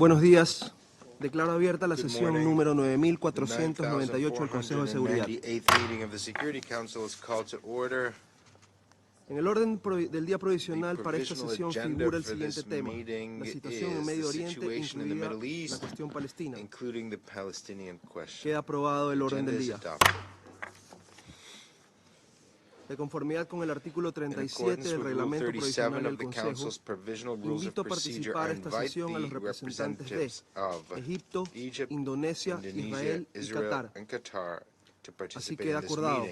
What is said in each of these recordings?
Buenos días. Declaro abierta la sesión número 9498 del Consejo de Seguridad. En el orden del día provisional para esta sesión figura el siguiente tema: la situación en Medio Oriente, incluida la cuestión palestina. Queda aprobado el orden del día. De conformidad con el artículo 37 del Reglamento Provisional del Consejo, invito a participar a esta sesión a los representantes de Egipto, Indonesia, Israel y Qatar. Así queda acordado.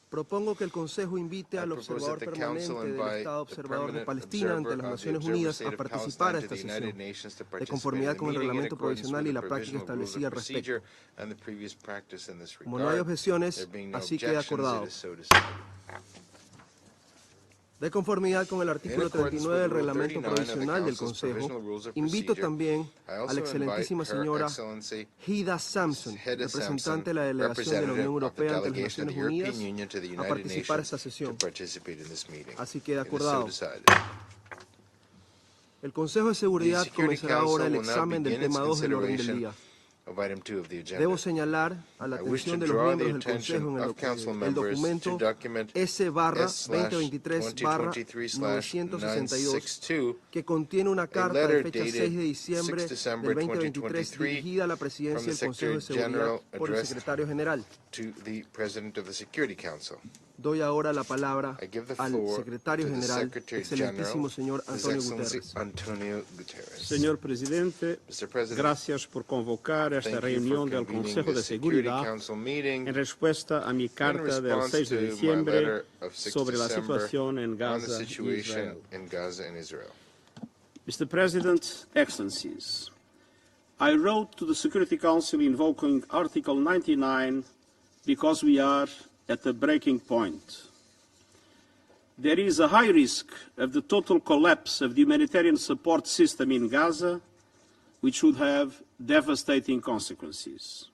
Propongo que el Consejo invite al observador permanente del Estado observador de Palestina ante las Naciones Unidas a participar a esta sesión, de conformidad con el reglamento provisional y la práctica establecida al respecto. Como no hay objeciones, así queda acordado. De conformidad con el artículo 39 del reglamento provisional del Consejo, invito también a la excelentísima señora Hida Samson, representante de la delegación de la Unión Europea ante las Naciones Unidas, a participar a esta sesión. Así queda acordado. El Consejo de Seguridad comenzará ahora el examen del tema 2 del orden del día. Debo señalar a la atención de los miembros del Consejo en el documento S-2023-962, que contiene una carta de fecha 6 de diciembre del 2023 dirigida a la Presidencia del Consejo de Seguridad por el Secretario General. Doy ahora la palabra al Secretario General, excelentísimo señor Antonio Guterres. Señor Presidente, gracias por convocar esta reunión del Consejo de Seguridad en respuesta a mi carta del 6 de diciembre sobre la situación en Gaza y Israel. Mr. President, Excellencies, I wrote to the Security Council invoking Article 99 because we are at a breaking point. There is a high risk of the total collapse of the humanitarian support system in Gaza, which would have devastating consequences.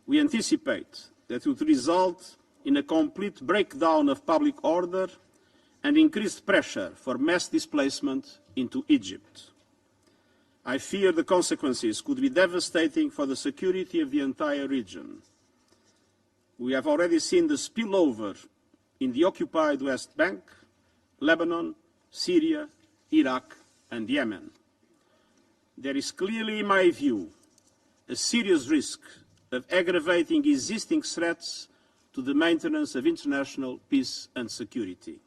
We anticipate that it would result in a complete breakdown of public order and increased pressure for mass displacement into Egypt. I fear the consequences could be devastating for the security of the entire region. We have already seen the spillover in the occupied West Bank, Lebanon, Syria, Iraq, and Yemen. There is clearly, in my view, a serious risk of aggravating existing threats to the maintenance of international peace and security.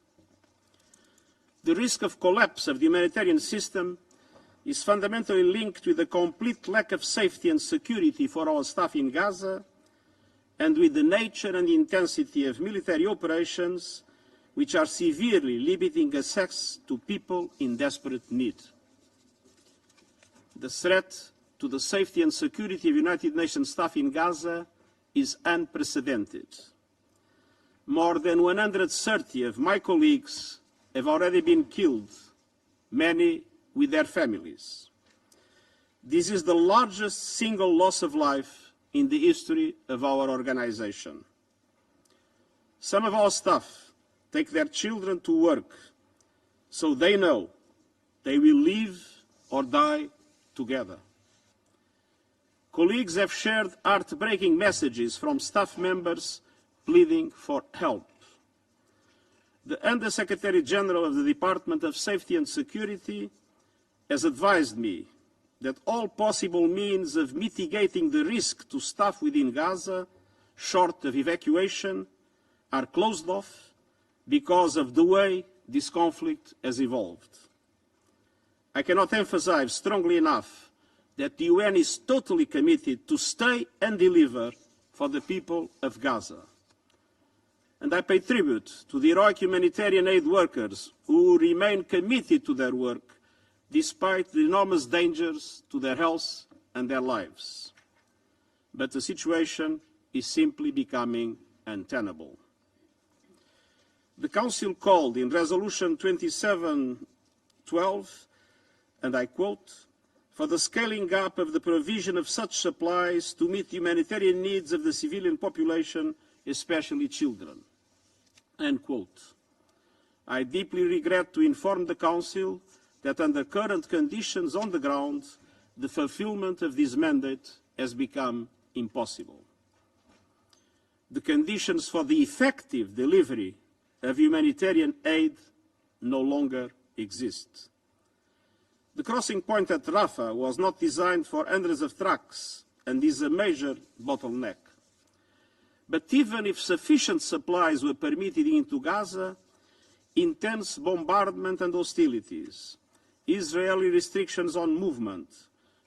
The risk of collapse of the humanitarian system is fundamentally linked with the complete lack of safety and security for our staff in Gaza, and with the nature and intensity of military operations which are severely limiting access to people in desperate need. The threat to the safety and security of United Nations staff in Gaza is unprecedented. More than 130 of my colleagues have already been killed, many with their families. This is the largest single loss of life in the history of our organization. Some of our staff take their children to work, so they know they will live or die together. Colleagues have shared heartbreaking messages from staff members pleading for help. The Under-Secretary-General of the Department of Safety and Security has advised me that all possible means of mitigating the risk to staff within Gaza, short of evacuation, are closed off because of the way this conflict has evolved. I cannot emphasize strongly enough that the UN is totally committed to stay and deliver for the people of Gaza. And I pay tribute to the heroic humanitarian aid workers who remain committed to their work despite the enormous dangers to their health and their lives. But the situation is simply becoming untenable. The Council called in Resolution 2712, and I quote, for the scaling up of the provision of such supplies to meet the humanitarian needs of the civilian population, especially children, end quote. I deeply regret to inform the Council that under current conditions on the ground, the fulfillment of this mandate has become impossible. The conditions for the effective delivery of humanitarian aid no longer exist. The crossing point at Rafah was not designed for hundreds of trucks and is a major bottleneck. But even if sufficient supplies were permitted into Gaza, intense bombardment and hostilities, Israeli restrictions on movement,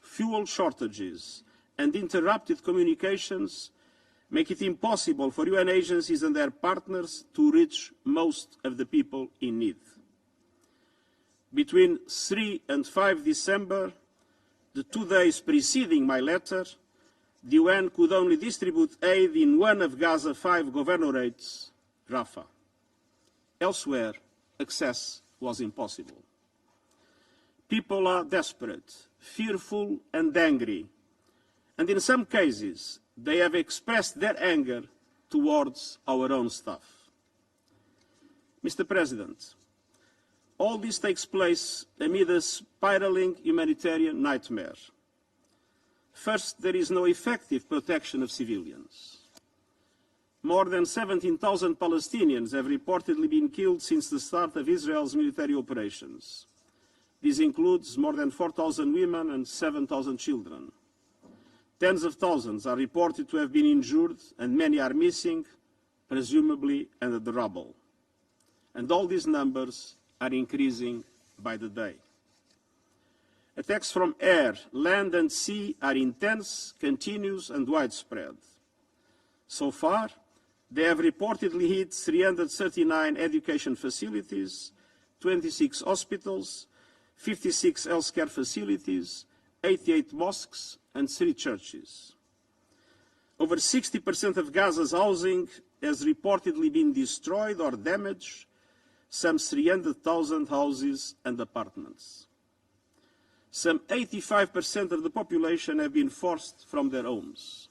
fuel shortages, and interrupted communications make it impossible for UN agencies and their partners to reach most of the people in need. Between 3 and 5 December, the 2 days preceding my letter, the UN could only distribute aid in one of Gaza's 5 governorates, Rafah. Elsewhere, access was impossible. People are desperate, fearful and angry, and in some cases, they have expressed their anger towards our own staff. Mr. President, all this takes place amid a spiraling humanitarian nightmare. First, there is no effective protection of civilians. More than 17,000 Palestinians have reportedly been killed since the start of Israel's military operations. This includes more than 4,000 women and 7,000 children. Tens of thousands are reported to have been injured and many are missing, presumably under the rubble. And all these numbers are increasing by the day. Attacks from air, land and sea are intense, continuous and widespread. So far, they have reportedly hit 339 education facilities, 26 hospitals, 56 healthcare facilities, 88 mosques and 3 churches. Over 60% of Gaza's housing has reportedly been destroyed or damaged, some 300,000 houses and apartments. Some 85% of the population have been forced from their homes.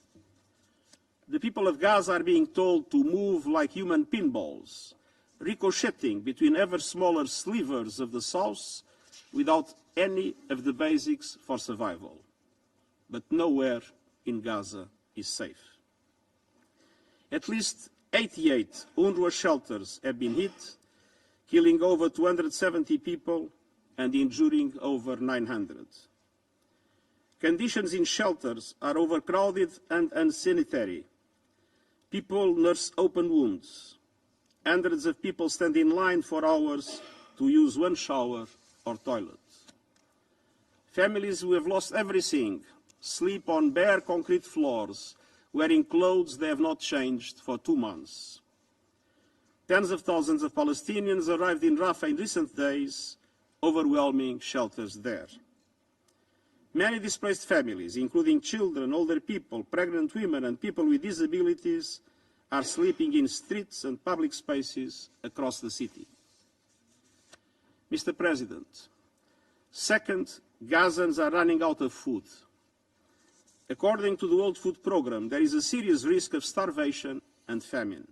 The people of Gaza are being told to move like human pinballs, ricocheting between ever smaller slivers of the south without any of the basics for survival. But nowhere in Gaza is safe. At least 88 UNRWA shelters have been hit, killing over 270 people and injuring over 900. Conditions in shelters are overcrowded and unsanitary. People nurse open wounds. Hundreds of people stand in line for hours to use one shower or toilet. Families who have lost everything sleep on bare concrete floors, wearing clothes they have not changed for 2 months. Tens of thousands of Palestinians arrived in Rafah in recent days, overwhelming shelters there. Many displaced families, including children, older people, pregnant women and people with disabilities, are sleeping in streets and public spaces across the city. Mr. President, second, Gazans are running out of food. According to the World Food Programme, there is a serious risk of starvation and famine.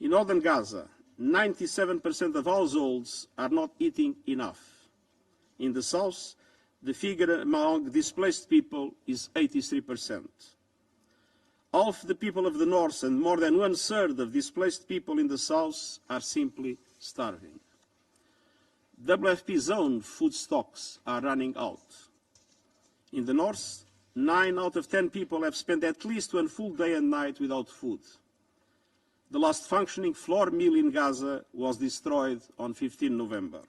In northern Gaza, 97% of households are not eating enough. In the south, the figure among displaced people is 83%. Half the people of the north and more than 1/3 of displaced people in the south are simply starving. WFP's own food stocks are running out. In the north, 9 out of 10 people have spent at least 1 full day and night without food. The last functioning flour mill in Gaza was destroyed on 15 November.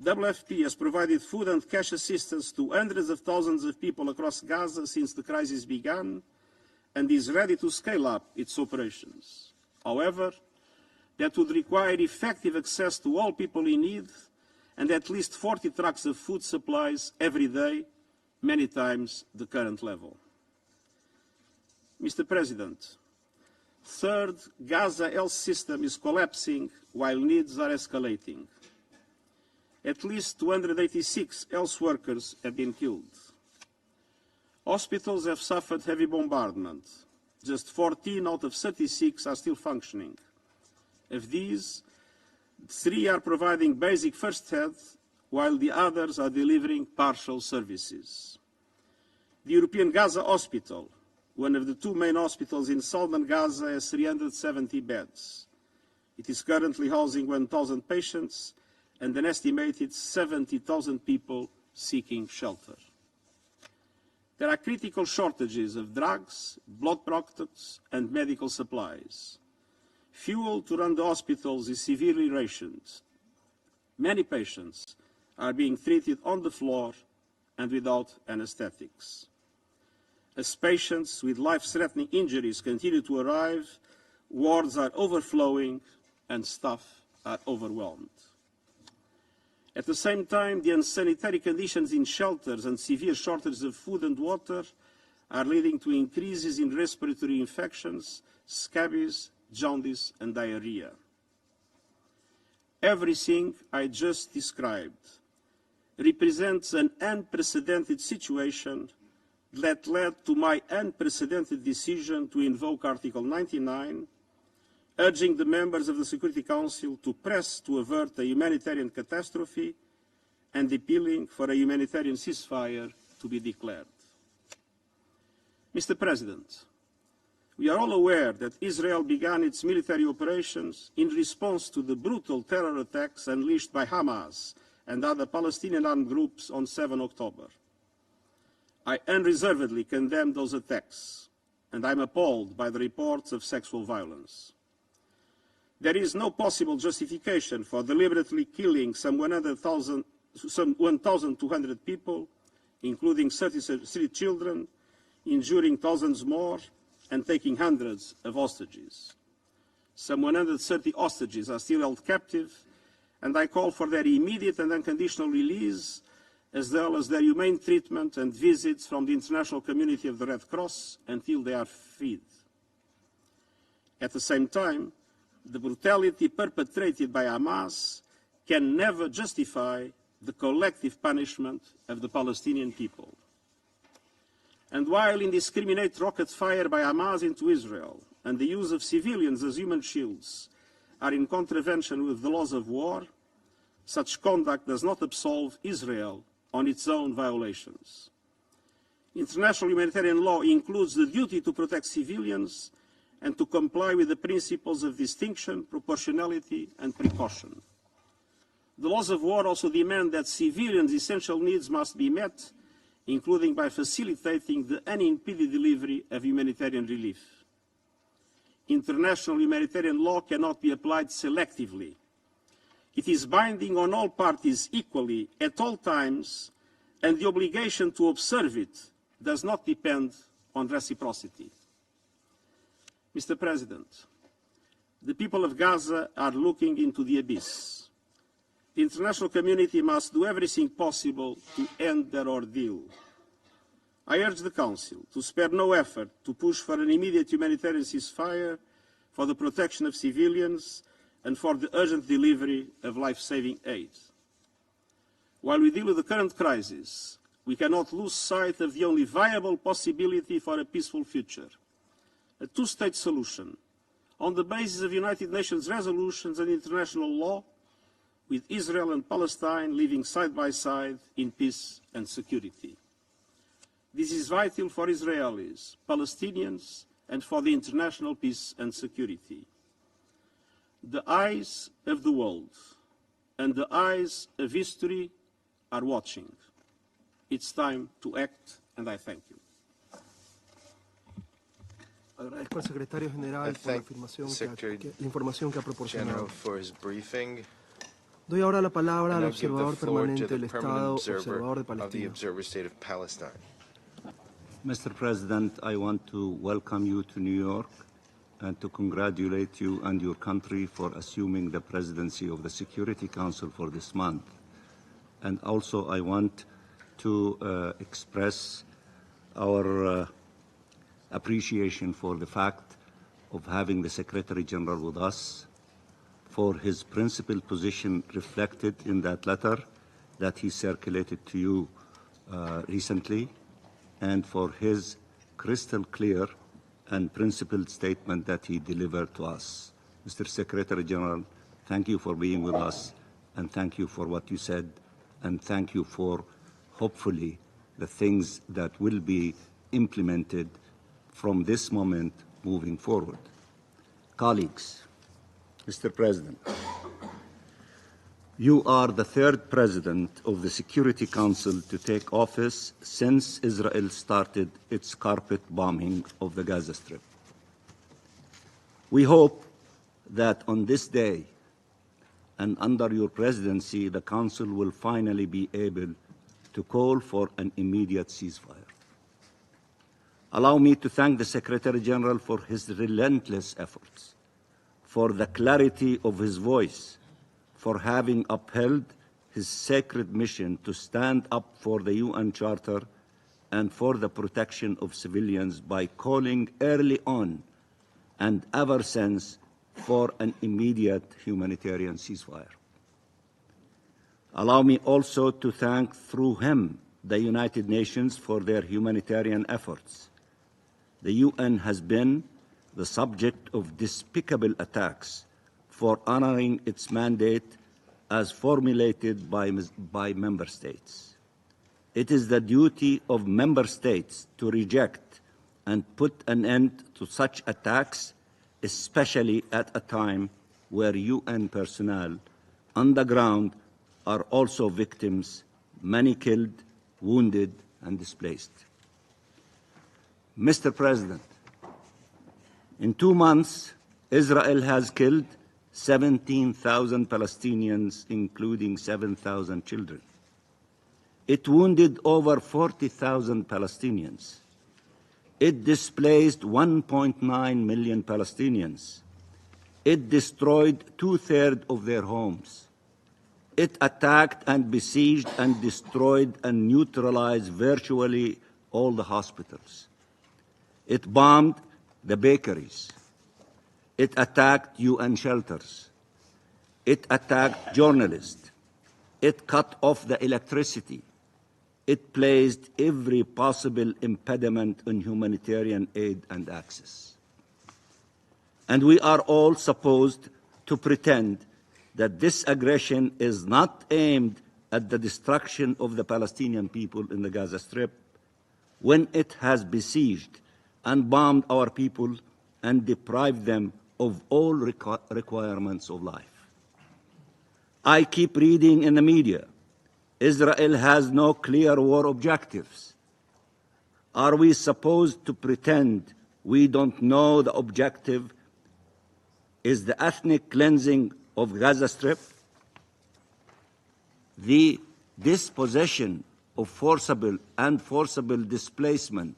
WFP has provided food and cash assistance to hundreds of thousands of people across Gaza since the crisis began and is ready to scale up its operations. However, that would require effective access to all people in need and at least 40 trucks of food supplies every day, many times the current level. Mr. President, third, Gaza health system is collapsing while needs are escalating. At least 286 health workers have been killed. Hospitals have suffered heavy bombardment. Just 14 out of 36 are still functioning. Of these, 3 are providing basic first aid while the others are delivering partial services. The European Gaza Hospital, one of the two main hospitals in southern Gaza, has 370 beds. It is currently housing 1,000 patients and an estimated 70,000 people seeking shelter. There are critical shortages of drugs, blood products, and medical supplies. Fuel to run the hospitals is severely rationed. Many patients are being treated on the floor and without anesthetics. As patients with life-threatening injuries continue to arrive, wards are overflowing and staff are overwhelmed. At the same time, the unsanitary conditions in shelters and severe shortages of food and water are leading to increases in respiratory infections, scabies, jaundice, and diarrhea. Everything I just described represents an unprecedented situation that led to my unprecedented decision to invoke Article 99, urging the members of the Security Council to press to avert a humanitarian catastrophe and appealing for a humanitarian ceasefire to be declared. Mr. President, we are all aware that Israel began its military operations in response to the brutal terror attacks unleashed by Hamas and other Palestinian armed groups on 7 October. I unreservedly condemn those attacks, and I am appalled by the reports of sexual violence. There is no possible justification for deliberately killing some 1,200 people, including 33 children, injuring thousands more, and taking hundreds of hostages. Some 130 hostages are still held captive, and I call for their immediate and unconditional release, as well as their humane treatment and visits from the international community of the Red Cross until they are freed. At the same time, the brutality perpetrated by Hamas can never justify the collective punishment of the Palestinian people. And while indiscriminate rocket fire by Hamas into Israel and the use of civilians as human shields are in contravention with the laws of war, such conduct does not absolve Israel on its own violations. International humanitarian law includes the duty to protect civilians and to comply with the principles of distinction, proportionality, and precaution. The laws of war also demand that civilians' essential needs must be met, including by facilitating the unimpeded delivery of humanitarian relief. International humanitarian law cannot be applied selectively. It is binding on all parties equally at all times, and the obligation to observe it does not depend on reciprocity. Mr. President, the people of Gaza are looking into the abyss. The international community must do everything possible to end their ordeal. I urge the Council to spare no effort to push for an immediate humanitarian ceasefire, for the protection of civilians, and for the urgent delivery of life-saving aid. While we deal with the current crisis, we cannot lose sight of the only viable possibility for a peaceful future: a two-state solution on the basis of United Nations resolutions and international law, with Israel and Palestine living side by side in peace and security. This is vital for Israelis, Palestinians, and for the international peace and security. The eyes of the world and the eyes of history are watching. It's time to act, and I thank you. Agradezco al Secretario General por la información que ha proporcionado. Doy ahora la palabra al observador permanente del Estado, observador de Palestina. Mr. President, I want to welcome you to New York and to congratulate you and your country for assuming the presidency of the Security Council for this month. And also I want to express our appreciation for the fact of having the Secretary-General with us, for his principled position reflected in that letter that he circulated to you recently, and for his crystal clear and principled statement that he delivered to us. Mr. Secretary-General, thank you for being with us, and thank you for what you said and thank you for, hopefully, the things that will be implemented from this moment moving forward. Colleagues, Mr. President, you are the third president of the Security Council to take office since Israel started its carpet bombing of the Gaza Strip. We hope that on this day and under your presidency, the Council will finally be able to call for an immediate ceasefire. Allow me to thank the Secretary-General for his relentless efforts, for the clarity of his voice, for having upheld his sacred mission to stand up for the UN Charter and for the protection of civilians by calling early on and ever since for an immediate humanitarian ceasefire. Allow me also to thank through him the United Nations for their humanitarian efforts. The UN has been the subject of despicable attacks for honoring its mandate as formulated by member states. It is the duty of member states to reject and put an end to such attacks, especially at a time where UN personnel on the ground are also victims, many killed, wounded, and displaced. Mr. President, in 2 months, Israel has killed 17,000 Palestinians, including 7,000 children. It wounded over 40,000 Palestinians. It displaced 1.9 million Palestinians. It destroyed 2/3 of their homes. It attacked and besieged and destroyed and neutralized virtually all the hospitals. It bombed the bakeries. It attacked UN shelters. It attacked journalists. It cut off the electricity. It placed every possible impediment on humanitarian aid and access. And we are all supposed to pretend that this aggression is not aimed at the destruction of the Palestinian people in the Gaza Strip, when it has besieged and bombed our people and deprived them of all requirements of life. I keep reading in the media, Israel has no clear war objectives. Are we supposed to pretend we don't know the objective is the ethnic cleansing of Gaza Strip? The dispossession of forcible displacement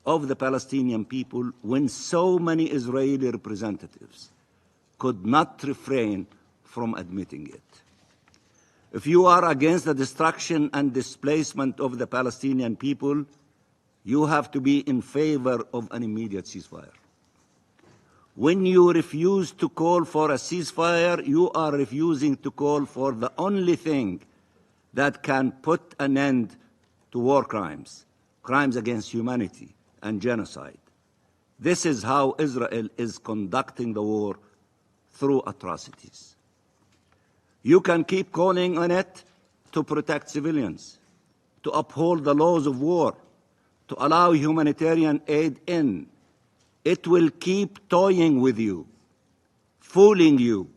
of the Palestinian people, when so many Israeli representatives could not refrain from admitting it. If you are against the destruction and displacement of the Palestinian people, you have to be in favor of an immediate ceasefire. When you refuse to call for a ceasefire, you are refusing to call for the only thing that can put an end to war crimes, crimes against humanity, and genocide. This is how Israel is conducting the war, through atrocities. You can keep calling on it to protect civilians, to uphold the laws of war, to allow humanitarian aid in. It will keep toying with you, fooling you,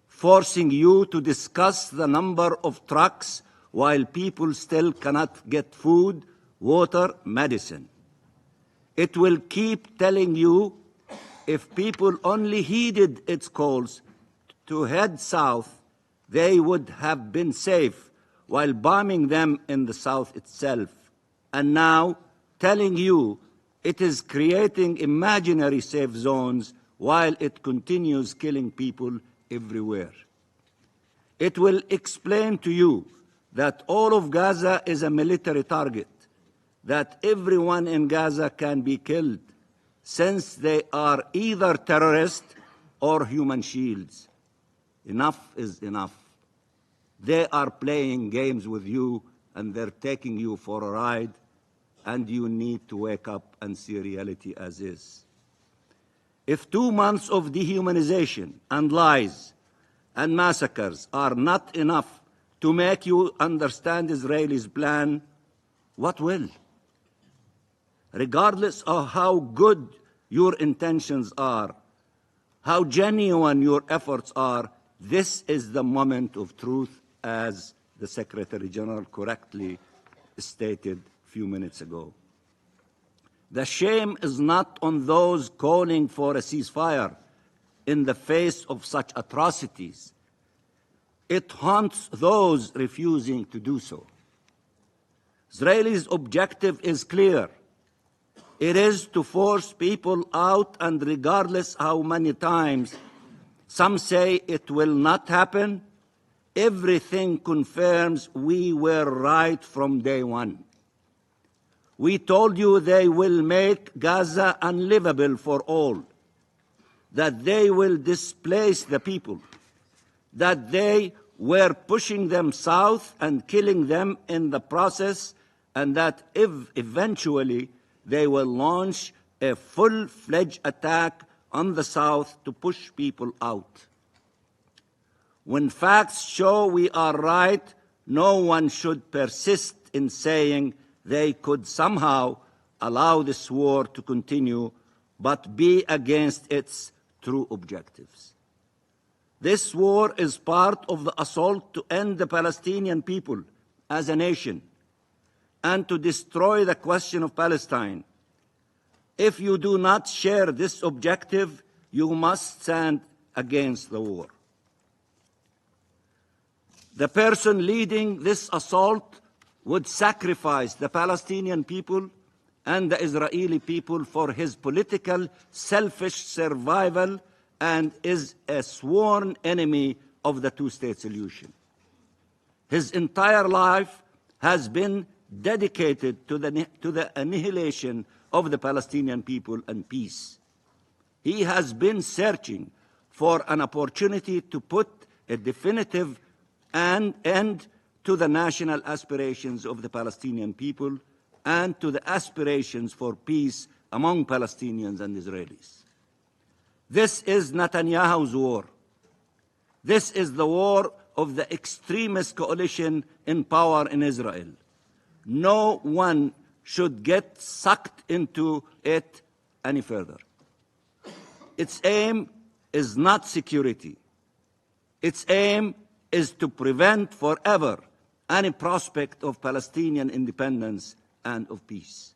forcing you to discuss the number of trucks while people still cannot get food, water, medicine. It will keep telling you if people only heeded its calls to head south, they would have been safe, while bombing them in the south itself. And now telling you it is creating imaginary safe zones while it continues killing people everywhere. It will explain to you that all of Gaza is a military target, that everyone in Gaza can be killed, since they are either terrorists or human shields. Enough is enough. They are playing games with you, and they're taking you for a ride, and you need to wake up and see reality as is. If 2 months of dehumanization and lies and massacres are not enough to make you understand Israel's plan, what will? Regardless of how good your intentions are, how genuine your efforts are, this is the moment of truth, as the Secretary-General correctly stated a few minutes ago. The shame is not on those calling for a ceasefire in the face of such atrocities. It haunts those refusing to do so. Israel's objective is clear. It is to force people out, and regardless how many times some say it will not happen, everything confirms we were right from day one. We told you they will make Gaza unlivable for all, that they will displace the people, that they were pushing them south and killing them in the process, and that if eventually they will launch a full-fledged attack on the south to push people out. When facts show we are right, no one should persist in saying they could somehow allow this war to continue, but be against its true objectives. This war is part of the assault to end the Palestinian people as a nation and to destroy the question of Palestine. If you do not share this objective, you must stand against the war. The person leading this assault would sacrifice the Palestinian people and the Israeli people for his political, selfish survival, and is a sworn enemy of the two-state solution. His entire life has been dedicated to the annihilation of the Palestinian people and peace. He has been searching for an opportunity to put a definitive end to the national aspirations of the Palestinian people and to the aspirations for peace among Palestinians and Israelis. This is Netanyahu's war. This is the war of the extremist coalition in power in Israel. No one should get sucked into it any further. Its aim is not security. Its aim is to prevent forever any prospect of Palestinian independence and of peace.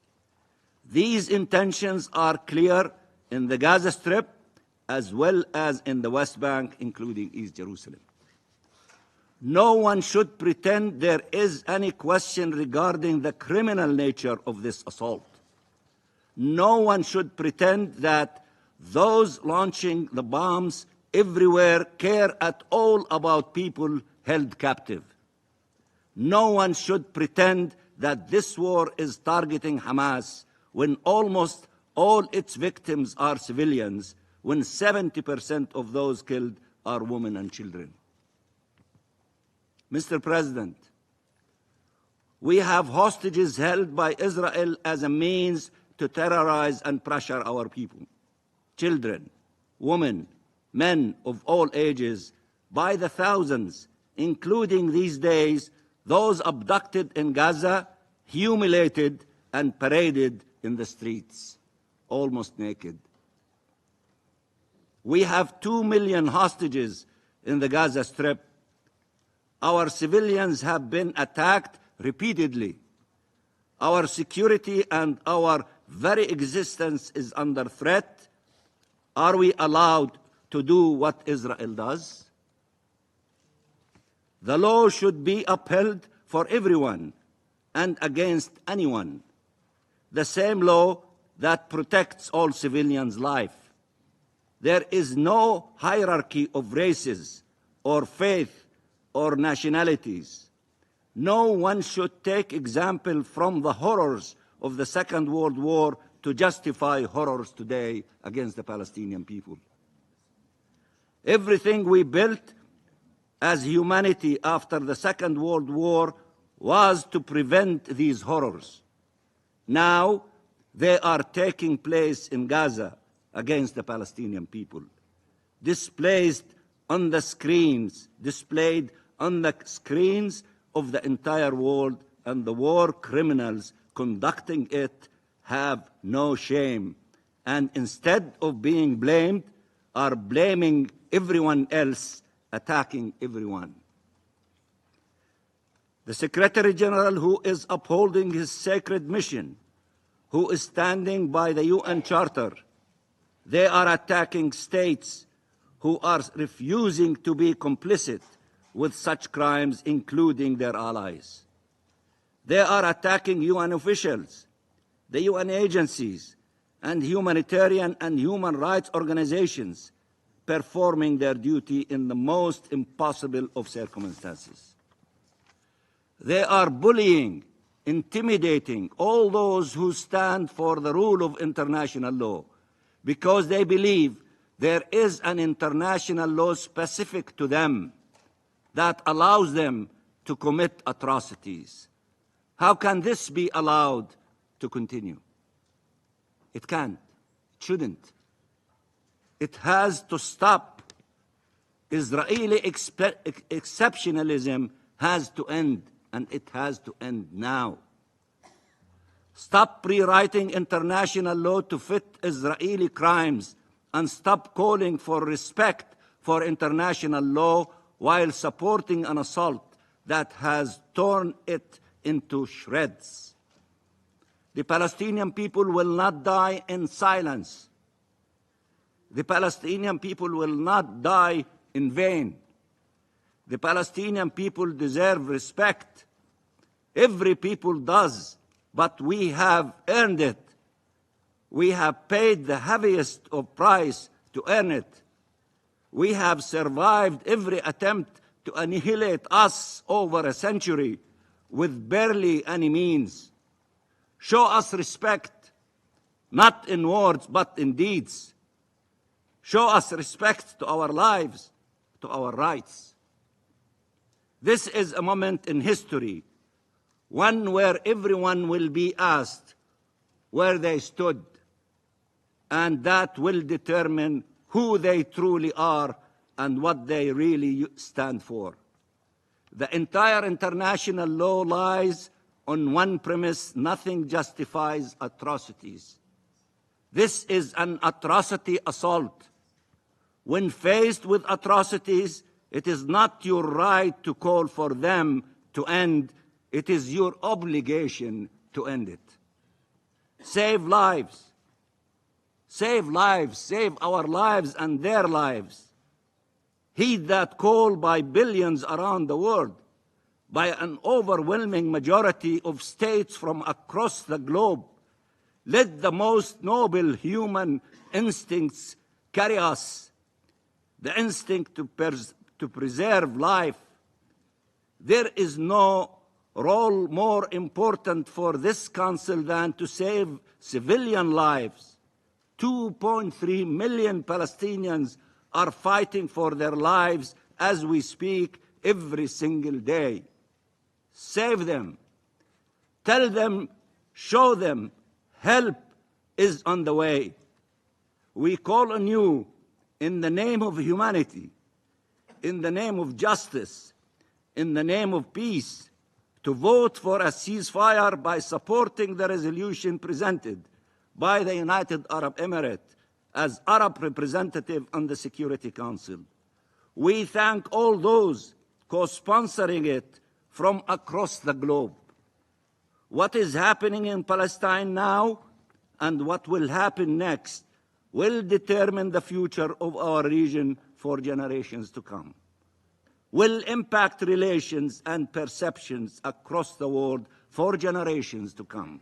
These intentions are clear in the Gaza Strip as well as in the West Bank, including East Jerusalem. No one should pretend there is any question regarding the criminal nature of this assault. No one should pretend that those launching the bombs everywhere care at all about people held captive. No one should pretend that this war is targeting Hamas when almost all its victims are civilians, when 70% of those killed are women and children. Mr. President, we have hostages held by Israel as a means to terrorize and pressure our people. Children, women, men of all ages, by the thousands, including these days those abducted in Gaza, humiliated and paraded in the streets, almost naked. We have 2 million hostages in the Gaza Strip. Our civilians have been attacked repeatedly. Our security and our very existence is under threat. Are we allowed to do what Israel does? The law should be upheld for everyone and against anyone. The same law that protects all civilians' life. There is no hierarchy of races or faith or nationalities. No one should take example from the horrors of the Second World War to justify horrors today against the Palestinian people. Everything we built as humanity after the Second World War was to prevent these horrors. Now they are taking place in Gaza against the Palestinian people, displayed on the screens on the screens of the entire world, and the war criminals conducting it have no shame, and instead of being blamed, are blaming everyone else, attacking everyone. The Secretary-General, who is upholding his sacred mission, who is standing by the UN Charter, they are attacking states who are refusing to be complicit with such crimes, including their allies. They are attacking UN officials, the UN agencies, and humanitarian and human rights organizations performing their duty in the most impossible of circumstances. They are bullying, intimidating all those who stand for the rule of international law, because they believe there is an international law specific to them that allows them to commit atrocities. How can this be allowed to continue? It can't. It shouldn't. It has to stop. Israeli exceptionalism has to end, and it has to end now. Stop rewriting international law to fit Israeli crimes, and stop calling for respect for international law while supporting an assault that has torn it into shreds. The Palestinian people will not die in silence. The Palestinian people will not die in vain. The Palestinian people deserve respect. Every people does, but we have earned it. We have paid the heaviest of price to earn it. We have survived every attempt to annihilate us over a century with barely any means. Show us respect, not in words, but in deeds. Show us respect to our lives, to our rights. This is a moment in history, one where everyone will be asked where they stood, and that will determine who they truly are and what they really stand for. The entire international law lies on one premise: nothing justifies atrocities. This is an atrocity assault. When faced with atrocities, it is not your right to call for them to end. It is your obligation to end it. Save lives. Save lives. Save our lives and their lives. Heed that call by billions around the world, by an overwhelming majority of states from across the globe. Let the most noble human instincts carry us, the instinct to preserve life. There is no role more important for this council than to save civilian lives. 2.3 million Palestinians are fighting for their lives as we speak every single day. Save them. Tell them, show them, help is on the way. We call on you in the name of humanity, in the name of justice, in the name of peace, to vote for a ceasefire by supporting the resolution presented by the United Arab Emirates as Arab representative on the Security Council. We thank all those co-sponsoring it from across the globe. What is happening in Palestine now and what will happen next will determine the future of our region for generations to come, will impact relations and perceptions across the world for generations to come.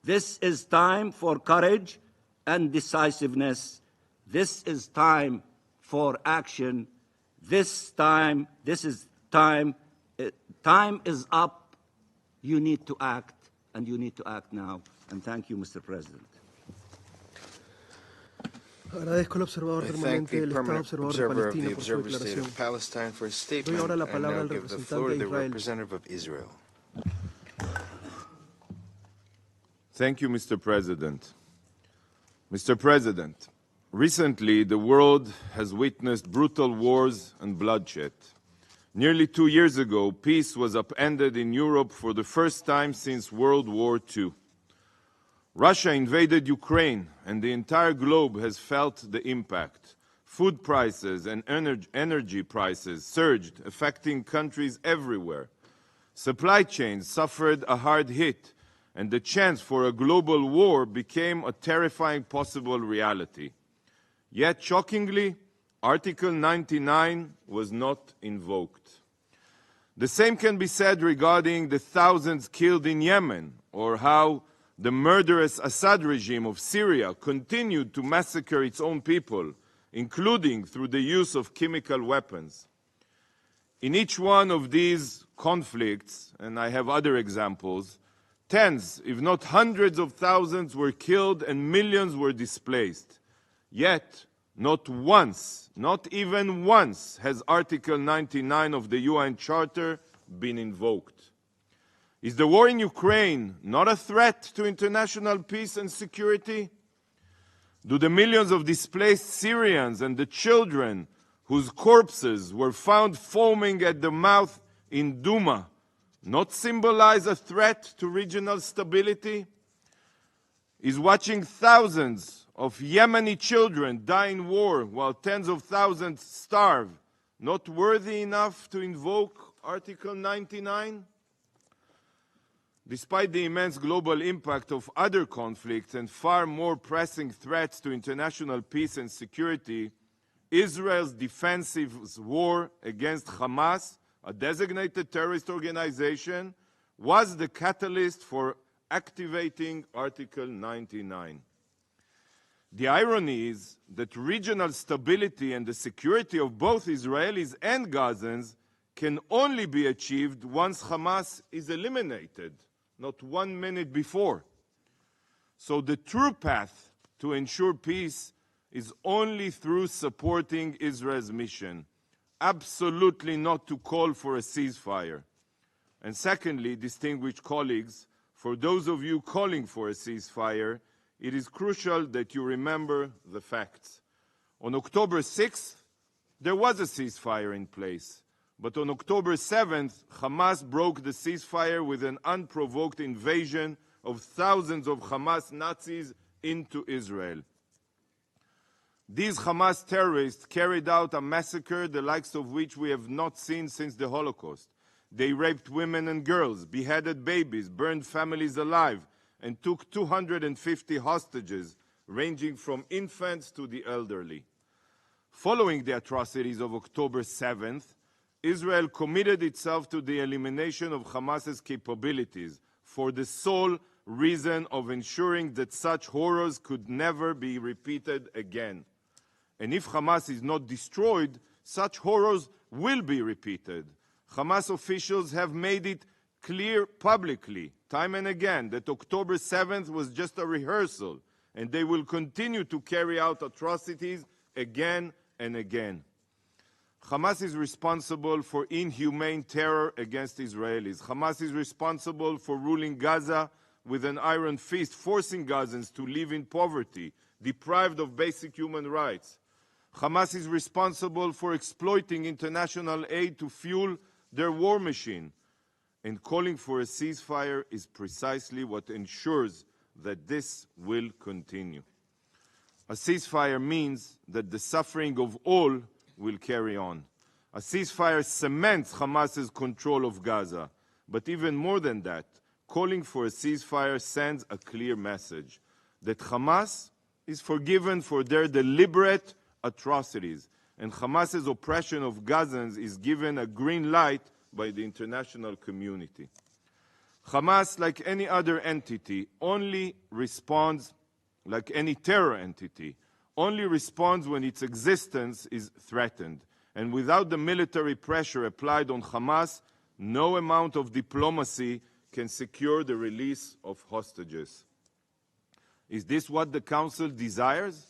This is time for courage and decisiveness. This is time for action. Time is up. You need to act, and you need to act now. And thank you, Mr. President. Agradezco al observador permanente del Estado observador de Palestina por su declaración. Doy ahora la palabra al representante de Israel. Thank you, Mr. President. Mr. President, recently the world has witnessed brutal wars and bloodshed. Nearly 2 years ago, peace was upended in Europe for the first time since World War II. Russia invaded Ukraine, and the entire globe has felt the impact. Food prices and energy prices surged, affecting countries everywhere. Supply chains suffered a hard hit, and the chance for a global war became a terrifying possible reality. Yet, shockingly, Article 99 was not invoked. The same can be said regarding the thousands killed in Yemen, or how the murderous Assad regime of Syria continued to massacre its own people, including through the use of chemical weapons. In each one of these conflicts, and I have other examples, tens, if not hundreds of thousands were killed and millions were displaced. Yet, not once, not even once, has Article 99 of the UN Charter been invoked. Is the war in Ukraine not a threat to international peace and security? Do the millions of displaced Syrians and the children whose corpses were found foaming at the mouth in Douma not symbolize a threat to regional stability? Is watching thousands of Yemeni children die in war while tens of thousands starve not worthy enough to invoke Article 99? Despite the immense global impact of other conflicts and far more pressing threats to international peace and security, Israel's defensive war against Hamas, a designated terrorist organization, was the catalyst for activating Article 99. The irony is that regional stability and the security of both Israelis and Gazans can only be achieved once Hamas is eliminated, not 1 minute before. So the true path to ensure peace is only through supporting Israel's mission, absolutely not to call for a ceasefire. And secondly, distinguished colleagues, for those of you calling for a ceasefire, it is crucial that you remember the facts. On October 6th, there was a ceasefire in place. But on October 7th, Hamas broke the ceasefire with an unprovoked invasion of thousands of Hamas Nazis into Israel. These Hamas terrorists carried out a massacre the likes of which we have not seen since the Holocaust. They raped women and girls, beheaded babies, burned families alive, and took 250 hostages, ranging from infants to the elderly. Following the atrocities of October 7th, Israel committed itself to the elimination of Hamas's capabilities for the sole reason of ensuring that such horrors could never be repeated again. And if Hamas is not destroyed, such horrors will be repeated. Hamas officials have made it clear publicly, time and again, that October 7th was just a rehearsal, and they will continue to carry out atrocities again and again. Hamas is responsible for inhumane terror against Israelis. Hamas is responsible for ruling Gaza with an iron fist, forcing Gazans to live in poverty, deprived of basic human rights. Hamas is responsible for exploiting international aid to fuel their war machine. And calling for a ceasefire is precisely what ensures that this will continue. A ceasefire means that the suffering of all will carry on. A ceasefire cements Hamas's control of Gaza. But even more than that, calling for a ceasefire sends a clear message that Hamas is forgiven for their deliberate atrocities, and Hamas's oppression of Gazans is given a green light by the international community. Hamas, like any other entity, only responds, like any terror entity, only responds when its existence is threatened. And without the military pressure applied on Hamas, no amount of diplomacy can secure the release of hostages. Is this what the Council desires?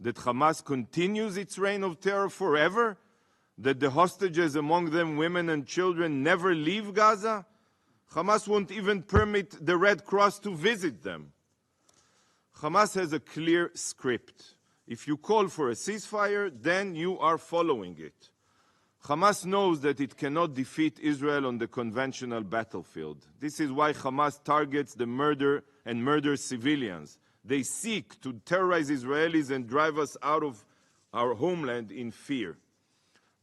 That Hamas continues its reign of terror forever? That the hostages, among them women and children, never leave Gaza? Hamas won't even permit the Red Cross to visit them. Hamas has a clear script. If you call for a ceasefire, then you are following it. Hamas knows that it cannot defeat Israel on the conventional battlefield. This is why Hamas targets the murder and murders civilians. They seek to terrorize Israelis and drive us out of our homeland in fear.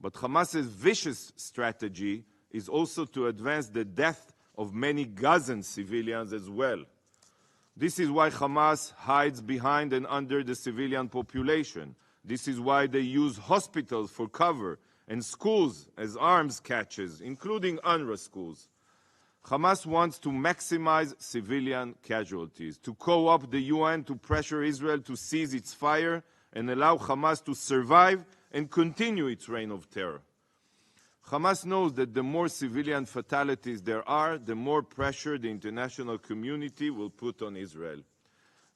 But Hamas's vicious strategy is also to advance the death of many Gazan civilians as well. This is why Hamas hides behind and under the civilian population. This is why they use hospitals for cover and schools as arms catches, including UNRWA schools. Hamas wants to maximize civilian casualties, to co-opt the UN to pressure Israel to cease its fire and allow Hamas to survive and continue its reign of terror. Hamas knows that the more civilian fatalities there are, the more pressure the international community will put on Israel.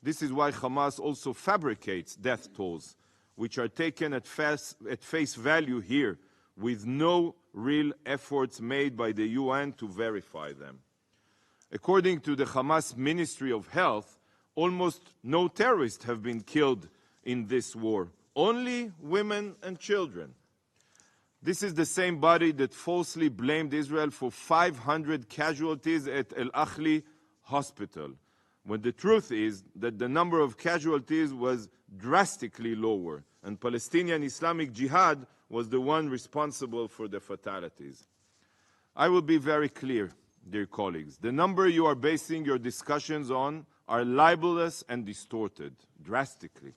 This is why Hamas also fabricates death tolls, which are taken at face value here, with no real efforts made by the UN to verify them. According to the Hamas Ministry of Health, almost no terrorists have been killed in this war, only women and children. This is the same body that falsely blamed Israel for 500 casualties at Al-Akhli hospital, when the truth is that the number of casualties was drastically lower, and Palestinian Islamic Jihad was the one responsible for the fatalities. I will be very clear, dear colleagues. The number you are basing your discussions on are libelous and distorted, drastically.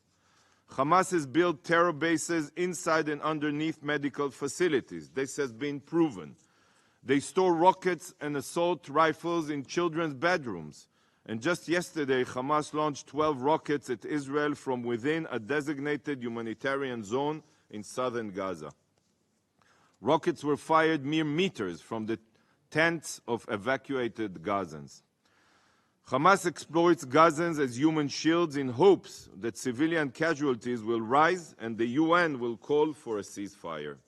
Hamas has built terror bases inside and underneath medical facilities. This has been proven. They store rockets and assault rifles in children's bedrooms. And just yesterday, Hamas launched 12 rockets at Israel from within a designated humanitarian zone in southern Gaza. Rockets were fired mere meters from the tents of evacuated Gazans. Hamas exploits Gazans as human shields in hopes that civilian casualties will rise and the UN will call for a ceasefire.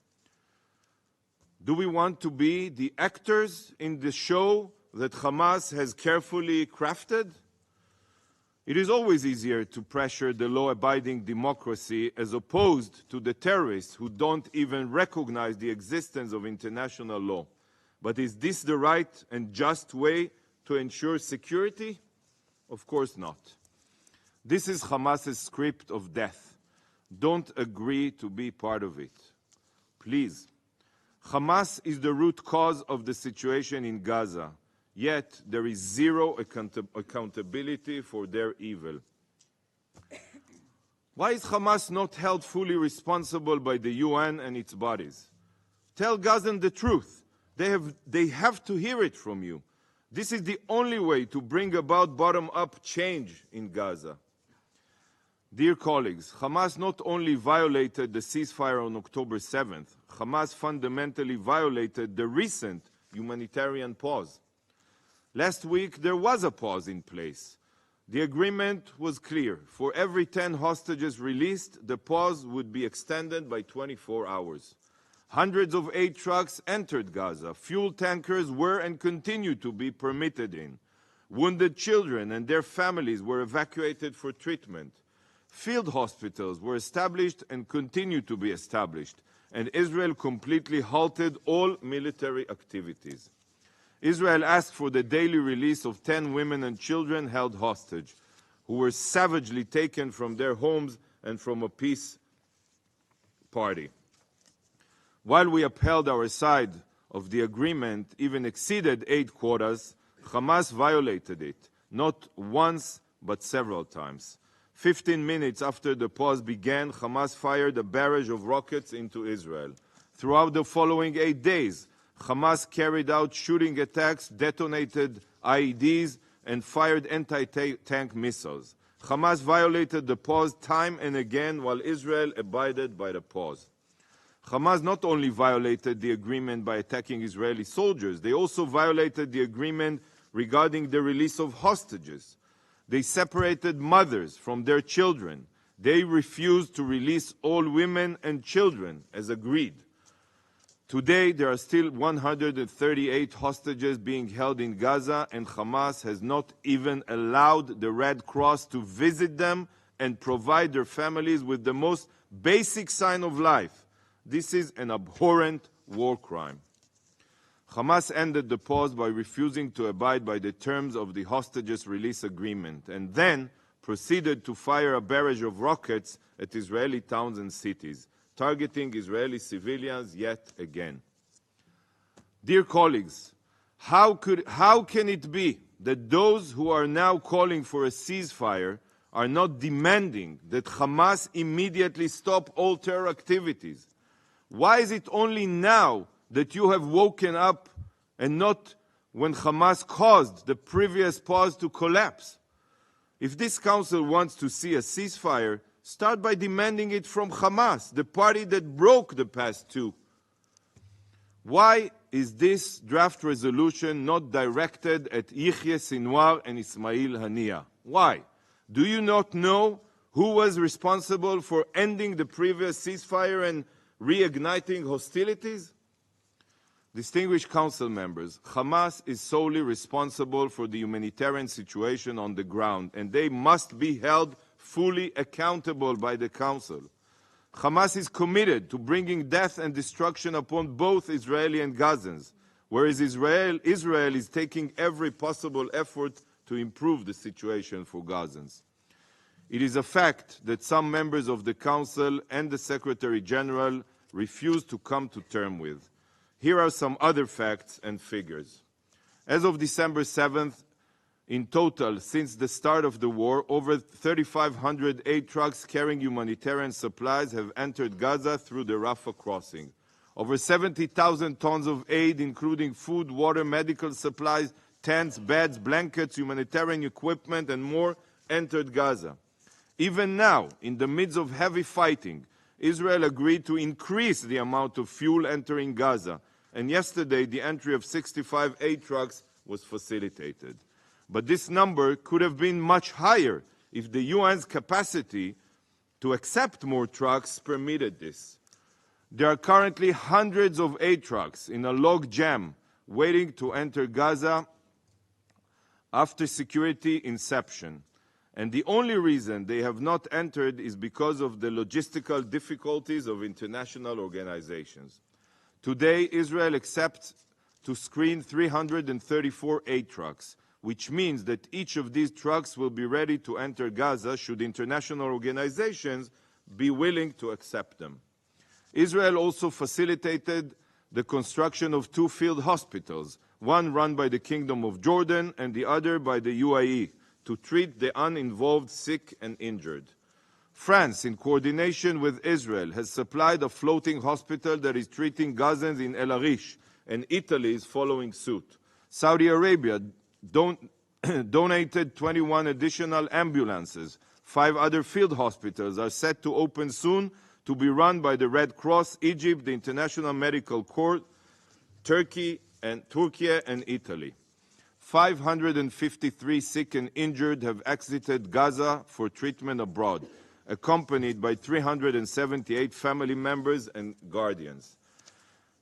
Do we want to be the actors in the show that Hamas has carefully crafted? It is always easier to pressure the law-abiding democracy as opposed to the terrorists who don't even recognize the existence of international law. But is this the right and just way to ensure security? Of course not. This is Hamas's script of death. Don't agree to be part of it. Please. Hamas is the root cause of the situation in Gaza. Yet there is zero accountability for their evil. Why is Hamas not held fully responsible by the UN and its bodies? Tell Gazans the truth. They have to hear it from you. This is the only way to bring about bottom-up change in Gaza. Dear colleagues, Hamas not only violated the ceasefire on October 7th, Hamas fundamentally violated the recent humanitarian pause. Last week, there was a pause in place. The agreement was clear. For every 10 hostages released, the pause would be extended by 24 hours. Hundreds of aid trucks entered Gaza. Fuel tankers were and continue to be permitted in. Wounded children and their families were evacuated for treatment. Field hospitals were established and continue to be established. And Israel completely halted all military activities. Israel asked for the daily release of 10 women and children held hostage, who were savagely taken from their homes and from a peace party. While we upheld our side of the agreement, even exceeded aid quotas, Hamas violated it, not once but several times. 15 minutes after the pause began, Hamas fired a barrage of rockets into Israel. Throughout the following 8 days, Hamas carried out shooting attacks, detonated IEDs, and fired anti-tank missiles. Hamas violated the pause time and again while Israel abided by the pause. Hamas not only violated the agreement by attacking Israeli soldiers, they also violated the agreement regarding the release of hostages. They separated mothers from their children. They refused to release all women and children as agreed. Today, there are still 138 hostages being held in Gaza, and Hamas has not even allowed the Red Cross to visit them and provide their families with the most basic sign of life. This is an abhorrent war crime. Hamas ended the pause by refusing to abide by the terms of the hostages release agreement and then proceeded to fire a barrage of rockets at Israeli towns and cities, targeting Israeli civilians yet again. Dear colleagues, how can it be that those who are now calling for a ceasefire are not demanding that Hamas immediately stop all terror activities? Why is it only now that you have woken up and not when Hamas caused the previous pause to collapse? If this council wants to see a ceasefire, start by demanding it from Hamas, the party that broke the past two. Why is this draft resolution not directed at Yihya Sinwar and Ismail Haniyeh? Why? Do you not know who was responsible for ending the previous ceasefire and reigniting hostilities? Distinguished council members, Hamas is solely responsible for the humanitarian situation on the ground, and they must be held fully accountable by the council. Hamas is committed to bringing death and destruction upon both Israeli and Gazans, whereas Israel is taking every possible effort to improve the situation for Gazans. It is a fact that some members of the Council and the Secretary-General refuse to come to terms with. Here are some other facts and figures. As of December 7th, in total, since the start of the war, over 3,500 aid trucks carrying humanitarian supplies have entered Gaza through the Rafah crossing. Over 70,000 tons of aid, including food, water, medical supplies, tents, beds, blankets, humanitarian equipment, and more, entered Gaza. Even now, in the midst of heavy fighting, Israel agreed to increase the amount of fuel entering Gaza, and yesterday the entry of 65 aid trucks was facilitated. But this number could have been much higher if the UN's capacity to accept more trucks permitted this. There are currently hundreds of aid trucks in a log jam waiting to enter Gaza after security inception. And the only reason they have not entered is because of the logistical difficulties of international organizations. Today, Israel accepts to screen 334 aid trucks, which means that each of these trucks will be ready to enter Gaza should international organizations be willing to accept them. Israel also facilitated the construction of 2 field hospitals, one run by the Kingdom of Jordan and the other by the UAE, to treat the uninvolved sick and injured. France, in coordination with Israel, has supplied a floating hospital that is treating Gazans in El Arish, and Italy is following suit. Saudi Arabia donated 21 additional ambulances. 5 other field hospitals are set to open soon to be run by the Red Cross, Egypt, the International Medical Corps, Turkey and Italy. 553 sick and injured have exited Gaza for treatment abroad, accompanied by 378 family members and guardians.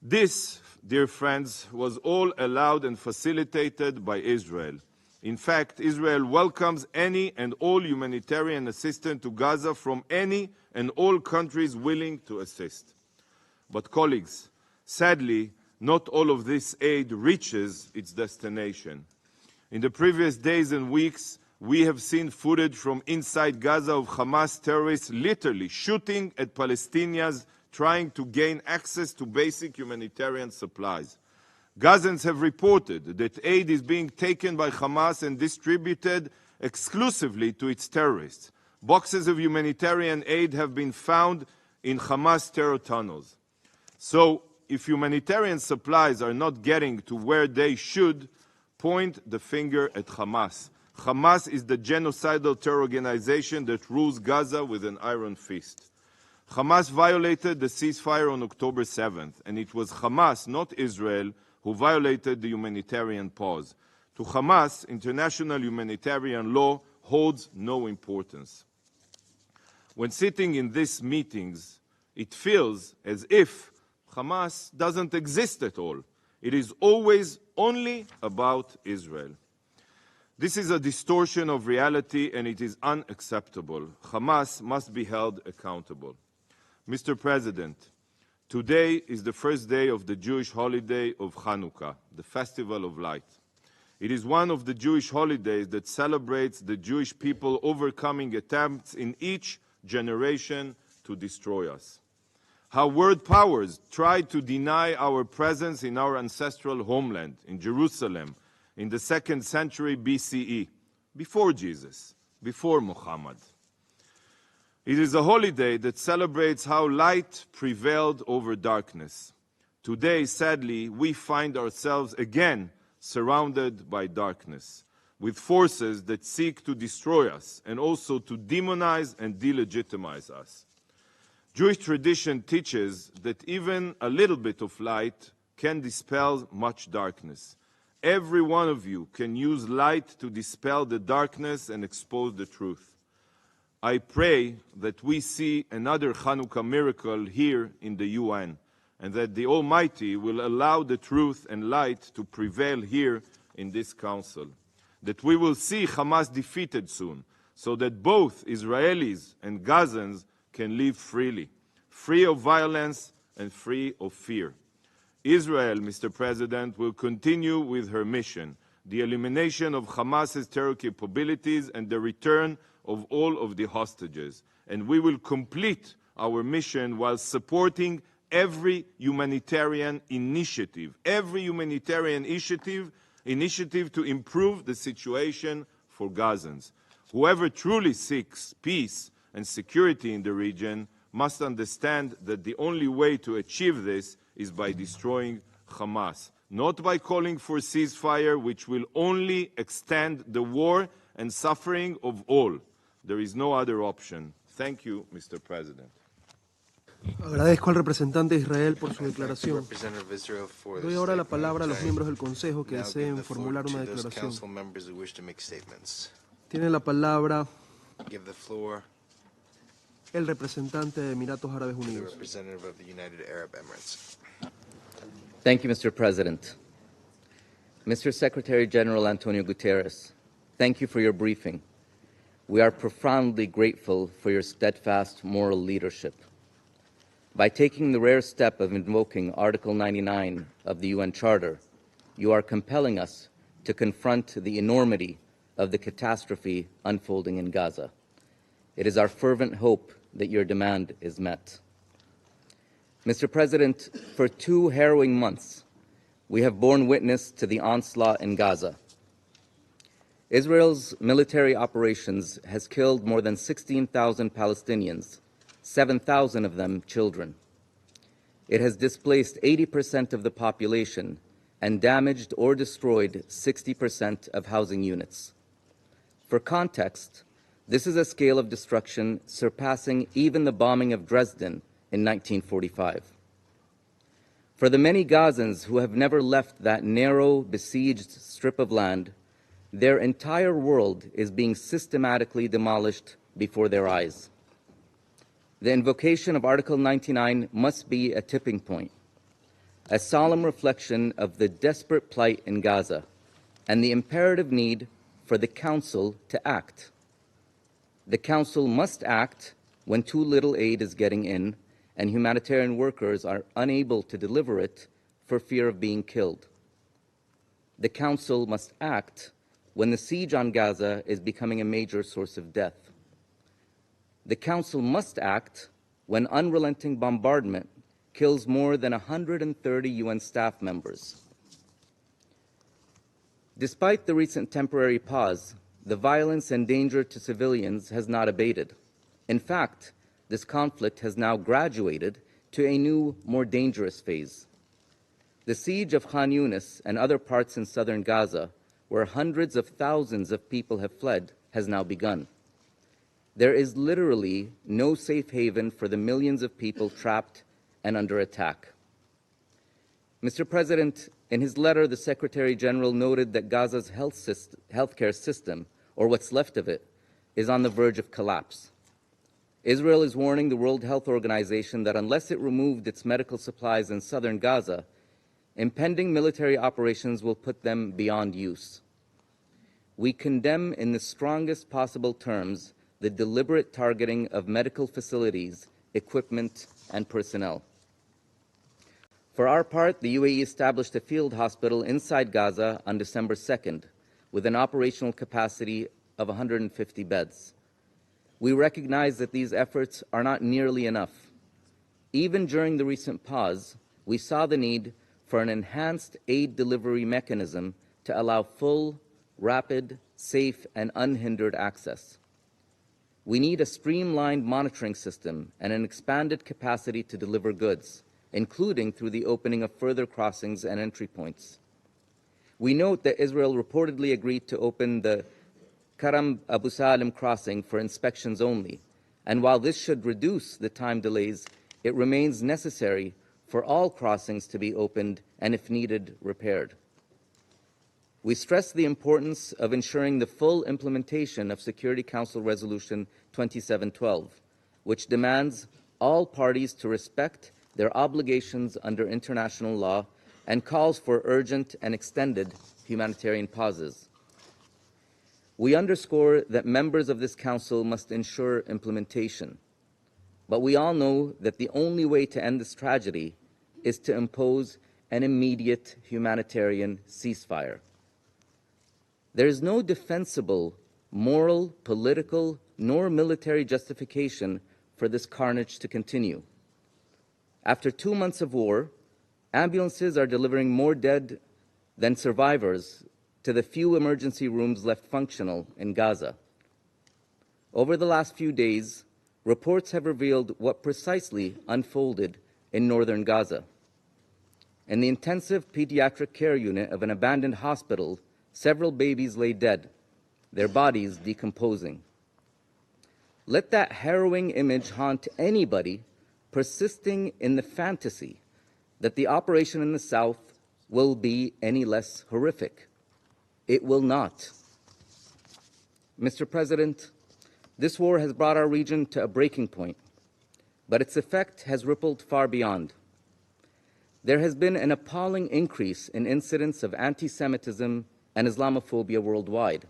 This, dear friends, was all allowed and facilitated by Israel. In fact, Israel welcomes any and all humanitarian assistance to Gaza from any and all countries willing to assist. But colleagues, sadly, not all of this aid reaches its destination. In the previous days and weeks, we have seen footage from inside Gaza of Hamas terrorists literally shooting at Palestinians trying to gain access to basic humanitarian supplies. Gazans have reported that aid is being taken by Hamas and distributed exclusively to its terrorists. Boxes of humanitarian aid have been found in Hamas terror tunnels. So, if humanitarian supplies are not getting to where they should, point the finger at Hamas. Hamas is the genocidal terror organization that rules Gaza with an iron fist. Hamas violated the ceasefire on October 7th, and it was Hamas, not Israel, who violated the humanitarian pause. To Hamas, international humanitarian law holds no importance. When sitting in these meetings, it feels as if Hamas doesn't exist at all. It is always only about Israel. This is a distortion of reality, and it is unacceptable. Hamas must be held accountable. Mr. President, Today is the first day of the Jewish holiday of Hanukkah, the Festival of Light. It is one of the Jewish holidays that celebrates the Jewish people overcoming attempts in each generation to destroy us. How world powers tried to deny our presence in our ancestral homeland, in Jerusalem, in the 2nd century BCE, before Jesus, before Muhammad. It is a holiday that celebrates how light prevailed over darkness. Today, sadly, we find ourselves again surrounded by darkness, with forces that seek to destroy us and also to demonize and delegitimize us. Jewish tradition teaches that even a little bit of light can dispel much darkness. Every one of you can use light to dispel the darkness and expose the truth. I pray that we see another Hanukkah miracle here in the UN, and that the Almighty will allow the truth and light to prevail here in this council. That we will see Hamas defeated soon, so that both Israelis and Gazans can live freely, free of violence and free of fear. Israel, Mr. President, will continue with her mission, the elimination of Hamas's terror capabilities and the return of all of the hostages. And we will complete our mission while supporting every humanitarian initiative to improve the situation for Gazans. Whoever truly seeks peace and security in the region must understand that the only way to achieve this is by destroying Hamas, not by calling for ceasefire, which will only extend the war and suffering of all. There is no other option. Thank you, Mr. President. Agradezco al representante de Israel por su declaración. Doy ahora la palabra a los miembros del Consejo que deseen formular una declaración. Tiene la palabra el representante de Emiratos Árabes Unidos. Thank you, Mr. President. Mr. Secretary-General Antonio Guterres, thank you for your briefing. We are profoundly grateful for your steadfast moral leadership. By taking the rare step of invoking Article 99 of the UN Charter, you are compelling us to confront the enormity of the catastrophe unfolding in Gaza. It is our fervent hope that your demand is met. Mr. President, for 2 harrowing months, we have borne witness to the onslaught in Gaza. Israel's military operations has killed more than 16,000 Palestinians, 7,000 of them children. It has displaced 80% of the population and damaged or destroyed 60% of housing units. For context, this is a scale of destruction surpassing even the bombing of Dresden in 1945. For the many Gazans who have never left that narrow, besieged strip of land, their entire world is being systematically demolished before their eyes. The invocation of Article 99 must be a tipping point, a solemn reflection of the desperate plight in Gaza and the imperative need for the Council to act. The Council must act when too little aid is getting in and humanitarian workers are unable to deliver it for fear of being killed. The Council must act when the siege on Gaza is becoming a major source of death. The Council must act when unrelenting bombardment kills more than 130 UN staff members. Despite the recent temporary pause, the violence and danger to civilians has not abated. In fact, this conflict has now graduated to a new, more dangerous phase. The siege of Khan Yunis and other parts in southern Gaza, where hundreds of thousands of people have fled, has now begun. There is literally no safe haven for the millions of people trapped and under attack. Mr. President, in his letter, the Secretary-General noted that Gaza's healthcare system, or what's left of it, is on the verge of collapse. Israel is warning the World Health Organization that unless it removed its medical supplies in southern Gaza, impending military operations will put them beyond use. We condemn in the strongest possible terms the deliberate targeting of medical facilities, equipment, and personnel. For our part, the UAE established a field hospital inside Gaza on December 2nd with an operational capacity of 150 beds. We recognize that these efforts are not nearly enough. Even during the recent pause, we saw the need for an enhanced aid delivery mechanism to allow full, rapid, safe, and unhindered access. We need a streamlined monitoring system and an expanded capacity to deliver goods, including through the opening of further crossings and entry points. We note that Israel reportedly agreed to open the Karam Abu Salim crossing for inspections only, and while this should reduce the time delays, it remains necessary for all crossings to be opened and, if needed, repaired. We stress the importance of ensuring the full implementation of Security Council Resolution 2712, which demands all parties to respect their obligations under international law and calls for urgent and extended humanitarian pauses. We underscore that members of this Council must ensure implementation, but we all know that the only way to end this tragedy is to impose an immediate humanitarian ceasefire. There is no defensible, moral, political, nor military justification for this carnage to continue. After 2 months of war, ambulances are delivering more dead than survivors to the few emergency rooms left functional in Gaza. Over the last few days, reports have revealed what precisely unfolded in northern Gaza. In the intensive pediatric care unit of an abandoned hospital, several babies lay dead, their bodies decomposing. Let that harrowing image haunt anybody persisting in the fantasy that the operation in the south will be any less horrific. It will not. Mr. President, this war has brought our region to a breaking point, but its effect has rippled far beyond. There has been an appalling increase in incidents of anti-Semitism and Islamophobia worldwide.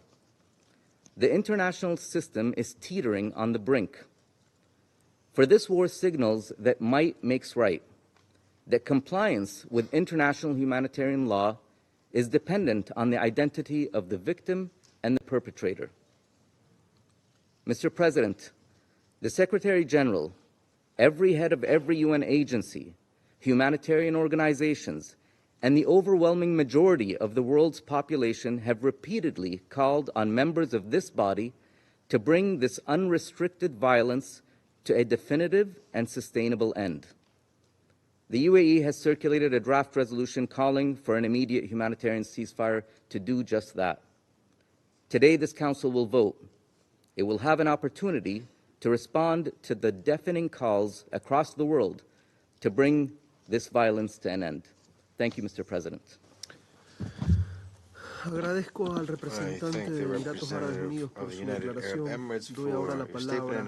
The international system is teetering on the brink. For this war signals that might makes right, that compliance with international humanitarian law is dependent on the identity of the victim and the perpetrator. Mr. President, the Secretary-General, every head of every UN agency, humanitarian organizations, and the overwhelming majority of the world's population have repeatedly called on members of this body to bring this unrestricted violence to a definitive and sustainable end. The UAE has circulated a draft resolution calling for an immediate humanitarian ceasefire to do just that. Today, this Council will vote. It will have an opportunity to respond to the deafening calls across the world to bring this violence to an end. Thank you, Mr. President. Agradezco al representante de Emiratos Árabes Unidos por su declaración. Doy ahora la palabra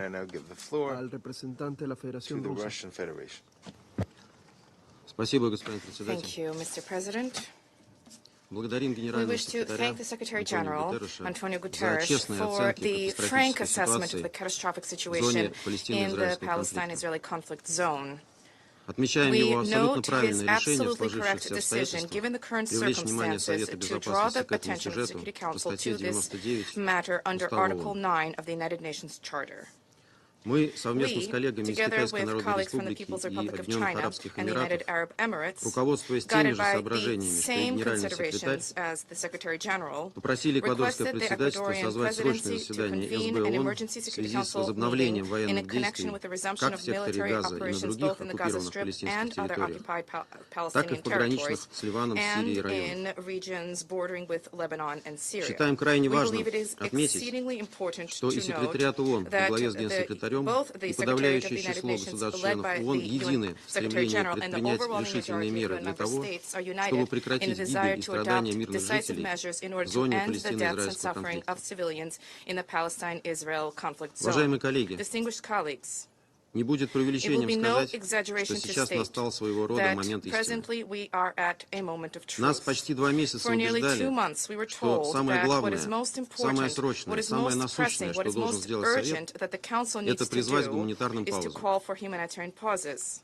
al representante de la Federación Rusa. Thank you, Mr. President. We wish to thank the Secretary-General Antonio Guterres for the frank assessment of the catastrophic situation in the Palestine-Israeli conflict zone. We note his absolutely correct decision, given the current circumstances, to draw the attention of the Security Council to this matter under Article 9 of the United Nations Charter. We, together with colleagues from the People's Republic of China and the United Arab Emirates, guided by the same considerations as the Secretary-General, requested the Ecuadorian presidency to convene an emergency Security Council meeting in connection with the resumption of military operations both in the Gaza Strip and other occupied Palestinian territories, and in regions bordering with Lebanon and Syria. We believe it is exceedingly important to note that both the Secretariat of the United Nations, led by the UN Secretary-General, and the overwhelming majority of UN member states are united in the desire to adopt decisive measures in order to end the deaths and suffering of civilians in the Palestine-Israel conflict zone. Distinguished colleagues, it will be no exaggeration to state that presently we are at a moment of truth. For nearly 2 months, we were told that what is most important, what is most pressing, what is most urgent that the Council needs to do is to call for humanitarian pauses.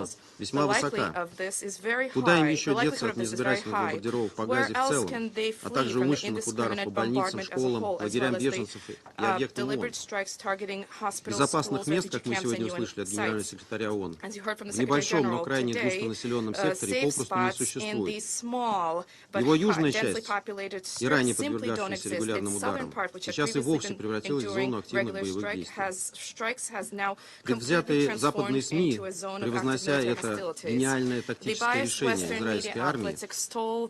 весьма высока. Куда им еще деться от неизбирательных бомбардировок по Газе в целом, а также умышленных ударов по больницам, школам, лагерям беженцев и объектам ООН? Безопасных мест, как мы сегодня услышали от генерального секретаря ООН, в небольшом, но крайне густонаселенном секторе попросту не существует. Его южная часть, и ранее подвергавшаяся регулярным ударам, сейчас и вовсе превратилась в зону активных боевых действий. Предвзятые западные СМИ, превознося это гениальное тактическое решение израильской армии,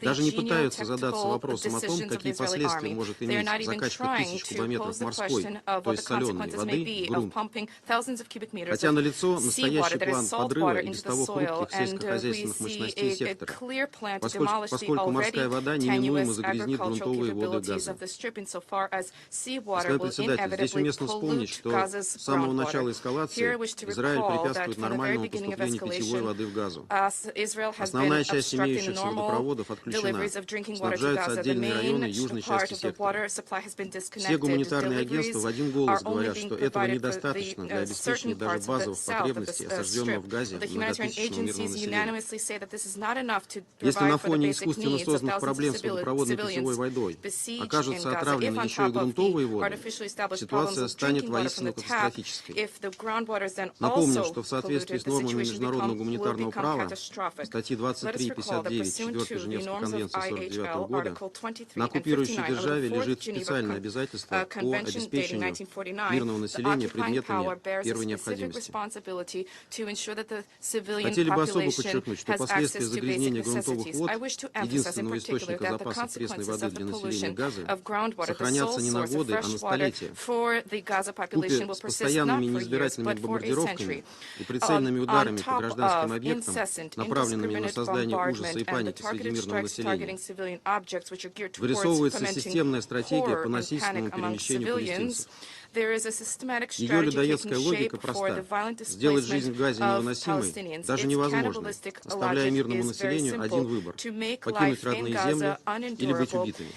даже не пытаются задаться вопросом о том, какие последствия может иметь закачка 1000 кубометров морской, то есть соленой воды, воды в грунт. Хотя налицо настоящий план подрыва и без того хрупких сельскохозяйственных мощностей сектора, поскольку морская вода неминуемо загрязнит грунтовые воды Газы. Господин председатель, здесь уместно вспомнить, что с самого начала эскалации Израиль препятствует нормальному поступлению питьевой воды в Газу. Основная часть имеющихся водопроводов отключена. Снабжаются отдельные районы южной части сектора. Все гуманитарные агентства в один голос говорят, что этого недостаточно для обеспечения даже базовых потребностей осажденного в Газе многотысячного мирного населения. Если на фоне искусственно созданных проблем с водопроводной питьевой водой окажутся отравлены еще и грунтовые воды, ситуация станет воистину катастрофической. Напомню, что в соответствии с нормами международного гуманитарного права, статьи 23 и 59 4 Женевской конвенции 1949 года, на оккупирующей державе лежит специальное обязательство по обеспечению мирного населения предметами первой необходимости. Хотели бы особо подчеркнуть, что последствия загрязнения грунтовых вод, единственного источника запасов пресной воды для населения Газы, сохранятся не на годы, а на столетия. Вкупе с постоянными неизбирательными бомбардировками и прицельными ударами по гражданским объектам, направленными на создание ужаса и паники среди мирного населения, вырисовывается системная стратегия по насильственному перемещению палестинцев. Ее людоедская логика проста. Сделать жизнь в Газе невыносимой даже невозможно, оставляя мирному населению один выбор – покинуть родные земли или быть убитыми.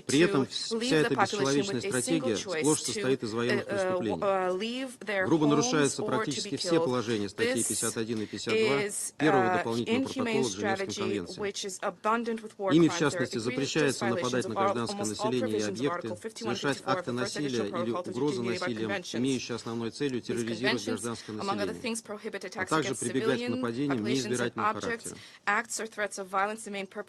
При этом вся эта бесчеловечная стратегия сплошь состоит из военных преступлений. Грубо нарушаются практически все положения статей 51 и 52 первого дополнительного протокола к Женевским конвенциям. Ими, в частности, запрещается нападать на гражданское население и объекты, совершать акты насилия или угрозы насилием, имеющие основной целью терроризировать гражданское население, а также прибегать к нападениям неизбирательного характера.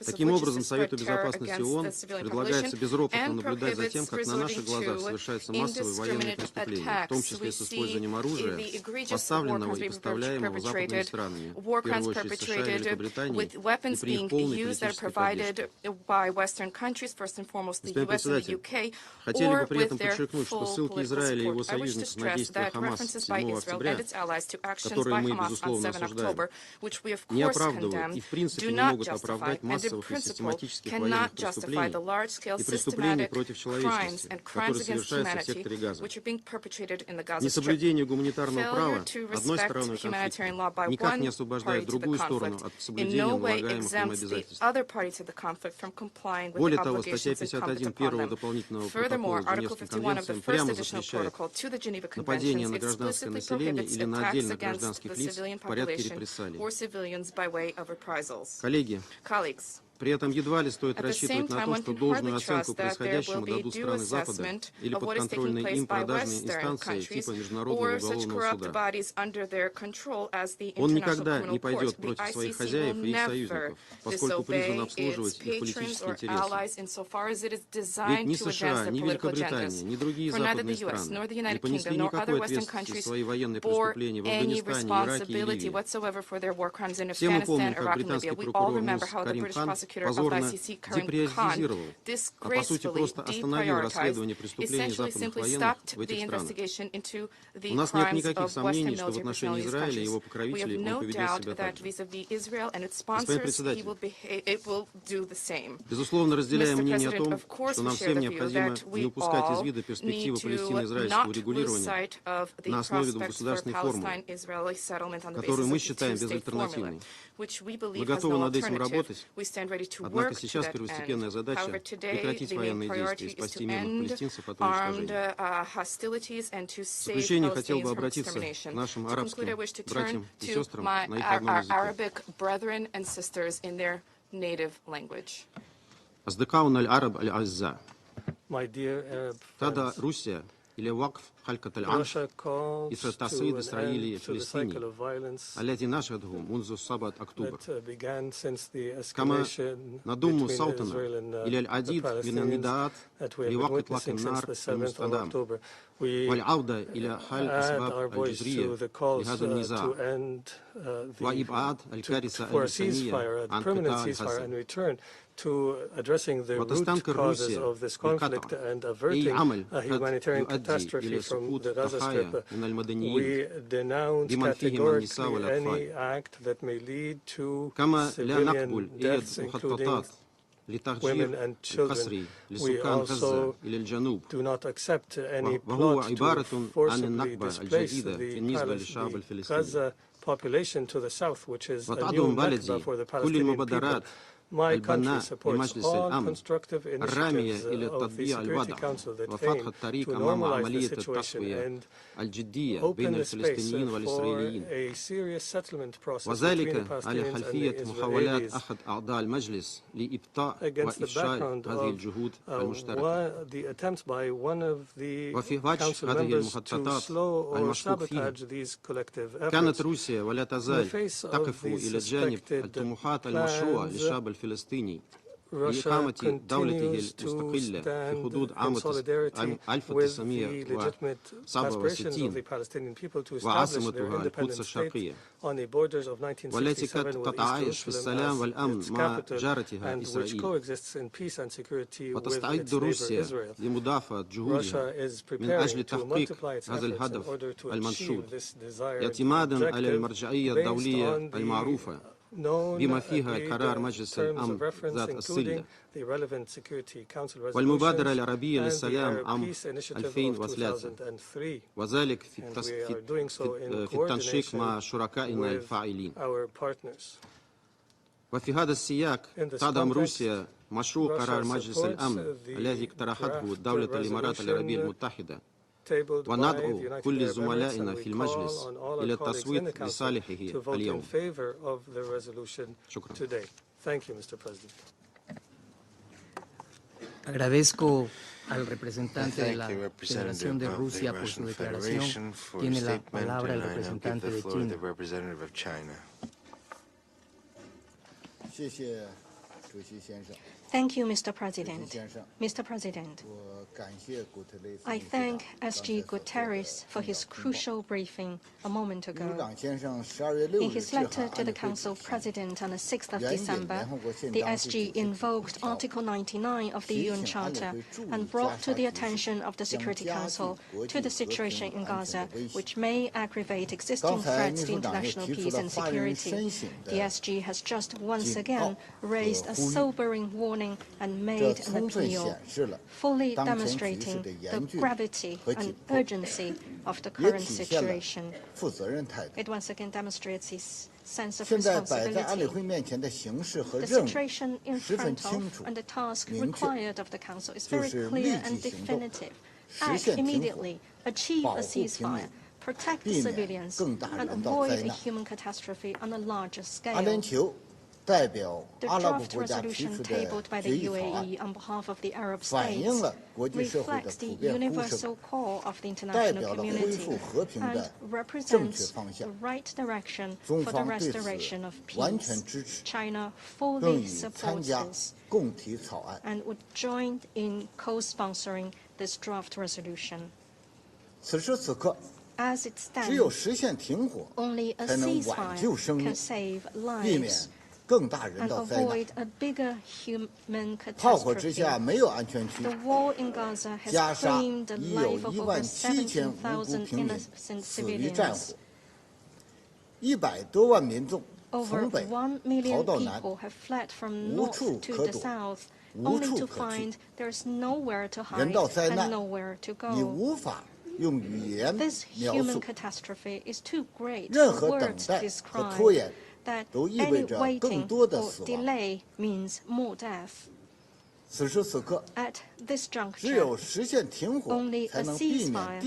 Таким образом, Совету Безопасности ООН предлагается безропотно наблюдать за тем, как на наших глазах совершаются массовые военные преступления, в том числе с использованием оружия, поставленного и поставляемого западными странами, в первую очередь США и Великобритании, и при их полной политической поддержке. Господин председатель, хотели бы при этом подчеркнуть, что ссылки Израиля и его союзников на действия Хамас 7 октября, которые мы, безусловно, осуждаем, не оправдывают и в принципе не могут оправдать массовых и систематических военных преступлений и преступлений против человечности, которые совершаются в секторе Газа. Несоблюдение гуманитарного права одной стороной конфликта никак не освобождает другую сторону от соблюдения налагаемых им обязательств. Более того, статья 51 первого дополнительного протокола к Женевским конвенциям прямо запрещает нападение на гражданское население или на отдельных гражданских лиц в порядке репрессалий. Коллеги, при этом едва ли стоит рассчитывать на то, что должную оценку происходящему дадут страны Запада или подконтрольные им продажные инстанции типа Международного уголовного суда. Он никогда не пойдет против своих хозяев и их союзников, поскольку призван обслуживать их политические интересы. Ведь ни США, ни Великобритания, ни другие западные страны не понесли никакой ответственности за свои военные преступления в Афганистане, Ираке и Ливии. Все мы помним, как британский прокурор Мусс Карим Хан позорно деприоритизировал, а по сути просто остановил расследование преступлений западных военных в этих странах. У нас нет никаких сомнений, что в отношении Израиля и его покровителей он поведет себя так же. Господин председатель, безусловно, разделяем мнение о том, что нам всем необходимо не упускать из вида перспективы палестино-израильского урегулирования на основе двухгосударственной формулы, которую мы считаем безальтернативной. Мы готовы над этим работать, однако сейчас первостепенная задача – прекратить военные действия и спасти мирных палестинцев от уничтожения. В заключение хотел бы обратиться к нашим арабским братьям и сестрам на их родном языке. Аздыкаун аль-Араб аль-Азза. Тада Руссия или Вакф حلقة العنف إثر التصعيد الإسرائيلي الفلسطيني الذي نشهده منذ 7 أكتوبر. كما نضم صوتنا إلى العديد من النداءات لوقف إطلاق النار المستدام والعودة إلى حل الأسباب الجذرية لهذا النزاع وإبعاد الكارثة الإنسانية عن قطاع غزة. وتستنكر روسيا بالقطع أي عمل قد يؤدي إلى سقوط ضحايا من المدنيين بمن فيهم النساء والأطفال. كما لا نقبل أي مخططات لتهجير القسري لسكان غزة إلى الجنوب وهو عبارة عن النكبة الجديدة بالنسبة للشعب الفلسطيني. وتعظم بلدي كل المبادرات البناء لمجلس الأمن الرامية إلى تطبيع الوضع وفتح الطريق أمام عملية التسوية الجدية بين الفلسطينيين والإسرائيليين، وذلك على خلفية محاولات أحد أعضاء المجلس لإبطاء وإفشال هذه الجهود المشتركة. وفي وجه هذه المخططات المشكوك فيها كانت روسيا ولا تزال تقف إلى جانب الطموحات المشروعة للشعب الفلسطيني لإقامة دولته المستقلة في حدود عام 1967 وعاصمتها القدس الشرقية، والتي قد تعايش في السلام والأمن مع جارتها إسرائيل. وتستعد روسيا لمضاعفة جهودها من أجل تحقيق هذا الهدف المنشود اعتمادا على المرجعية الدولية المعروفة بما فيها قرار مجلس الأمن ذات الصلة والمبادرة العربية للسلام عام 2003، وذلك في التنسيق مع شركائنا الفاعلين. وفي هذا السياق تدعم روسيا مشروع قرار مجلس الأمن الذي اقترحته دولة الإمارات العربية المتحدة، وندعو كل زملائنا في المجلس إلى التصويت لصالحه اليوم. شكرا. Agradezco al representante de la Federación de Rusia por su declaración. Tiene la palabra el representante de China. Thank you, Mr. President. Mr. President, I thank SG Guterres for his crucial briefing a moment ago. In his letter to the Council President on the 6th of December, the SG invoked Article 99 of the UN Charter and brought to the attention of the Security Council to the situation in Gaza, which may aggravate existing threats to international peace and security. The SG has just once again raised a sobering warning and made an appeal, fully demonstrating the gravity and urgency of the current situation. It once again demonstrates his sense of responsibility. The situation in front of and the task required of the Council is very clear and definitive. Act immediately, achieve a ceasefire, protect the civilians, and avoid a human catastrophe on a larger scale. The draft resolution tabled by the UAE on behalf of the Arab states reflects the universal call of the international community and represents the right direction for the restoration of peace. China fully supports this and would join in co-sponsoring this draft resolution. As it stands, only a ceasefire can save lives and avoid a bigger human catastrophe. The war in Gaza has claimed the life of over 17,000 innocent civilians. Over 1 million people have fled from north to the south, only to find there's nowhere to hide and nowhere to go. This human catastrophe is too great for words to describe. That any waiting or delay means more death. At this juncture, only a ceasefire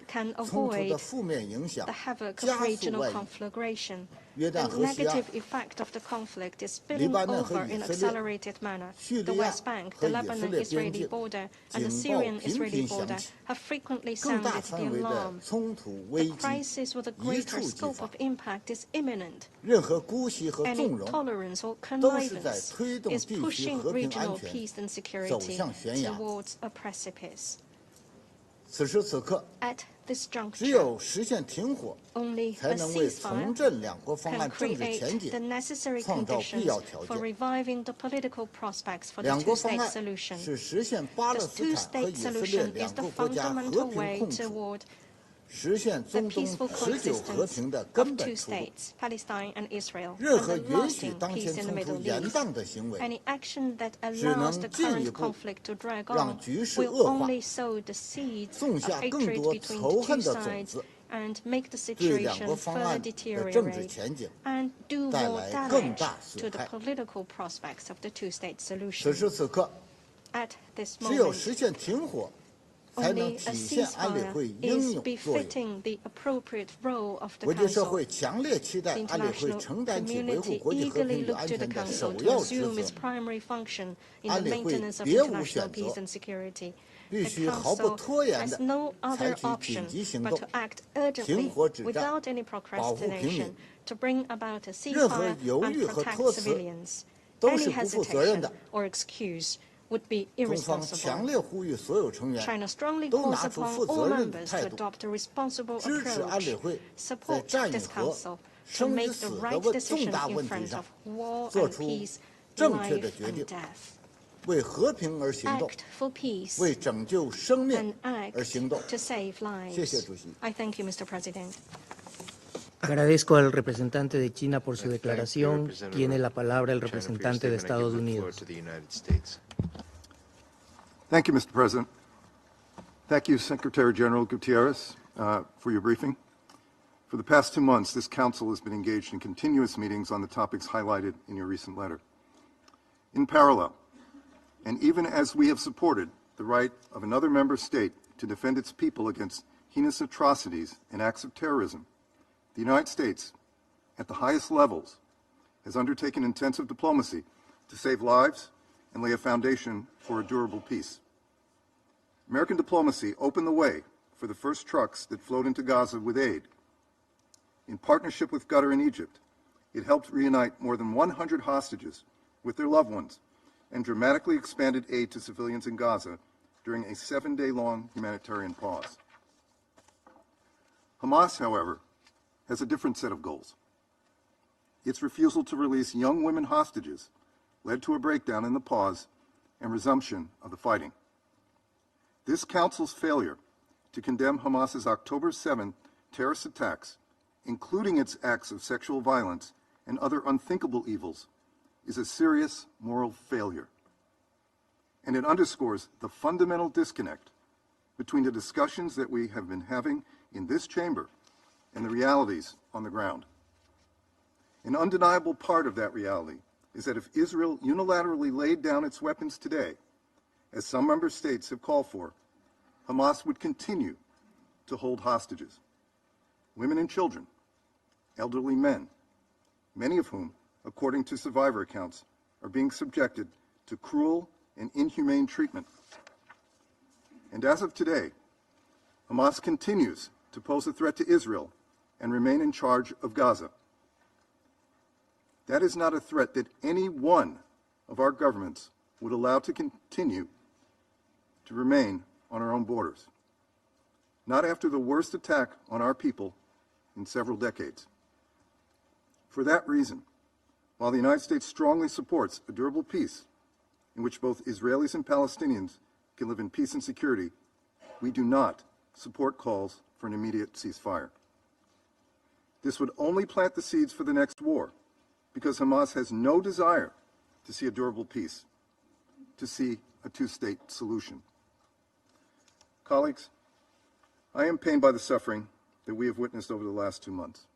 can avoid the havoc of regional conflagration. The negative effect of the conflict is spilling over in accelerated manner. The West Bank, the Lebanon-Israeli border, and the Syrian-Israeli border have frequently sounded the alarm. The crisis with a greater scope of impact is imminent. Any tolerance or connivance is pushing regional peace and security towards a precipice. At this juncture, only a ceasefire can create the necessary conditions for reviving the political prospects for the two-state solution. The two-state solution is the fundamental way toward the peaceful coexistence of two states, Palestine and Israel, and a lasting peace in the Middle East. Any action that allows the current conflict to drag on will only sow the seeds of hatred between the two sides and make the situation further deteriorate and do more damage to the political prospects of the two-state solution. At this moment, only a ceasefire is befitting the appropriate role of the Council. The international community eagerly looks to the Council to assume its primary function in the maintenance of international peace and security. The Council has no other option but to act urgently, without any procrastination, to bring about a ceasefire and protect civilians. Any hesitation or excuse would be irresponsible. China strongly calls upon all members to adopt a responsible approach, support this Council to make the right decision in front of war and peace, life and death. Act for peace and act to save lives. I thank you, Mr. President. Agradezco al representante de China por su declaración. Tiene la palabra el representante de Estados Unidos. Thank you, Mr. President. Thank you, Secretary-General Guterres, for your briefing. For the past 2 months, this Council has been engaged in continuous meetings on the topics highlighted in your recent letter. In parallel, and even as we have supported the right of another member state to defend its people against heinous atrocities and acts of terrorism, the United States, at the highest levels, has undertaken intensive diplomacy to save lives and lay a foundation for a durable peace. American diplomacy opened the way for the first trucks that flowed into Gaza with aid. In partnership with Qatar and Egypt, it helped reunite more than 100 hostages with their loved ones and dramatically expanded aid to civilians in Gaza during a 7-day-long humanitarian pause. Hamas, however, has a different set of goals. Its refusal to release young women hostages led to a breakdown in the pause and resumption of the fighting. This Council's failure to condemn Hamas's October 7 terrorist attacks, including its acts of sexual violence and other unthinkable evils, is a serious moral failure. And it underscores the fundamental disconnect between the discussions that we have been having in this chamber and the realities on the ground. An undeniable part of that reality is that if Israel unilaterally laid down its weapons today, as some member states have called for, Hamas would continue to hold hostages, women and children, elderly men, many of whom, according to survivor accounts, are being subjected to cruel and inhumane treatment. And as of today, Hamas continues to pose a threat to Israel and remain in charge of Gaza. That is not a threat that any one of our governments would allow to continue to remain on our own borders. Not after the worst attack on our people in several decades. For that reason, while the United States strongly supports a durable peace in which both Israelis and Palestinians can live in peace and security, we do not support calls for an immediate ceasefire. This would only plant the seeds for the next war, because Hamas has no desire to see a durable peace, to see a two-state solution. Colleagues, I am pained by the suffering that we have witnessed over the last 2 months.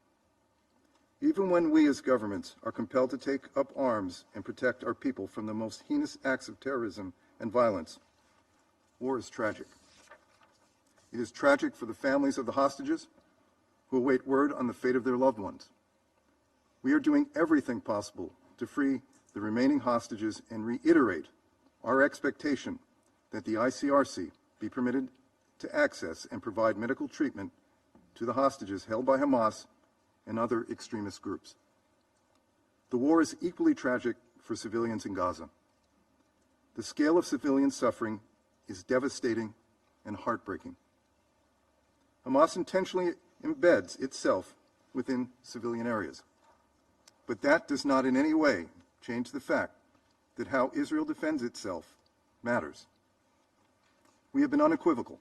Even when we as governments are compelled to take up arms and protect our people from the most heinous acts of terrorism and violence, war is tragic. It is tragic for the families of the hostages who await word on the fate of their loved ones. We are doing everything possible to free the remaining hostages and reiterate our expectation that the ICRC be permitted to access and provide medical treatment to the hostages held by Hamas and other extremist groups. The war is equally tragic for civilians in Gaza. The scale of civilian suffering is devastating and heartbreaking. Hamas intentionally embeds itself within civilian areas. But that does not in any way change the fact that how Israel defends itself matters. We have been unequivocal.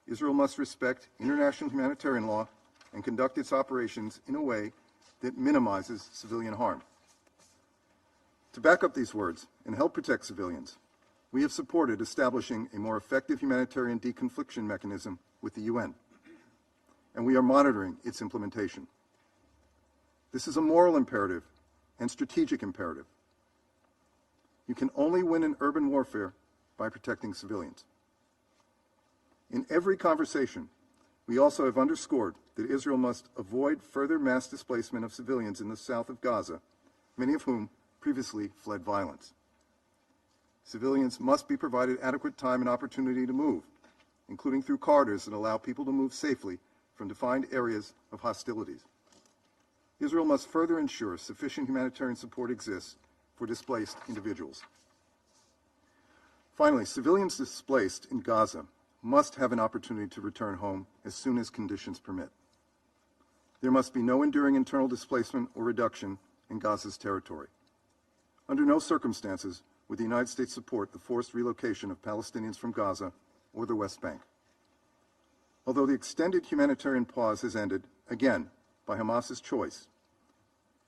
Israel must respect international humanitarian law and conduct its operations in a way that minimizes civilian harm. To back up these words and help protect civilians, we have supported establishing a more effective humanitarian deconfliction mechanism with the UN, and we are monitoring its implementation. This is a moral imperative and strategic imperative. You can only win in urban warfare by protecting civilians. In every conversation, we also have underscored that Israel must avoid further mass displacement of civilians in the south of Gaza, many of whom previously fled violence. Civilians must be provided adequate time and opportunity to move, including through corridors that allow people to move safely from defined areas of hostilities. Israel must further ensure sufficient humanitarian support exists for displaced individuals. Finally, civilians displaced in Gaza must have an opportunity to return home as soon as conditions permit. There must be no enduring internal displacement or reduction in Gaza's territory. Under no circumstances would the United States support the forced relocation of Palestinians from Gaza or the West Bank. Although the extended humanitarian pause has ended, again, by Hamas's choice,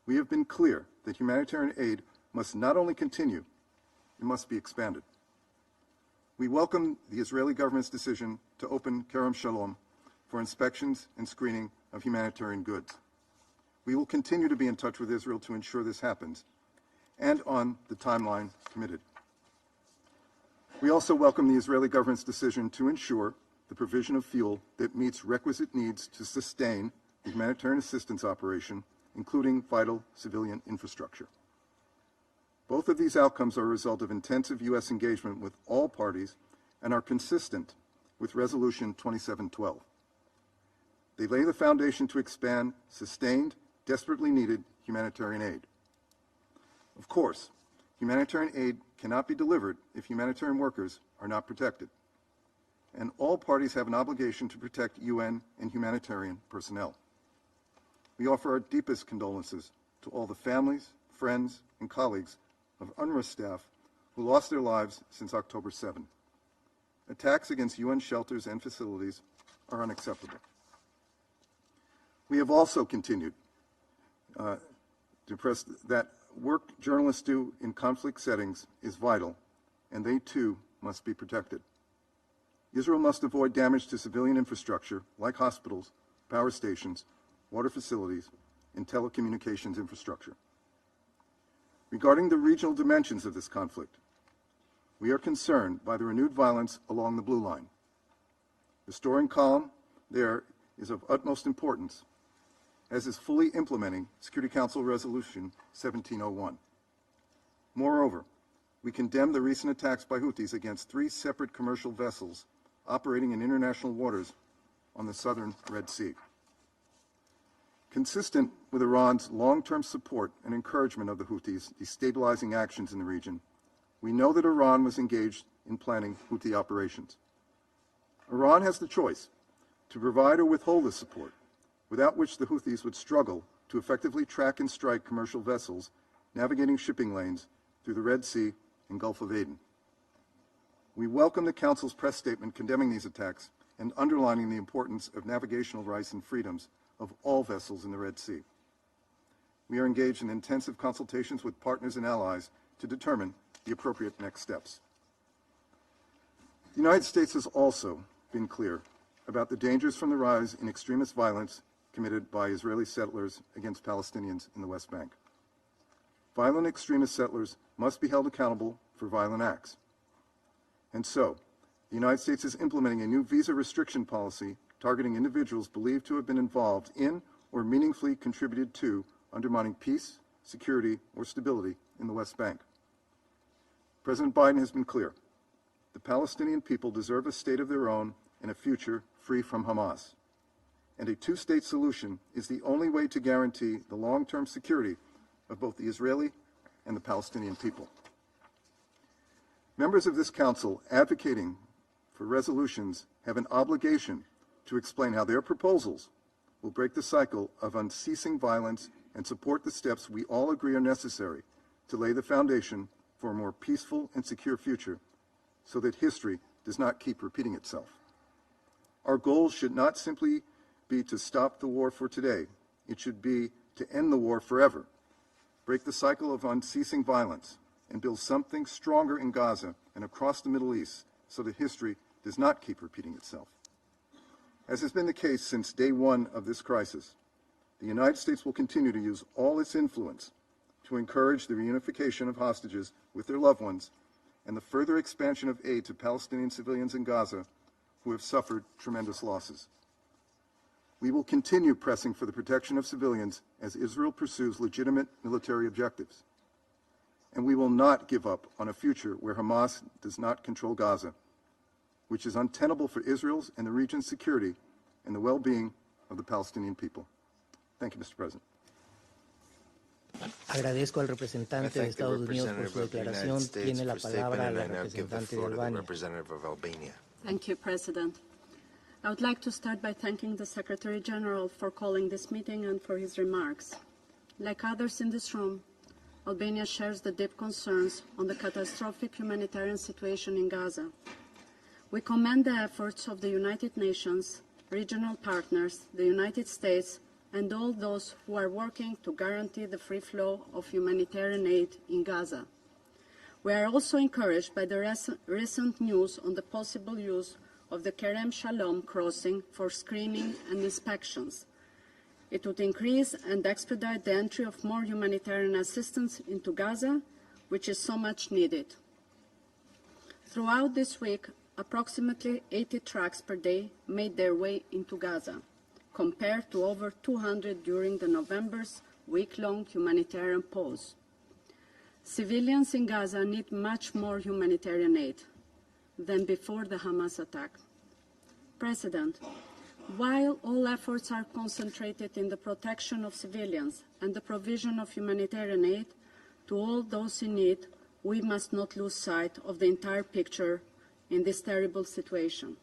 we have been clear that humanitarian aid must not only continue, it must be expanded. We welcome the Israeli government's decision to open Kerem Shalom for inspections and screening of humanitarian goods. We will continue to be in touch with Israel to ensure this happens and on the timeline committed. We also welcome the Israeli government's decision to ensure the provision of fuel that meets requisite needs to sustain the humanitarian assistance operation, including vital civilian infrastructure. Both of these outcomes are a result of intensive U.S. engagement with all parties and are consistent with Resolution 2712. They lay the foundation to expand sustained, desperately needed humanitarian aid. Of course, humanitarian aid cannot be delivered if humanitarian workers are not protected, and all parties have an obligation to protect UN and humanitarian personnel. We offer our deepest condolences to all the families, friends, and colleagues of UNRWA staff who lost their lives since October 7. Attacks against UN shelters and facilities are unacceptable. We have also continued to press that work journalists do in conflict settings is vital, and they too must be protected. Israel must avoid damage to civilian infrastructure like hospitals, power stations, water facilities, and telecommunications infrastructure. Regarding the regional dimensions of this conflict, we are concerned by the renewed violence along the Blue Line. Restoring calm there is of utmost importance, as is fully implementing Security Council Resolution 1701. Moreover, we condemn the recent attacks by Houthis against 3 separate commercial vessels operating in international waters on the southern Red Sea. Consistent with Iran's long-term support and encouragement of the Houthis' destabilizing actions in the region, we know that Iran was engaged in planning Houthi operations. Iran has the choice to provide or withhold this support, without which the Houthis would struggle to effectively track and strike commercial vessels navigating shipping lanes through the Red Sea and Gulf of Aden. We welcome the Council's press statement condemning these attacks and underlining the importance of navigational rights and freedoms of all vessels in the Red Sea. We are engaged in intensive consultations with partners and allies to determine the appropriate next steps. The United States has also been clear about the dangers from the rise in extremist violence committed by Israeli settlers against Palestinians in the West Bank. Violent extremist settlers must be held accountable for violent acts. And so, the United States is implementing a new visa restriction policy targeting individuals believed to have been involved in or meaningfully contributed to undermining peace, security, or stability in the West Bank. President Biden has been clear. The Palestinian people deserve a state of their own and a future free from Hamas. And a two-state solution is the only way to guarantee the long-term security of both the Israeli and the Palestinian people. Members of this council advocating for resolutions have an obligation to explain how their proposals will break the cycle of unceasing violence and support the steps we all agree are necessary to lay the foundation for a more peaceful and secure future so that history does not keep repeating itself. Our goal should not simply be to stop the war for today. It should be to end the war forever, break the cycle of unceasing violence, and build something stronger in Gaza and across the Middle East so that history does not keep repeating itself. As has been the case since day one of this crisis, the United States will continue to use all its influence to encourage the reunification of hostages with their loved ones and the further expansion of aid to Palestinian civilians in Gaza who have suffered tremendous losses. We will continue pressing for the protection of civilians as Israel pursues legitimate military objectives. And we will not give up on a future where Hamas does not control Gaza, which is untenable for Israel's and the region's security and the well-being of the Palestinian people. Thank you, Mr. President. Agradezco al representante de Estados Unidos por su declaración. Tiene la palabra la representante de Albania. Thank you, President. I would like to start by thanking the Secretary-General for calling this meeting and for his remarks. Like others in this room, Albania shares the deep concerns on the catastrophic humanitarian situation in Gaza. We commend the efforts of the United Nations, regional partners, the United States, and all those who are working to guarantee the free flow of humanitarian aid in Gaza. We are also encouraged by the recent news on the possible use of the Kerem Shalom crossing for screening and inspections. It would increase and expedite the entry of more humanitarian assistance into Gaza, which is so much needed. Throughout this week, approximately 80 trucks per day made their way into Gaza, compared to over 200 during the November's week-long humanitarian pause. Civilians in Gaza need much more humanitarian aid than before the Hamas attack. President, while all efforts are concentrated in the protection of civilians and the provision of humanitarian aid to all those in need, we must not lose sight of the entire picture in this terrible situation.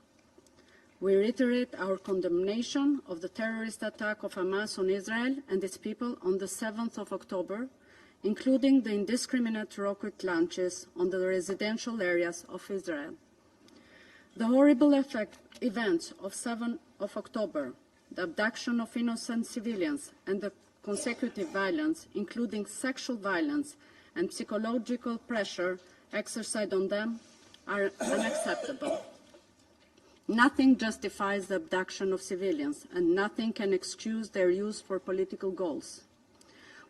We reiterate our condemnation of the terrorist attack of Hamas on Israel and its people on the 7th of October, including the indiscriminate rocket launches on the residential areas of Israel. The horrible events of 7th of October, the abduction of innocent civilians and the consecutive violence, including sexual violence and psychological pressure exercised on them, are unacceptable. Nothing justifies the abduction of civilians, and nothing can excuse their use for political goals.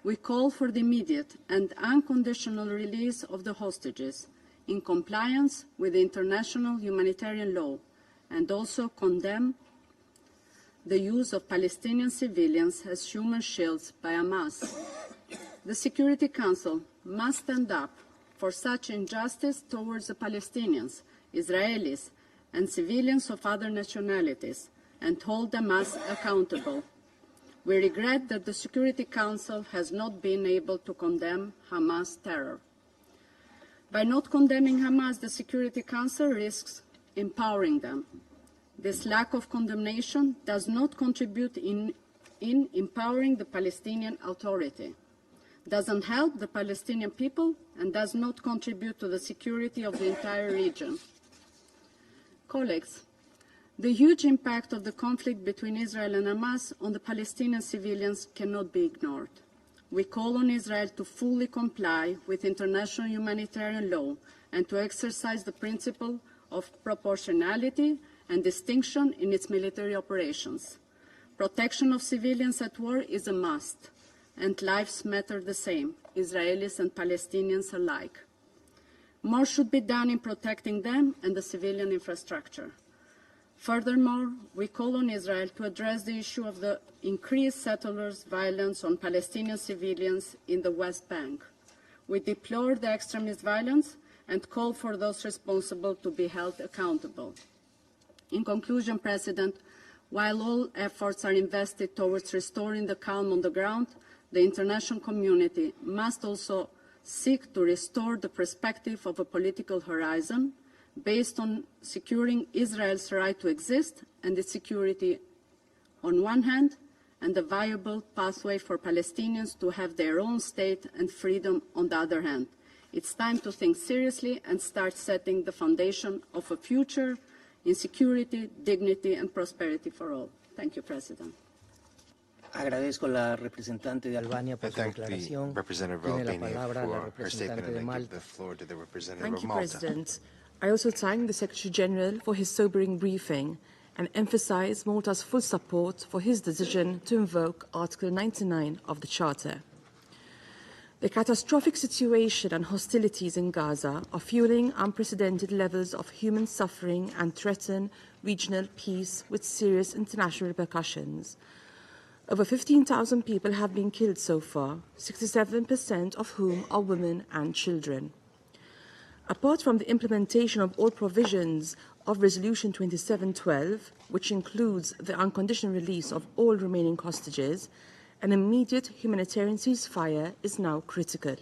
We call for the immediate and unconditional release of the hostages in compliance with international humanitarian law, and also condemn the use of Palestinian civilians as human shields by Hamas. The Security Council must stand up for such injustice towards the Palestinians, Israelis, and civilians of other nationalities, and hold Hamas accountable. We regret that the Security Council has not been able to condemn Hamas terror. By not condemning Hamas, the Security Council risks empowering them. This lack of condemnation does not contribute in empowering the Palestinian Authority, doesn't help the Palestinian people, and does not contribute to the security of the entire region. Colleagues, the huge impact of the conflict between Israel and Hamas on the Palestinian civilians cannot be ignored. We call on Israel to fully comply with international humanitarian law and to exercise the principle of proportionality and distinction in its military operations. Protection of civilians at war is a must, and lives matter the same, Israelis and Palestinians alike. More should be done in protecting them and the civilian infrastructure. Furthermore, we call on Israel to address the issue of the increased settlers' violence on Palestinian civilians in the West Bank. We deplore the extremist violence and call for those responsible to be held accountable. In conclusion, President, while all efforts are invested towards restoring the calm on the ground, the international community must also seek to restore the perspective of a political horizon based on securing Israel's right to exist and its security on one hand, and a viable pathway for Palestinians to have their own state and freedom on the other hand. It's time to think seriously and start setting the foundation of a future in security, dignity and prosperity for all. Thank you, President. Agradezco a la representante de Albania por su declaración. Tiene la palabra la representante de Malta. Thank you, President. I also thank the Secretary-General for his sobering briefing and emphasize Malta's full support for his decision to invoke Article 99 of the Charter. The catastrophic situation and hostilities in Gaza are fueling unprecedented levels of human suffering and threaten regional peace with serious international repercussions. Over 15,000 people have been killed so far, 67% of whom are women and children. Apart from the implementation of all provisions of Resolution 2712, which includes the unconditional release of all remaining hostages, an immediate humanitarian ceasefire is now critical.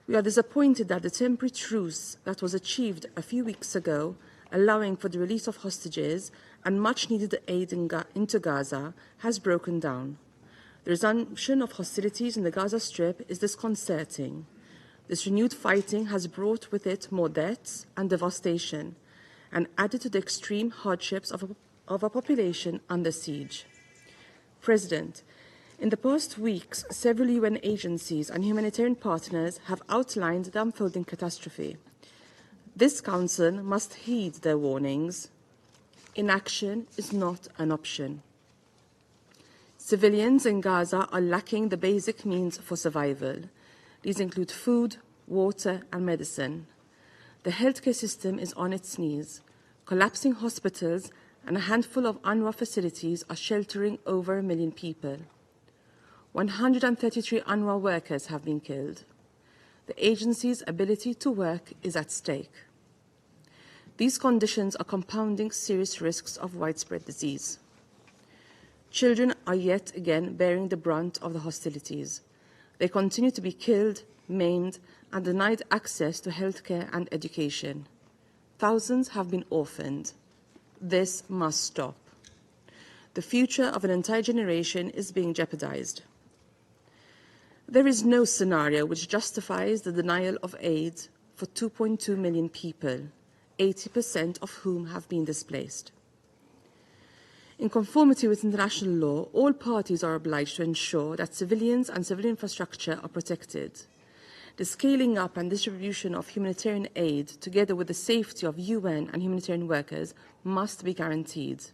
We are disappointed that the temporary truce that was achieved a few weeks ago, allowing for the release of hostages and much-needed aid into Gaza, has broken down. The resumption of hostilities in the Gaza Strip is disconcerting. This renewed fighting has brought with it more deaths and devastation, and added to the extreme hardships of a population under siege. President, in the past weeks, several UN agencies and humanitarian partners have outlined the unfolding catastrophe. This Council must heed their warnings. Inaction is not an option. Civilians in Gaza are lacking the basic means for survival. These include food, water, and medicine. The healthcare system is on its knees. Collapsing hospitals and a handful of UNRWA facilities are sheltering over 1 million people. 133 UNRWA workers have been killed. The agency's ability to work is at stake. These conditions are compounding serious risks of widespread disease. Children are yet again bearing the brunt of the hostilities. They continue to be killed, maimed, and denied access to healthcare and education. Thousands have been orphaned. This must stop. The future of an entire generation is being jeopardized. There is no scenario which justifies the denial of aid for 2.2 million people, 80% of whom have been displaced. In conformity with international law, all parties are obliged to ensure that civilians and civilian infrastructure are protected. The scaling up and distribution of humanitarian aid, together with the safety of UN and humanitarian workers, must be guaranteed.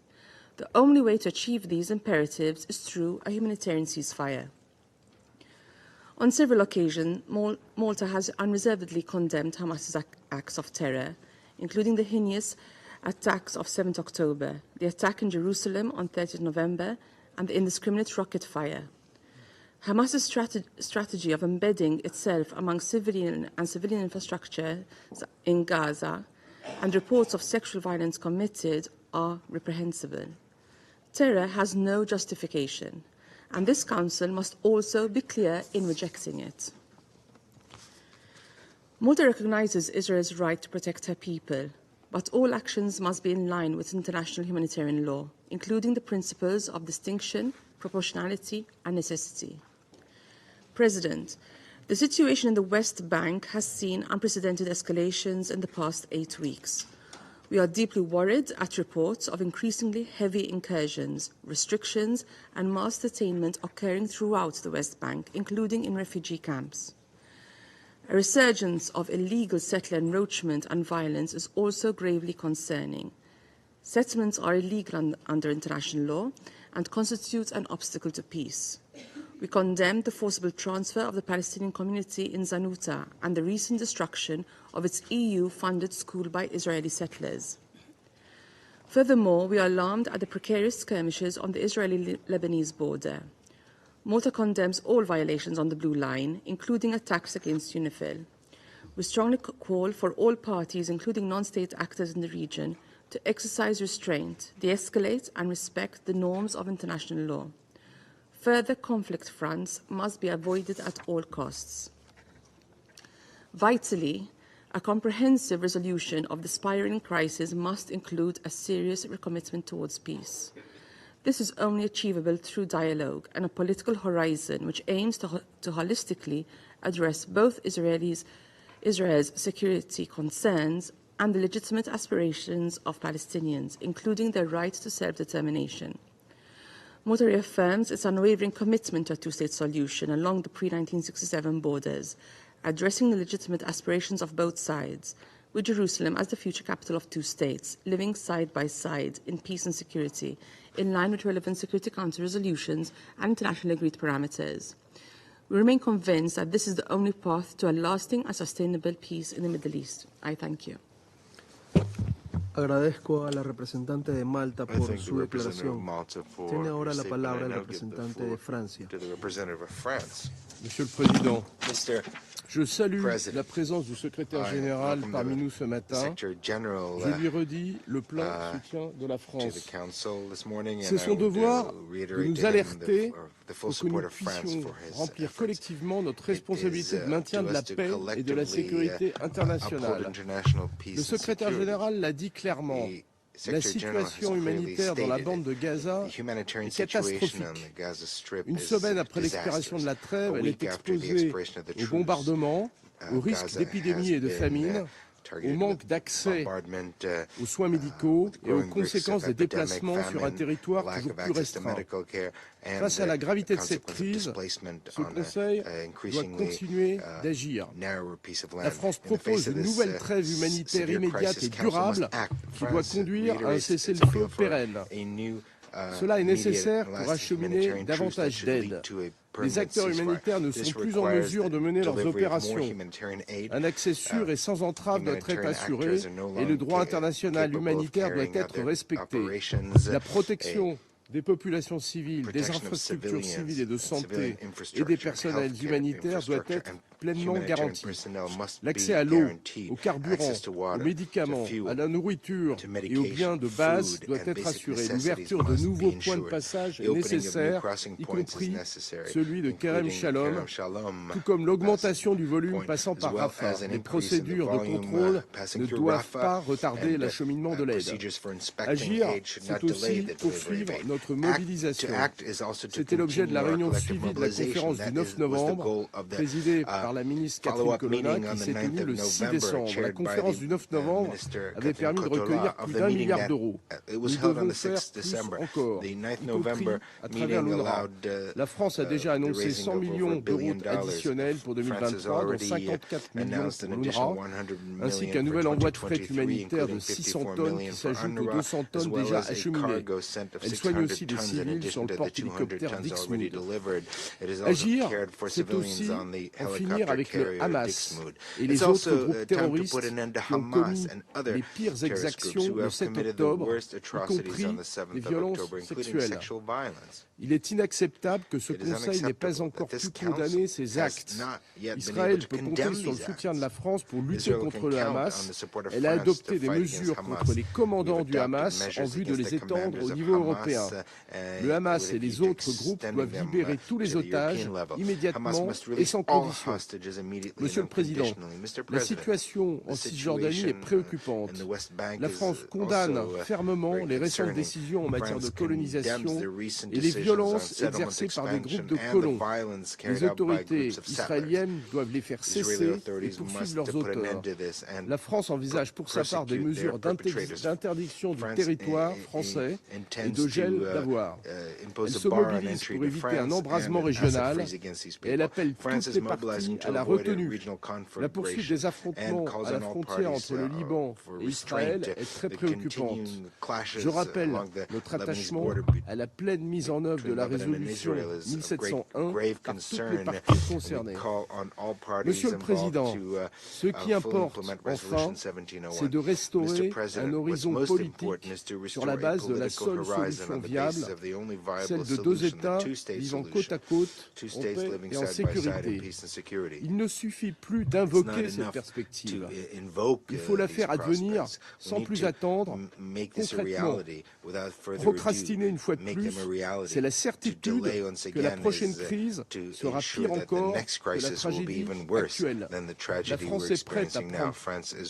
The only way to achieve these imperatives is through a humanitarian ceasefire. On several occasions, Malta has unreservedly condemned Hamas's acts of terror, including the heinous attacks of 7th October, the attack in Jerusalem on 30th November, and the indiscriminate rocket fire. Hamas's strategy of embedding itself among civilian infrastructure in Gaza and reports of sexual violence committed are reprehensible. Terror has no justification, and this Council must also be clear in rejecting it. Malta recognizes Israel's right to protect her people, but all actions must be in line with international humanitarian law, including the principles of distinction, proportionality, and necessity. President, the situation in the West Bank has seen unprecedented escalations in the past 8 weeks. We are deeply worried at reports of increasingly heavy incursions, restrictions, and mass detainment occurring throughout the West Bank, including in refugee camps. A resurgence of illegal settler encroachment and violence is also gravely concerning. Settlements are illegal under international law, and constitutes an obstacle to peace. We condemn the forcible transfer of the Palestinian community in Zanuta and the recent destruction of its EU-funded school by Israeli settlers. Furthermore, we are alarmed at the precarious skirmishes on the Israeli-Lebanese border. Malta condemns all violations on the Blue Line, including attacks against UNIFIL. We strongly call for all parties, including non-state actors in the region, to exercise restraint, de-escalate and respect the norms of international law. Further conflict fronts must be avoided at all costs. Vitally, a comprehensive resolution of the spiraling crisis must include a serious recommitment towards peace. This is only achievable through dialogue and a political horizon which aims to holistically address both Israel's security concerns and the legitimate aspirations of Palestinians, including their right to self-determination. Malta reaffirms its unwavering commitment to a two-state solution along the pre-1967 borders, addressing the legitimate aspirations of both sides, with Jerusalem as the future capital of two states, living side by side in peace and security, in line with relevant Security Council resolutions and internationally agreed parameters. We remain convinced that this is the only path to a lasting and sustainable peace in the Middle East. I thank you. Agradezco a la representante de Malta por su declaración. Tiene ahora la palabra el representante de Francia. Monsieur le Président, je salue la présence du secrétaire général parmi nous ce matin. Je lui redis le plein soutien de la France. C'est son devoir de nous alerter pour que nous puissions remplir collectivement notre responsabilité de maintien de la paix et de la sécurité internationale. Le secrétaire général l'a dit clairement. La situation humanitaire dans la bande de Gaza est catastrophique. Une semaine après l'expiration de la trêve, elle est exposée aux bombardements, aux risques d'épidémie et de famine, au manque d'accès aux soins médicaux et aux conséquences des déplacements sur un territoire toujours plus restreint. Face à la gravité de cette crise, ce Conseil doit continuer d'agir. La France propose une nouvelle trêve humanitaire immédiate et durable qui doit conduire à un cessez-le-feu pérenne. Cela est nécessaire pour acheminer davantage d'aide. Les acteurs humanitaires ne sont plus en mesure de mener leurs opérations. Un accès sûr et sans entrave doit être assuré et le droit international humanitaire doit être respecté. La protection des populations civiles, des infrastructures civiles et de santé et des personnels humanitaires doit être pleinement garanti. L'accès à l'eau, au carburant, aux médicaments, à la nourriture et aux biens de base doit être assuré. L'ouverture de nouveaux points de passage est nécessaire, y compris celui de Kerem Shalom, tout comme l'augmentation du volume passant par Rafah. Les procédures de contrôle ne doivent pas retarder l'acheminement de l'aide. Agir, c'est aussi poursuivre notre mobilisation. C'était l'objet de la réunion de suivi de la conférence du 9 novembre, présidée par la ministre Catherine Colonna, qui s'est tenue le 6 décembre. La conférence du 9 novembre avait permis de recueillir plus d'1 milliard d'euros. Nous devons faire plus encore, y compris à travers l'UNRWA. La France a déjà annoncé 100 millions d'euros additionnels pour 2023, dont 54 millions pour l'UNRWA, ainsi qu'un nouvel envoi de fret humanitaire de 600 tonnes qui s'ajoute aux 200 tonnes déjà acheminées. Elle soigne aussi des civils sur le porte-hélicoptère d'Ixmude. Agir, c'est aussi en finir avec le Hamas et les autres groupes terroristes qui ont commis les pires exactions le 7 octobre, y compris les violences sexuelles. Il est inacceptable que ce Conseil n'ait pas encore pu condamner ces actes. Israël peut compter sur le soutien de la France pour lutter contre le Hamas. Elle a adopté des mesures contre les commandants du Hamas en vue de les étendre au niveau européen. Le Hamas et les autres groupes doivent libérer tous les otages immédiatement et sans condition. Monsieur le Président, la situation en Cisjordanie est préoccupante. La France condamne fermement les récentes décisions en matière de colonisation et les violences exercées par des groupes de colons. Les autorités israéliennes doivent les faire cesser et poursuivre leurs auteurs. La France envisage pour sa part des mesures d'interdiction du territoire français et de gel d'avoir. Elle se mobilise pour éviter un embrasement régional et elle appelle toutes les parties à la retenue. La poursuite des affrontements à la frontière entre le Liban et Israël est très préoccupante. Je rappelle notre attachement à la pleine mise en œuvre de la résolution 1701 par toutes les parties concernées. Monsieur le Président, ce qui importe enfin, c'est de restaurer un horizon politique sur la base de la seule solution viable, celle de deux États vivant côte à côte, en paix et en sécurité. Il ne suffit plus d'invoquer cette perspective. Il faut la faire advenir sans plus attendre, concrètement. Procrastiner une fois de plus, c'est la certitude que la prochaine crise sera pire encore que la tragédie actuelle. La France est prête à prendre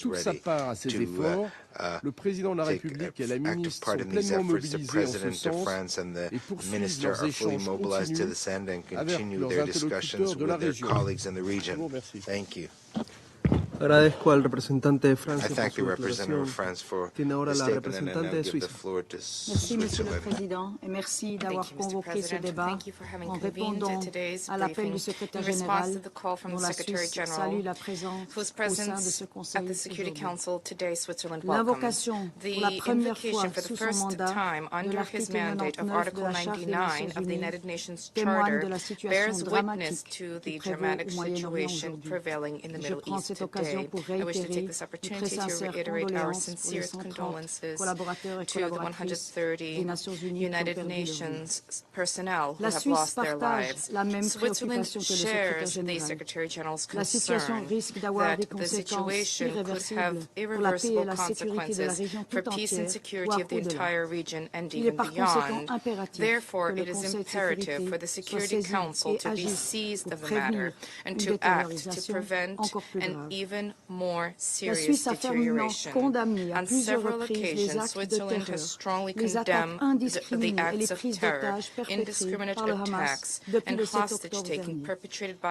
toute sa part à ces efforts. Le président de la République et la ministre sont pleinement mobilisés en ce sens et poursuivent leurs échanges continus avec leurs interlocuteurs de la région. Je vous remercie. Agradezco al representante de Francia por su declaración. Tiene ahora la representante de Suiza. Merci, Monsieur le Président, et merci d'avoir convoqué ce débat en répondant à l'appel du secrétaire général, dont la Suisse salue la présence au sein de ce Conseil aujourd'hui. L'invocation pour la première fois sous son mandat de l'article 99 de la Charte des Nations Unies témoigne de la situation dramatique qui prévaut au Moyen-Orient aujourd'hui. Je prends cette occasion pour réitérer de très sincères condoléances pour les 130 collaborateurs et collaboratrices des Nations Unies qui ont perdu leur vie. La Suisse partage la même préoccupation que le secrétaire général. La situation risque d'avoir des conséquences irréversibles pour la paix et la sécurité de la région tout entière, voire au-delà. Il est par conséquent impératif que le Conseil de sécurité soit saisi et agisse pour prévenir une détériorisation encore plus grave. La Suisse a fermement condamné à plusieurs reprises les actes de terreur, les attaques indiscriminées et les prises d'otages perpétrées par le Hamas depuis le 7 octobre dernier.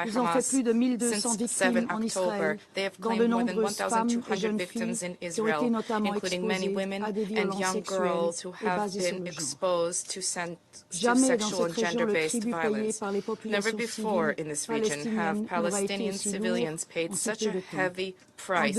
Ils ont fait plus de 1200 victimes en Israël, dont de nombreuses femmes et jeunes filles qui ont été notamment exposées à des violences sexuelles et basées sur le genre. Jamais dans cette région le tribut payé par les populations civiles palestiniennes n'aurait été aussi lourd en si peu de temps. Price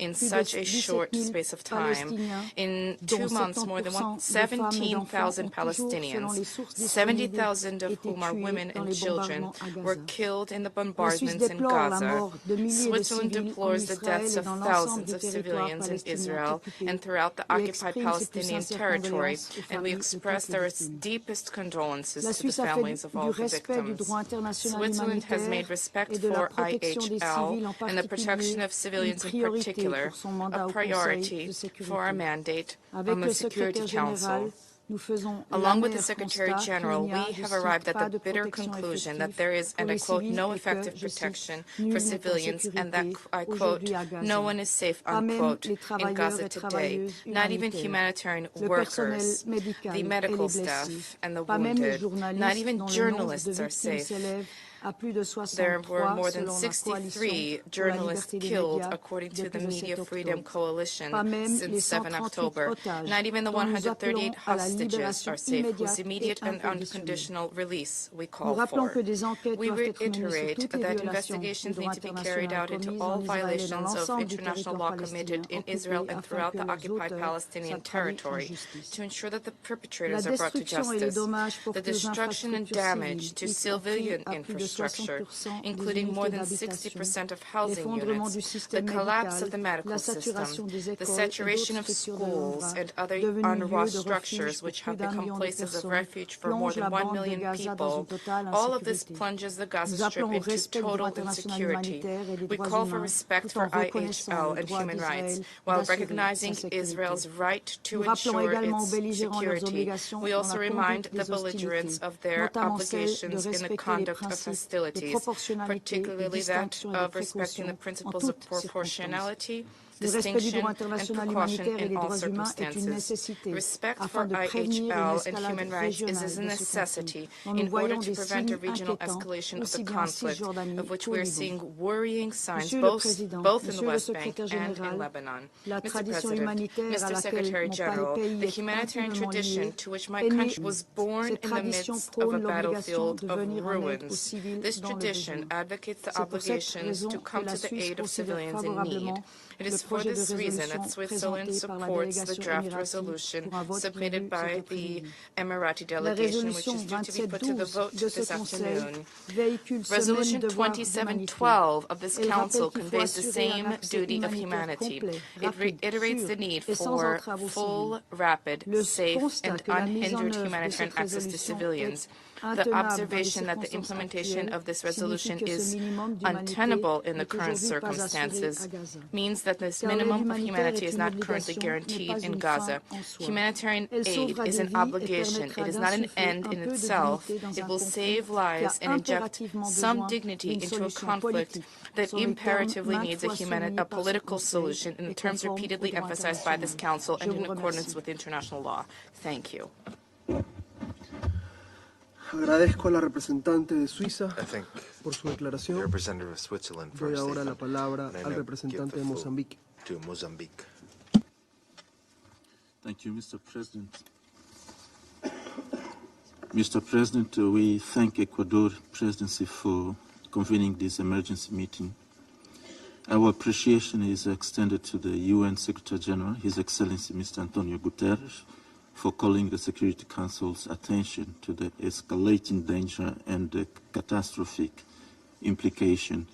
in such a short space of time. In 2 months, more than 17,000 Palestinians, 70,000 of whom are women and children, were killed in the bombardments in Gaza. Switzerland deplores the deaths of thousands of civilians in Israel and throughout the occupied Palestinian territory, and we express our deepest condolences to the families of all the victims. Switzerland has made respect for IHL and the protection of civilians in particular a priority for our mandate on the Security Council. Along with the Secretary-General, we have arrived at the bitter conclusion that there is, and I quote, no effective protection for civilians, and that, I quote, no one is safe, unquote, in Gaza today, not even humanitarian workers, the medical staff, and the wounded, not even journalists are safe. There were more than 63 journalists killed, according to the Media Freedom Coalition, since 7 October. Not even the 138 hostages are safe, whose immediate and unconditional release we call for. We reiterate that investigations need to be carried out into all violations of international law committed in Israel and throughout the occupied Palestinian territory to ensure that the perpetrators are brought to justice. The destruction and damage to civilian infrastructure, including more than 60% of housing units, the collapse of the medical system, the saturation of schools and other UNRWA structures which have become places of refuge for more than 1 million people, all of this plunges the Gaza Strip into total insecurity. We call for respect for IHL and human rights, while recognizing Israel's right to ensure its security. We also remind the belligerents of their obligations in the conduct of hostilities, particularly that of respecting the principles of proportionality, distinction and precaution in all circumstances. Respect for IHL and human rights is a necessity in order to prevent a regional escalation of the conflict, of which we are seeing worrying signs both in the West Bank and in Lebanon. Mr. President, Mr. Secretary-General, the humanitarian tradition to which my country was born in the midst of a battlefield of ruins. This tradition advocates the obligations to come to the aid of civilians in need. It is for this reason that Switzerland supports the draft resolution submitted by the Emirati delegation, which is due to be put to the vote this afternoon. Resolution 2712 of this Council conveys the same duty of humanity. It reiterates the need for full, rapid, safe, and unhindered humanitarian access to civilians. The observation that the implementation of this resolution is untenable in the current circumstances means that this minimum of humanity is not currently guaranteed in Gaza. Humanitarian aid is an obligation. It is not an end in itself. It will save lives and inject some dignity into a conflict that imperatively needs a political solution in the terms repeatedly emphasized by this Council and in accordance with international law. Thank you. Agradezco a la representante de Suiza por su declaración. Doy ahora la palabra al representante de Mozambique. Thank you, Mr. President. Mr. President, we thank Ecuador presidency for convening this emergency meeting. Our appreciation is extended to the UN Secretary-General, His Excellency Mr. Antonio Guterres, for calling the Security Council's attention to the escalating danger and the catastrophic implication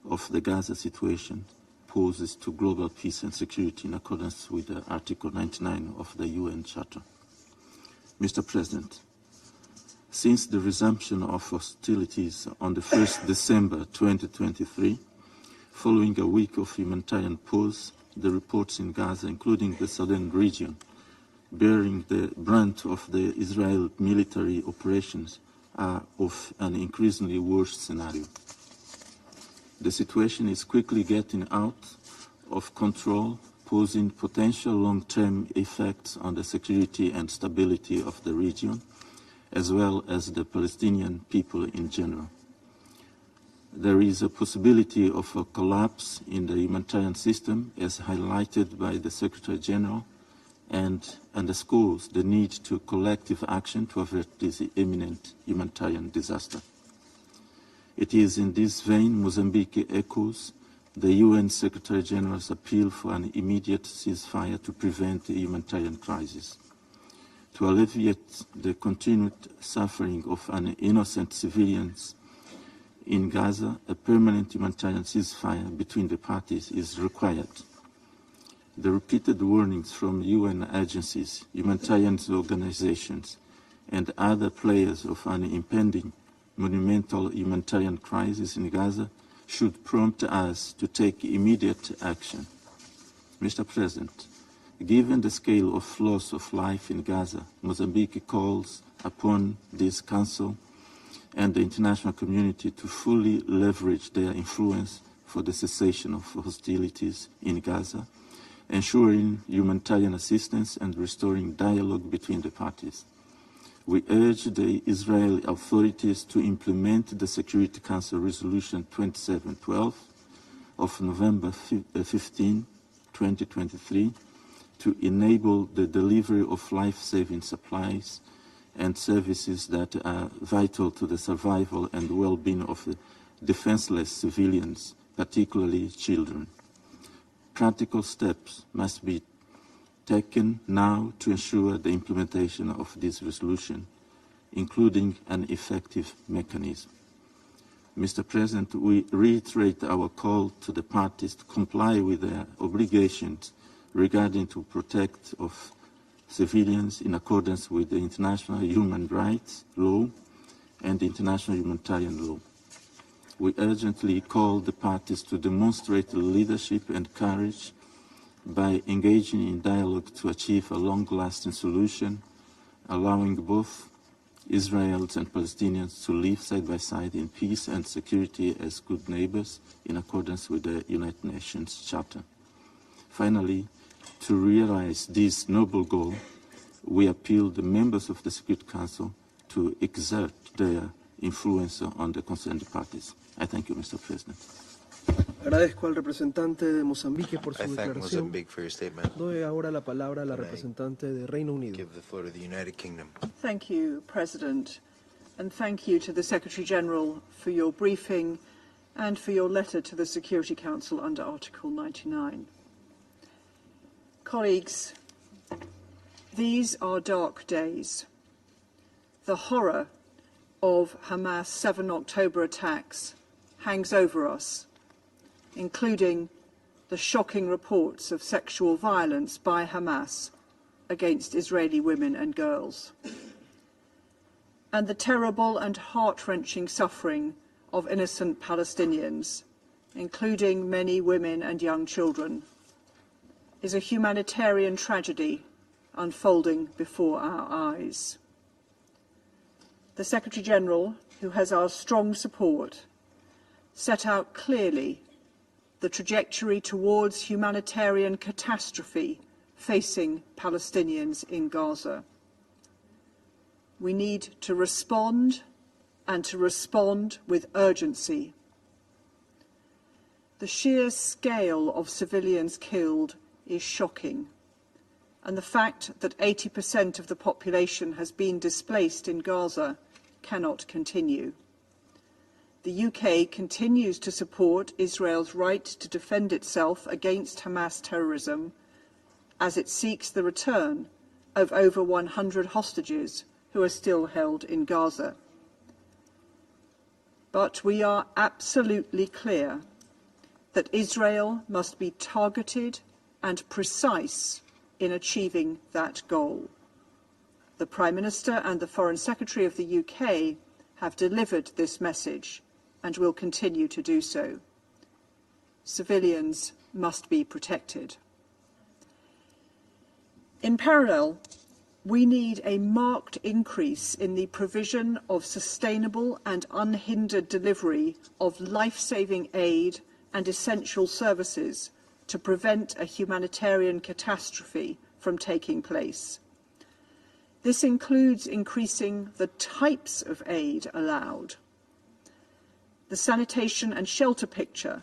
of the Gaza situation poses to global peace and security in accordance with Article 99 of the UN Charter. Mr. President, since the resumption of hostilities on the 1st December 2023, following a week of humanitarian pause, the reports in Gaza, including the southern region, bearing the brunt of the Israel military operations, are of an increasingly worse scenario. The situation is quickly getting out of control, posing potential long-term effects on the security and stability of the region, as well as the Palestinian people in general. There is a possibility of a collapse in the humanitarian system, as highlighted by the Secretary-General, and underscores the need to collective action to avert this imminent humanitarian disaster. It is in this vein Mozambique echoes the UN Secretary-General's appeal for an immediate ceasefire to prevent the humanitarian crisis. To alleviate the continued suffering of innocent civilians in Gaza, a permanent humanitarian ceasefire between the parties is required. The repeated warnings from UN agencies, humanitarian organizations, and other players of an impending monumental humanitarian crisis in Gaza should prompt us to take immediate action. Mr. President, given the scale of loss of life in Gaza, Mozambique calls upon this Council and the international community to fully leverage their influence for the cessation of hostilities in Gaza, ensuring humanitarian assistance and restoring dialogue between the parties. We urge the Israeli authorities to implement the Security Council Resolution 2712 of November 15, 2023, to enable the delivery of life-saving supplies and services that are vital to the survival and well-being of the defenseless civilians, particularly children. Practical steps must be taken now to ensure the implementation of this resolution, including an effective mechanism. Mr. President, we reiterate our call to the parties to comply with their obligations regarding to protect of civilians in accordance with the international human rights law and international humanitarian law. We urgently call the parties to demonstrate leadership and courage by engaging in dialogue to achieve a long-lasting solution, allowing both Israelis and Palestinians to live side by side in peace and security as good neighbors in accordance with the United Nations Charter. Finally, to realize this noble goal, we appeal the members of the Security Council to exert their influence on the concerned parties. I thank you, Mr. President. Agradezco al representante de Mozambique por su declaración. Doy ahora la palabra a la representante de Reino Unido. Thank you, President, and thank you to the Secretary-General for your briefing and for your letter to the Security Council under Article 99. Colleagues, these are dark days. The horror of Hamas' 7 October attacks hangs over us, including the shocking reports of sexual violence by Hamas against Israeli women and girls, and the terrible and heart-wrenching suffering of innocent Palestinians, including many women and young children, is a humanitarian tragedy unfolding before our eyes. The Secretary-General, who has our strong support, set out clearly the trajectory towards humanitarian catastrophe facing Palestinians in Gaza. We need to respond, and to respond with urgency. The sheer scale of civilians killed is shocking, and the fact that 80% of the population has been displaced in Gaza cannot continue. The UK continues to support Israel's right to defend itself against Hamas terrorism as it seeks the return of over 100 hostages who are still held in Gaza. But we are absolutely clear that Israel must be targeted and precise in achieving that goal. The Prime Minister and the Foreign Secretary of the UK have delivered this message and will continue to do so. Civilians must be protected. In parallel, we need a marked increase in the provision of sustainable and unhindered delivery of life-saving aid and essential services to prevent a humanitarian catastrophe from taking place. This includes increasing the types of aid allowed. The sanitation and shelter picture,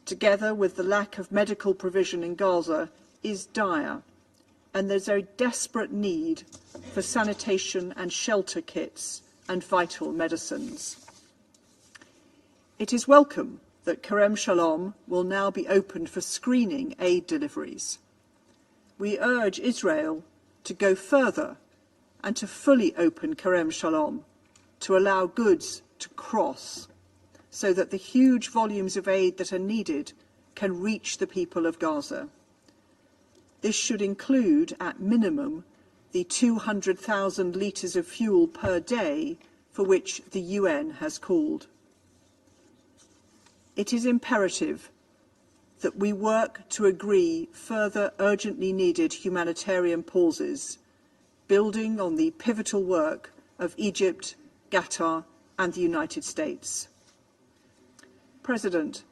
together with the lack of medical provision in Gaza, is dire, and there's a desperate need for sanitation and shelter kits and vital medicines. It is welcome that Kerem Shalom will now be opened for screening aid deliveries. We urge Israel to go further and to fully open Kerem Shalom, to allow goods to cross, so that the huge volumes of aid that are needed can reach the people of Gaza. This should include, at minimum, the 200,000 litres of fuel per day for which the UN has called. It is imperative that we work to agree further urgently needed humanitarian pauses, building on the pivotal work of Egypt, Qatar and the United States. President,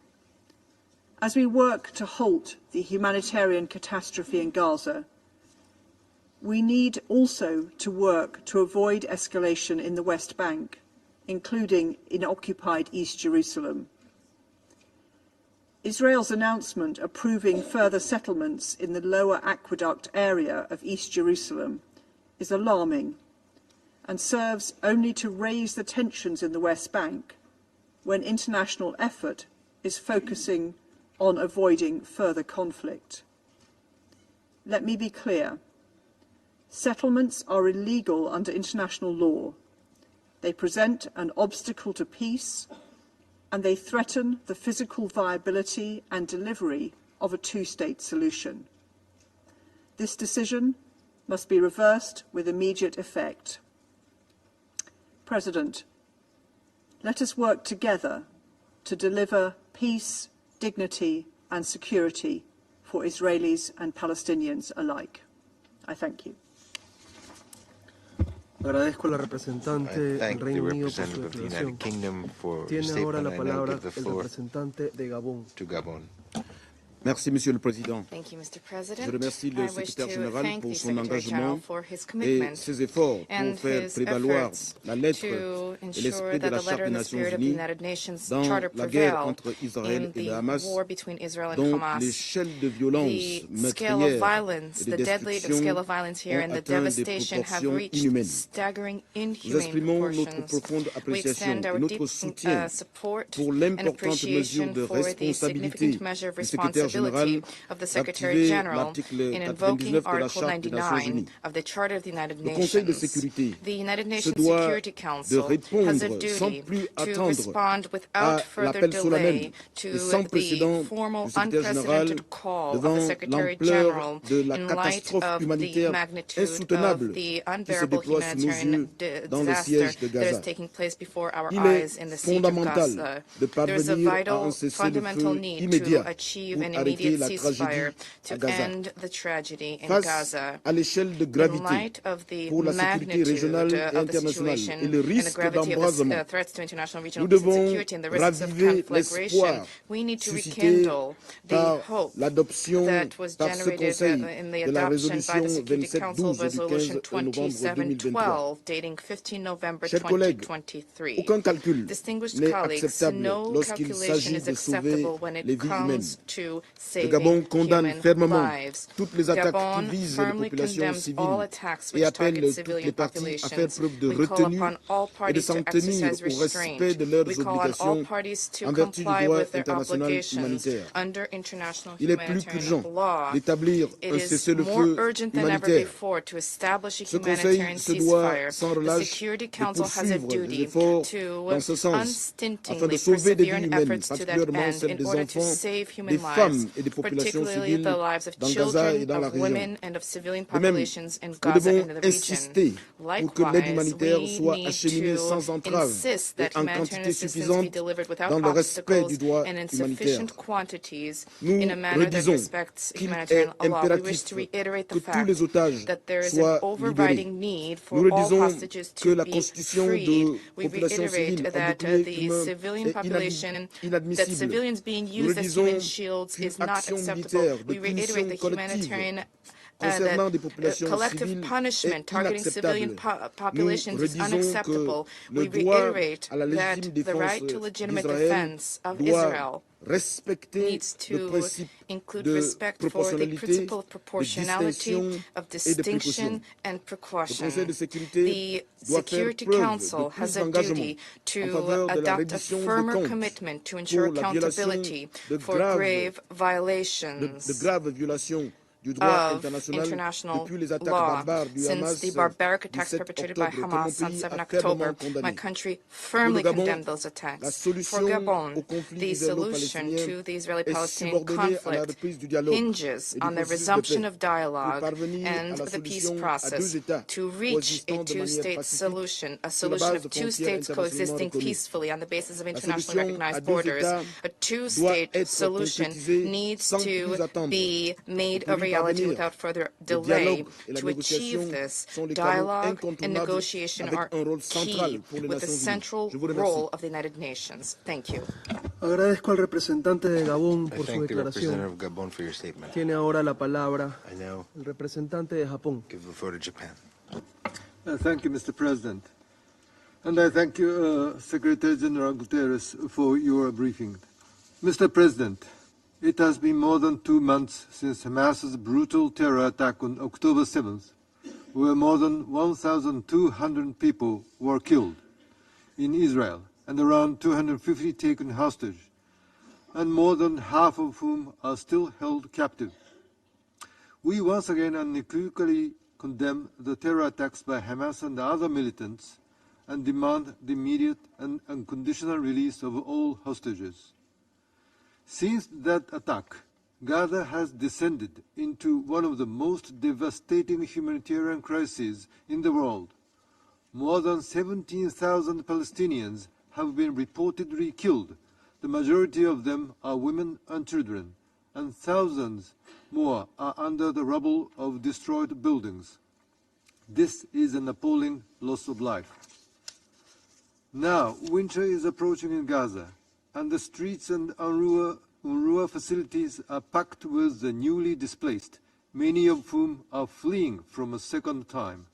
as we work to halt the humanitarian catastrophe in Gaza, we need also to work to avoid escalation in the West Bank, including in occupied East Jerusalem. Israel's announcement approving further settlements in the lower aqueduct area of East Jerusalem is alarming and serves only to raise the tensions in the West Bank when international effort is focusing on avoiding further conflict. Let me be clear. Settlements are illegal under international law. They present an obstacle to peace, and they threaten the physical viability and delivery of a two-state solution. This decision must be reversed with immediate effect. President, let us work together to deliver peace, dignity and security for Israelis and Palestinians alike. I thank you. Agradezco a la representante del Reino Unido por su declaración. Tiene ahora la palabra el representante de Gabón. Merci, Monsieur le Président. Thank you, Mr. President. Je remercie le Secrétaire général pour son engagement et ses efforts pour faire prévaloir la lettre et l'esprit de la Charte des Nations Unies dans la guerre entre Israël et le Hamas, dont l'échelle de violence meurtrière et de destruction ont atteint des proportions inhumaines. Nous exprimons notre profonde appréciation et notre soutien pour l'importante mesure de responsabilité du Secrétaire général d'activer l'article 99 de la Charte des Nations Unies. Le Conseil de sécurité se doit de répondre sans plus attendre à l'appel solennel et sans précédent du Secrétaire général devant l'ampleur de la catastrophe humanitaire insoutenable qui se déploie sous nos yeux dans le siège de Gaza. Il est fondamental de parvenir à un cessez-le-feu immédiat pour arrêter la tragédie à Gaza. Face à l'échelle de gravité pour la sécurité régionale et internationale et le risque d'embrasement, nous devons raviver l'espoir suscité par l'adoption par ce Conseil de la résolution 2712 du 15 novembre 2023. Chers collègues, aucun calcul n'est acceptable lorsqu'il s'agit de sauver les vies humaines. Le Gabon condamne fermement toutes les attaques qui visent les populations civiles et appelle toutes les parties à faire preuve de retenue et de s'en tenir au respect de leurs obligations en vertu du droit international humanitaire. Il est plus qu'urgent d'établir un cessez-le-feu humanitaire. Ce Conseil se doit sans relâche de poursuivre les efforts dans ce sens afin de sauver des vies humaines, particulièrement celles des enfants, des femmes et des populations civiles dans Gaza et dans la région. De même, nous devons insister pour que l'aide humanitaire soit acheminée sans entrave et en quantité suffisante dans le respect du droit humanitaire. Nous redisons qu'il est impératif que tous les otages soient libérés. Nous redisons que la constitution de populations civiles en bouclier humain est inadmissible. Nous redisons qu'une action militaire de punition collective concernant des populations civiles est inacceptable. Nous redisons que le droit à la légitime défense d'Israël doit respecter le principe de proportionnalité, de distinction et de précaution. Le Conseil de sécurité doit faire preuve de plus d'engagement en faveur de la reddition des comptes pour la violation de graves violations du droit international depuis les attaques barbares du Hamas since the barbaric attacks perpetrated by Hamas on 7 October. My country firmly condemned those attacks. For Gabon, the solution to the Israeli-Palestinian conflict hinges on the resumption of dialogue and the peace process to reach a two-state solution, a solution of two states coexisting peacefully on the basis of internationally recognized borders. A two-state solution needs to be made a reality without further delay. To achieve this, dialogue and negotiation are key with the central role of the United Nations. Thank you. Agradezco al representante de Gabón por su declaración. Tiene ahora la palabra el representante de Japón. Thank you, Mr. President. And I thank you, Secretary-General Guterres, for your briefing. Mr. President, it has been more than 2 months since Hamas's brutal terror attack on October 7th, where more than 1,200 people were killed in Israel and around 250 taken hostage, and more than half of whom are still held captive. We once again unequivocally condemn the terror attacks by Hamas and other militants and demand the immediate and unconditional release of all hostages. Since that attack, Gaza has descended into one of the most devastating humanitarian crises in the world. More than 17,000 Palestinians have been reportedly killed. The majority of them are women and children, and thousands more are under the rubble of destroyed buildings. This is an appalling loss of life. Now, winter is approaching in Gaza, and the streets and UNRWA UNRWA facilities are packed with the newly displaced, many of whom are fleeing from a second time.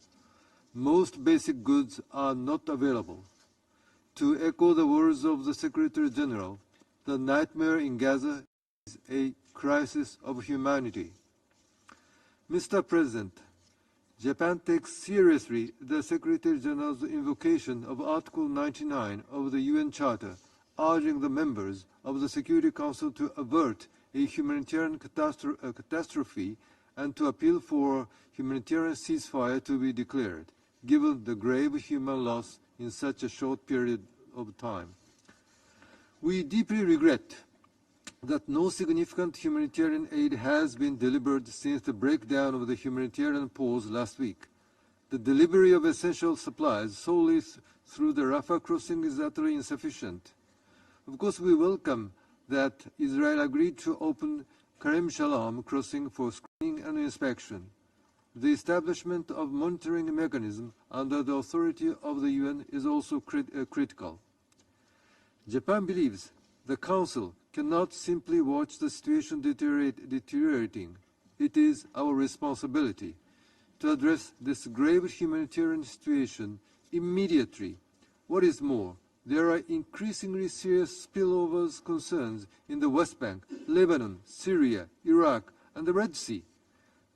Most basic goods are not available. To echo the words of the Secretary-General, the nightmare in Gaza is a crisis of humanity. Mr. President, Japan takes seriously the Secretary-General's invocation of Article 99 of the UN Charter, urging the members of the Security Council to avert a humanitarian catastrophe and to appeal for humanitarian ceasefire to be declared, given the grave human loss in such a short period of time. We deeply regret that no significant humanitarian aid has been delivered since the breakdown of the humanitarian pause last week. The delivery of essential supplies solely through the Rafah crossing is utterly insufficient. Of course, we welcome that Israel agreed to open Karem Shalom crossing for screening and inspection. The establishment of monitoring mechanism under the authority of the UN is also critical. Japan believes the Council cannot simply watch the situation deteriorating. It is our responsibility to address this grave humanitarian situation immediately. What is more, there are increasingly serious spillovers concerns in the West Bank, Lebanon, Syria, Iraq, and the Red Sea.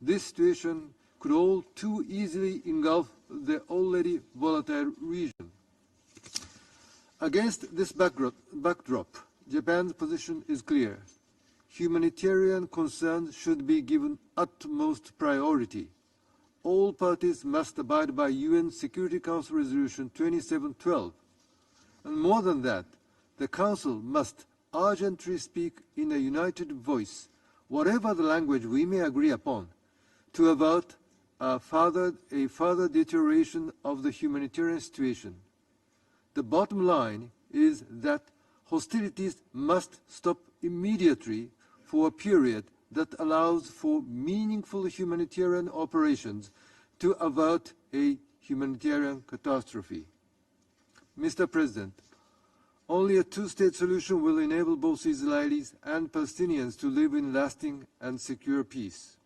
This situation could all too easily engulf the already volatile region. Against this backdrop, Japan's position is clear. Humanitarian concerns should be given utmost priority. All parties must abide by UN Security Council Resolution 2712. And more than that, the Council must urgently speak in a united voice, whatever the language we may agree upon, to avert a further deterioration of the humanitarian situation. The bottom line is that hostilities must stop immediately for a period that allows for meaningful humanitarian operations to avert a humanitarian catastrophe. Mr. President, only a two-state solution will enable both Israelis and Palestinians to live in lasting and secure peace.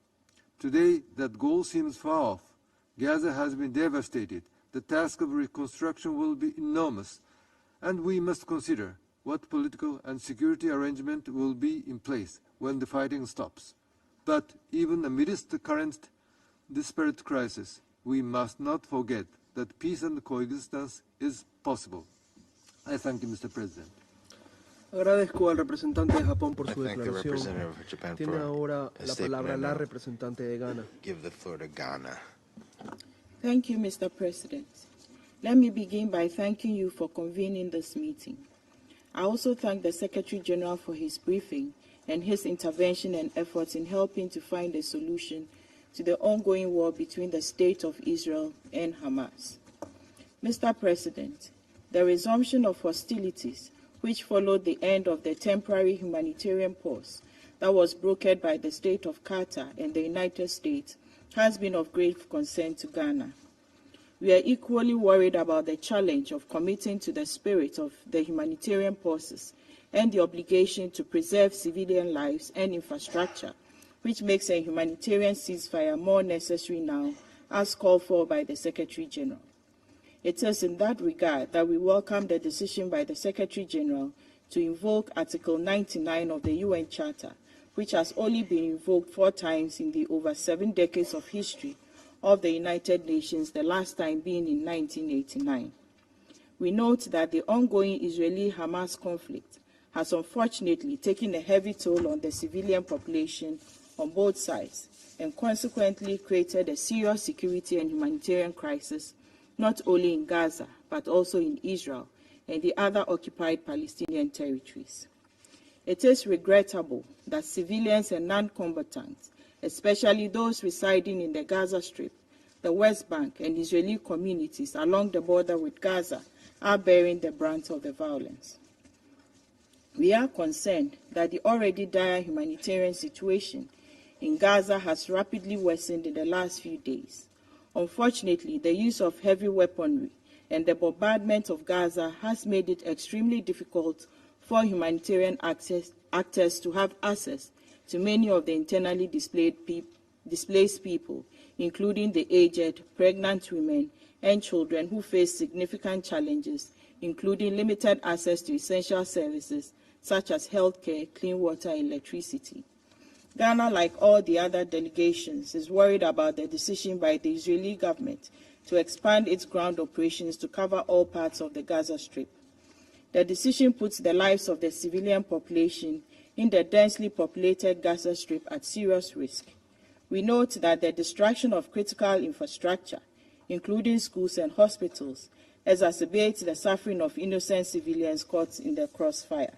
Today, that goal seems far off. Gaza has been devastated. The task of reconstruction will be enormous, and we must consider what political and security arrangement will be in place when the fighting stops. But even amidst the current disparate crisis, we must not forget that peace and coexistence is possible. I thank you, Mr. President. Agradezco al representante de Japón por su declaración. Tiene ahora la palabra la representante de Ghana. Give the floor to Ghana. Thank you, Mr. President. Let me begin by thanking you for convening this meeting. I also thank the Secretary-General for his briefing and his intervention and efforts in helping to find a solution to the ongoing war between the State of Israel and Hamas. Mr. President, the resumption of hostilities, which followed the end of the temporary humanitarian pause that was brokered by the State of Qatar and the United States, has been of great concern to Ghana. We are equally worried about the challenge of committing to the spirit of the humanitarian pauses and the obligation to preserve civilian lives and infrastructure, which makes a humanitarian ceasefire more necessary now, as called for by the Secretary-General. It is in that regard that we welcome the decision by the Secretary-General to invoke Article 99 of the UN Charter, which has only been invoked 4 times in the over 7 decades of history of the United Nations, the last time being in 1989. We note that the ongoing Israeli-Hamas conflict has unfortunately taken a heavy toll on the civilian population on both sides and consequently created a serious security and humanitarian crisis not only in Gaza but also in Israel and the other occupied Palestinian territories. It is regrettable that civilians and non-combatants, especially those residing in the Gaza Strip, the West Bank, and Israeli communities along the border with Gaza, are bearing the brunt of the violence. We are concerned that the already dire humanitarian situation in Gaza has rapidly worsened in the last few days. Unfortunately, the use of heavy weaponry and the bombardment of Gaza has made it extremely difficult for humanitarian actors to have access to many of the internally displaced people, including the aged, pregnant women, and children who face significant challenges, including limited access to essential services such as healthcare, clean water, and electricity. Ghana, like all the other delegations, is worried about the decision by the Israeli government to expand its ground operations to cover all parts of the Gaza Strip. The decision puts the lives of the civilian population in the densely populated Gaza Strip at serious risk. We note that the destruction of critical infrastructure, including schools and hospitals, exacerbates the suffering of innocent civilians caught in the crossfire.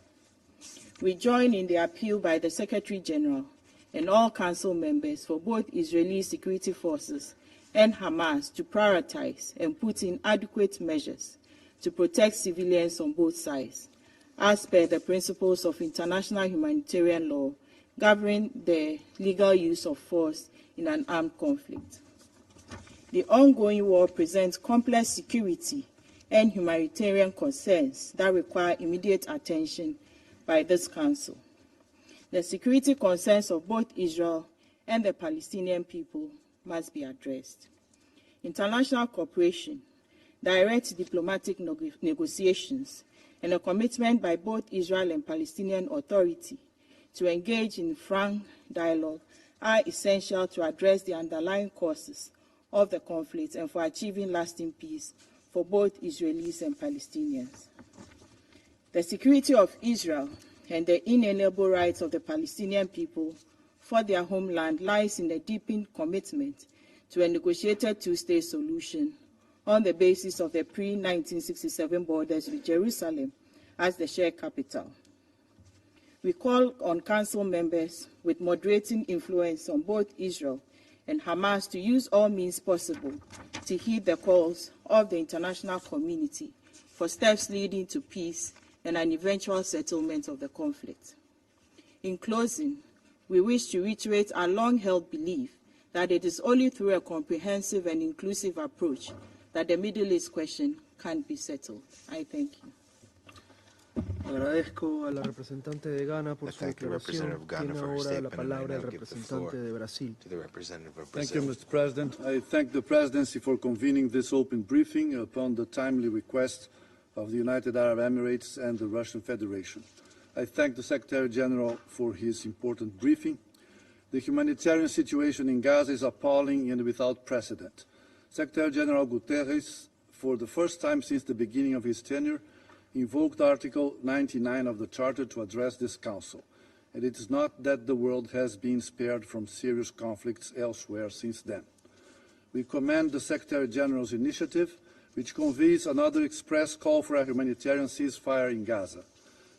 We join in the appeal by the Secretary-General and all Council members for both Israeli security forces and Hamas to prioritize and put in adequate measures to protect civilians on both sides, as per the principles of international humanitarian law governing the legal use of force in an armed conflict. The ongoing war presents complex security and humanitarian concerns that require immediate attention by this Council. The security concerns of both Israel and the Palestinian people must be addressed. International cooperation, direct diplomatic negotiations, and a commitment by both Israel and Palestinian Authority to engage in frank dialogue are essential to address the underlying causes of the conflict and for achieving lasting peace for both Israelis and Palestinians. The security of Israel and the inalienable rights of the Palestinian people for their homeland lies in a deepened commitment to a negotiated two-state solution on the basis of the pre-1967 borders with Jerusalem as the shared capital. We call on Council members with moderating influence on both Israel and Hamas to use all means possible to heed the calls of the international community for steps leading to peace and an eventual settlement of the conflict. In closing, we wish to reiterate our long-held belief that it is only through a comprehensive and inclusive approach that the Middle East question can be settled. I thank you. Agradezco a la representante de Ghana por su declaración. Tiene ahora la palabra el representante de Brasil. Thank you, Mr. President. I thank the Presidency for convening this open briefing upon the timely request of the United Arab Emirates and the Russian Federation. I thank the Secretary-General for his important briefing. The humanitarian situation in Gaza is appalling and without precedent. Secretary-General Guterres, for the first time since the beginning of his tenure, invoked Article 99 of the Charter to address this Council. And it is not that the world has been spared from serious conflicts elsewhere since then. We commend the Secretary-General's initiative, which convenes another express call for a humanitarian ceasefire in Gaza.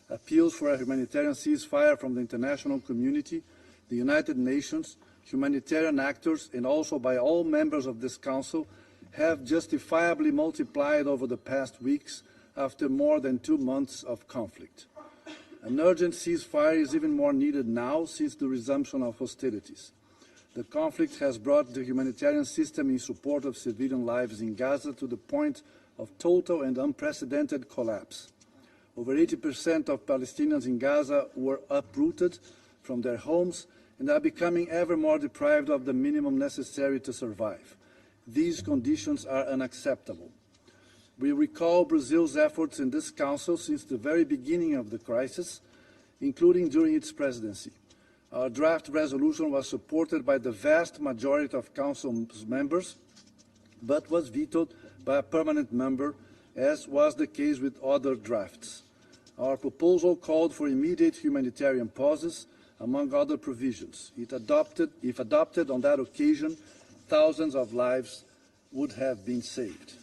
Appeals for a humanitarian ceasefire from the international community, the United Nations, humanitarian actors, and also by all members of this Council have justifiably multiplied over the past weeks after more than 2 months of conflict. An urgent ceasefire is even more needed now since the resumption of hostilities. The conflict has brought the humanitarian system in support of civilian lives in Gaza to the point of total and unprecedented collapse. Over 80% of Palestinians in Gaza were uprooted from their homes and are becoming ever more deprived of the minimum necessary to survive. These conditions are unacceptable. We recall Brazil's efforts in this Council since the very beginning of the crisis, including during its presidency. Our draft resolution was supported by the vast majority of Council members, but was vetoed by a permanent member, as was the case with other drafts. Our proposal called for immediate humanitarian pauses, among other provisions. If adopted on that occasion, thousands of lives would have been saved.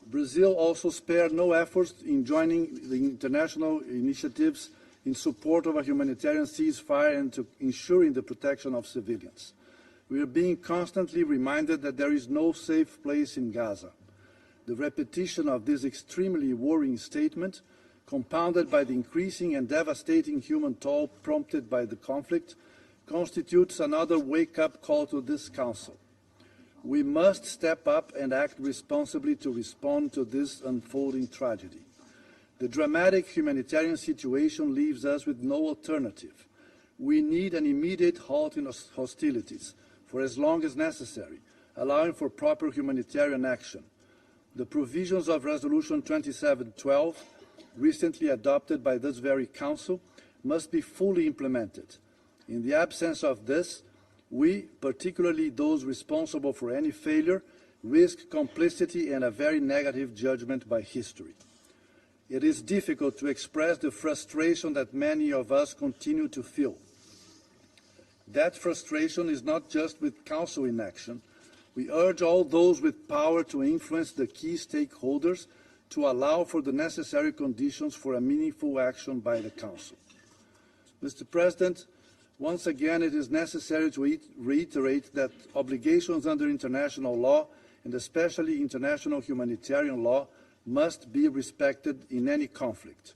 Brazil also spared no efforts in joining the international initiatives in support of a humanitarian ceasefire and to ensuring the protection of civilians. We are being constantly reminded that there is no safe place in Gaza. The repetition of this extremely worrying statement, compounded by the increasing and devastating human toll prompted by the conflict, constitutes another wake-up call to this Council. We must step up and act responsibly to respond to this unfolding tragedy. The dramatic humanitarian situation leaves us with no alternative. We need an immediate halt in hostilities for as long as necessary, allowing for proper humanitarian action. The provisions of Resolution 2712, recently adopted by this very Council, must be fully implemented. In the absence of this, we, particularly those responsible for any failure, risk complicity and a very negative judgment by history. It is difficult to express the frustration that many of us continue to feel. That frustration is not just with Council inaction. We urge all those with power to influence the key stakeholders to allow for the necessary conditions for a meaningful action by the Council. Mr. President, once again, it is necessary to reiterate that obligations under international law, and especially international humanitarian law, must be respected in any conflict.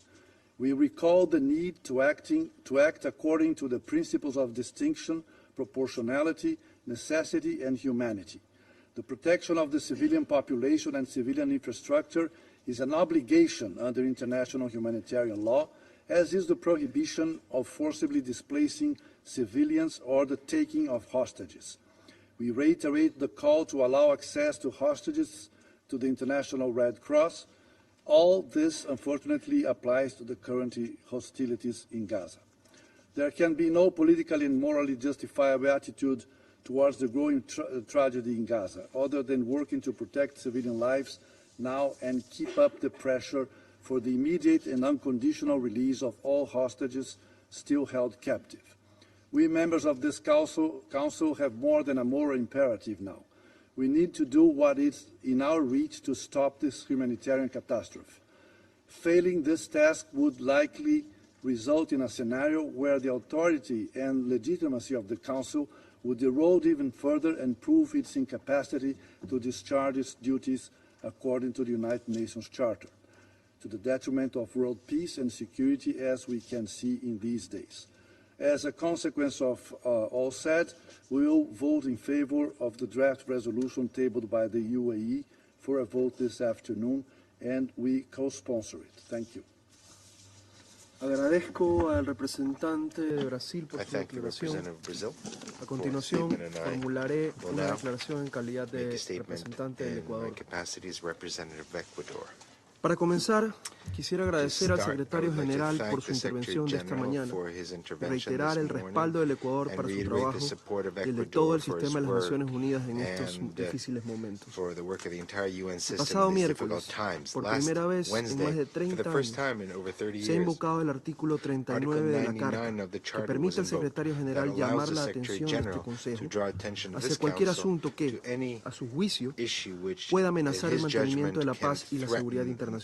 We recall the need to act according to the principles of distinction, proportionality, necessity, and humanity. The protection of the civilian population and civilian infrastructure is an obligation under international humanitarian law, as is the prohibition of forcibly displacing civilians or the taking of hostages. We reiterate the call to allow access to hostages to the International Red Cross. All this, unfortunately, applies to the current hostilities in Gaza. There can be no politically and morally justifiable attitude towards the growing tragedy in Gaza, other than working to protect civilian lives now and keep up the pressure for the immediate and unconditional release of all hostages still held captive. We members of this Council have more than a moral imperative now. We need to do what is in our reach to stop this humanitarian catastrophe. Failing this task would likely result in a scenario where the authority and legitimacy of the Council would erode even further and prove its incapacity to discharge its duties according to the United Nations Charter, to the detriment of world peace and security, as we can see in these days. As a consequence of all said, we will vote in favor of the draft resolution tabled by the UAE for a vote this afternoon, and we co-sponsor it. Thank you. Agradezco al representante de Brasil por su declaración. A continuación, formularé una declaración en calidad de representante del Ecuador. Para comenzar, quisiera agradecer al Secretario General por su intervención de esta mañana y reiterar el respaldo del Ecuador para su trabajo y el de todo el sistema de las Naciones Unidas en estos difíciles momentos. El pasado miércoles, por primera vez en más de 30 años, se ha invocado el artículo 39 de la Carta, que permite al Secretario General llamar la atención de este Consejo hacia cualquier asunto que, a su juicio, pueda amenazar el mantenimiento de la paz y la seguridad internacional.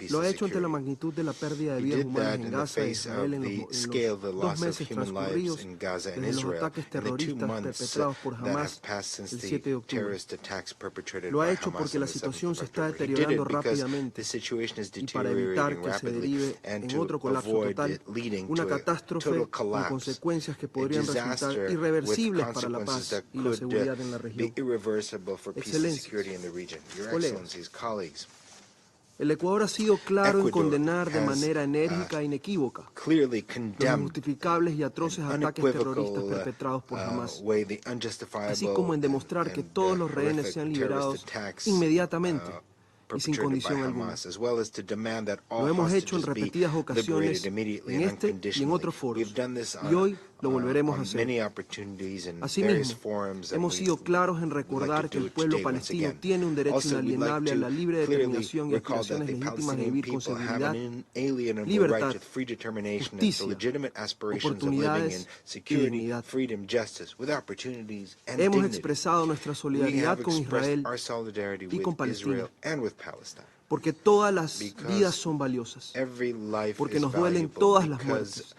Lo ha hecho ante la magnitud de la pérdida de vidas humanas en Gaza e Israel en los 2 meses transcurridos desde los ataques terroristas perpetrados por Hamas el 7 de octubre. Lo ha hecho porque la situación se está deteriorando rápidamente y para evitar que se derive en otro colapso total, una catástrofe con consecuencias que podrían resultar irreversibles para la paz y la seguridad en la región. Excelencias, colegas, el Ecuador ha sido claro en condenar de manera enérgica e inequívoca los injustificables y atroces ataques terroristas perpetrados por Hamas, así como en demostrar que todos los rehenes sean liberados inmediatamente y sin condición alguna. Lo hemos hecho en repetidas ocasiones en este y en otros foros, y hoy lo volveremos a hacer. Asimismo, hemos sido claros en recordar que el pueblo palestino tiene un derecho inalienable a la libre determinación y aspiraciones legítimas de vivir con seguridad, libertad, justicia, oportunidades y dignidad. Hemos expresado nuestra solidaridad con Israel y con Palestina, porque todas las vidas son valiosas, porque nos duelen todas las muertes,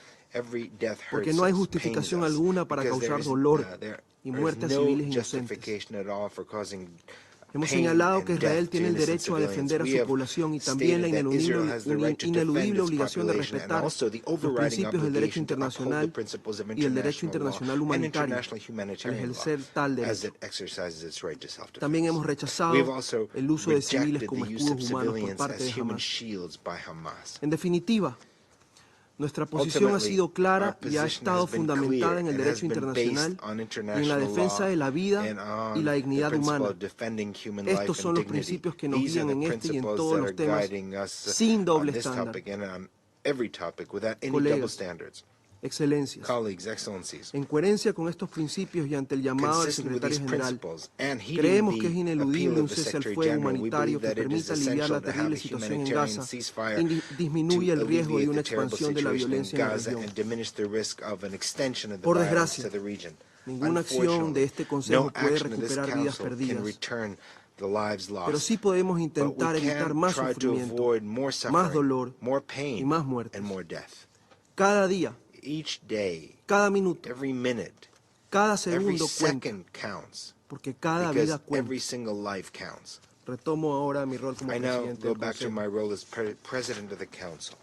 porque no hay justificación alguna para causar dolor y muerte a civiles inocentes. Hemos señalado que Israel tiene el derecho a defender a su población y también la ineludible obligación de respetar los principios del derecho internacional y el derecho internacional humanitario al ejercer tal derecho. También hemos rechazado el uso de civiles como escudos humanos por parte de Hamas. En definitiva, nuestra posición ha sido clara y ha estado fundamentada en el derecho internacional y en la defensa de la vida y la dignidad humana. Estos son los principios que nos guían en este y en todos los temas, sin doble estándar. Colegas, Excelencias, en coherencia con estos principios y ante el llamado del Secretario General, creemos que es ineludible un cese al fuego humanitario que permita aliviar la terrible situación en Gaza y disminuya el riesgo de una expansión de la violencia en la región. Por desgracia, ninguna acción de este Consejo puede recuperar vidas perdidas, pero sí podemos intentar evitar más sufrimiento, más dolor y más muertes. Cada día, cada minuto, cada segundo cuenta, porque cada vida cuenta. Retomo ahora mi rol como presidente del Consejo.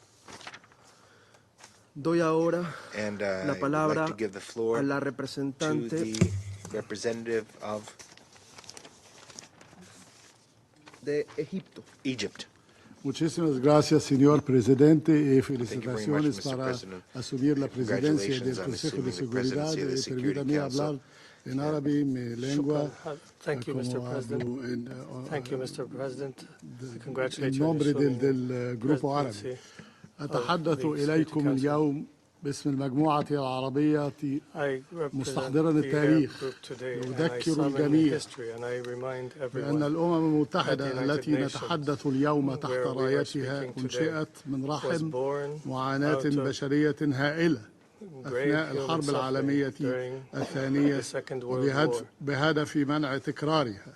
Doy ahora la palabra a la representante de Egipto. Muchísimas gracias, señor presidente, y felicitaciones para asumir la presidencia del Consejo de Seguridad. Permítame hablar en árabe, mi lengua. Thank you, Mr. President. Thank you, Mr. President. En nombre del Grupo Árabe. أتحدث إليكم اليوم باسم المجموعة العربية مستحضرا التاريخ يذكر الجميع بأن الأمم المتحدة التي نتحدث اليوم تحت رايتها أنشئت من رحم معاناة بشرية هائلة أثناء الحرب العالمية الثانية بهدف منع تكرارها.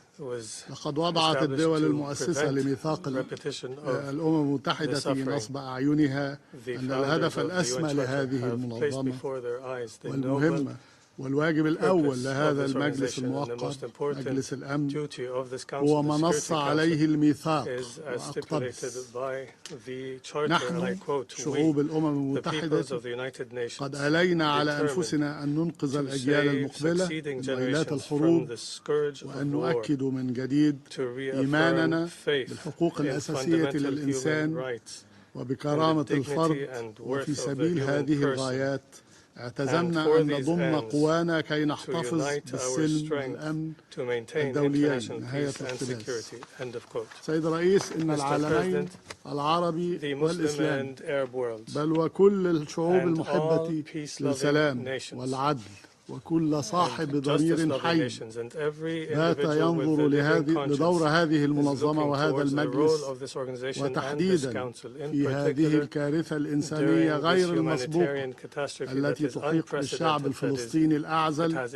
لقد وضعت الدول المؤسسة لميثاق الأمم المتحدة نصب أعينها أن الهدف الأسمى لهذه المنظمة والمهمة والواجب الأول لهذا المجلس المؤقت مجلس الأمن هو ما نص عليه الميثاق وأقتبس: نحن شعوب الأمم المتحدة قد ألينا على أنفسنا أن ننقذ الأجيال المقبلة من ويلات الحروب وأن نؤكد من جديد إيماننا بالحقوق الأساسية للإنسان وبكرامة الفرد. وفي سبيل هذه الغايات اعتزمنا أن نضم قوانا كي نحتفظ بالسلم والأمن الدوليين. نهاية الاقتباس. سيد الرئيس، إن العالمين العربي والإسلامي بل وكل الشعوب المحبة للسلام والعدل وكل صاحب ضمير حي بات ينظر لدور هذه المنظمة وهذا المجلس وتحديدا في هذه الكارثة الإنسانية غير المسبوقة التي تحيق بالشعب الفلسطيني الأعزل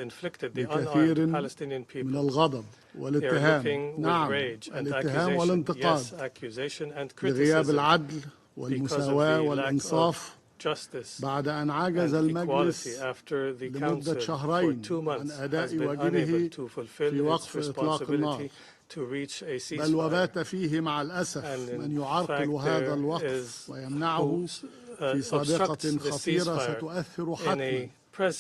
بكثير من الغضب والاتهام، نعم الاتهام والانتقاد، لغياب العدل والمساواة والإنصاف بعد أن عجز المجلس لمدة شهرين عن أداء واجبه في وقف إطلاق النار، بل وبات فيه مع الأسف من يعرقل هذا الوقف ويمنعه في سابقة خطيرة ستؤثر حتما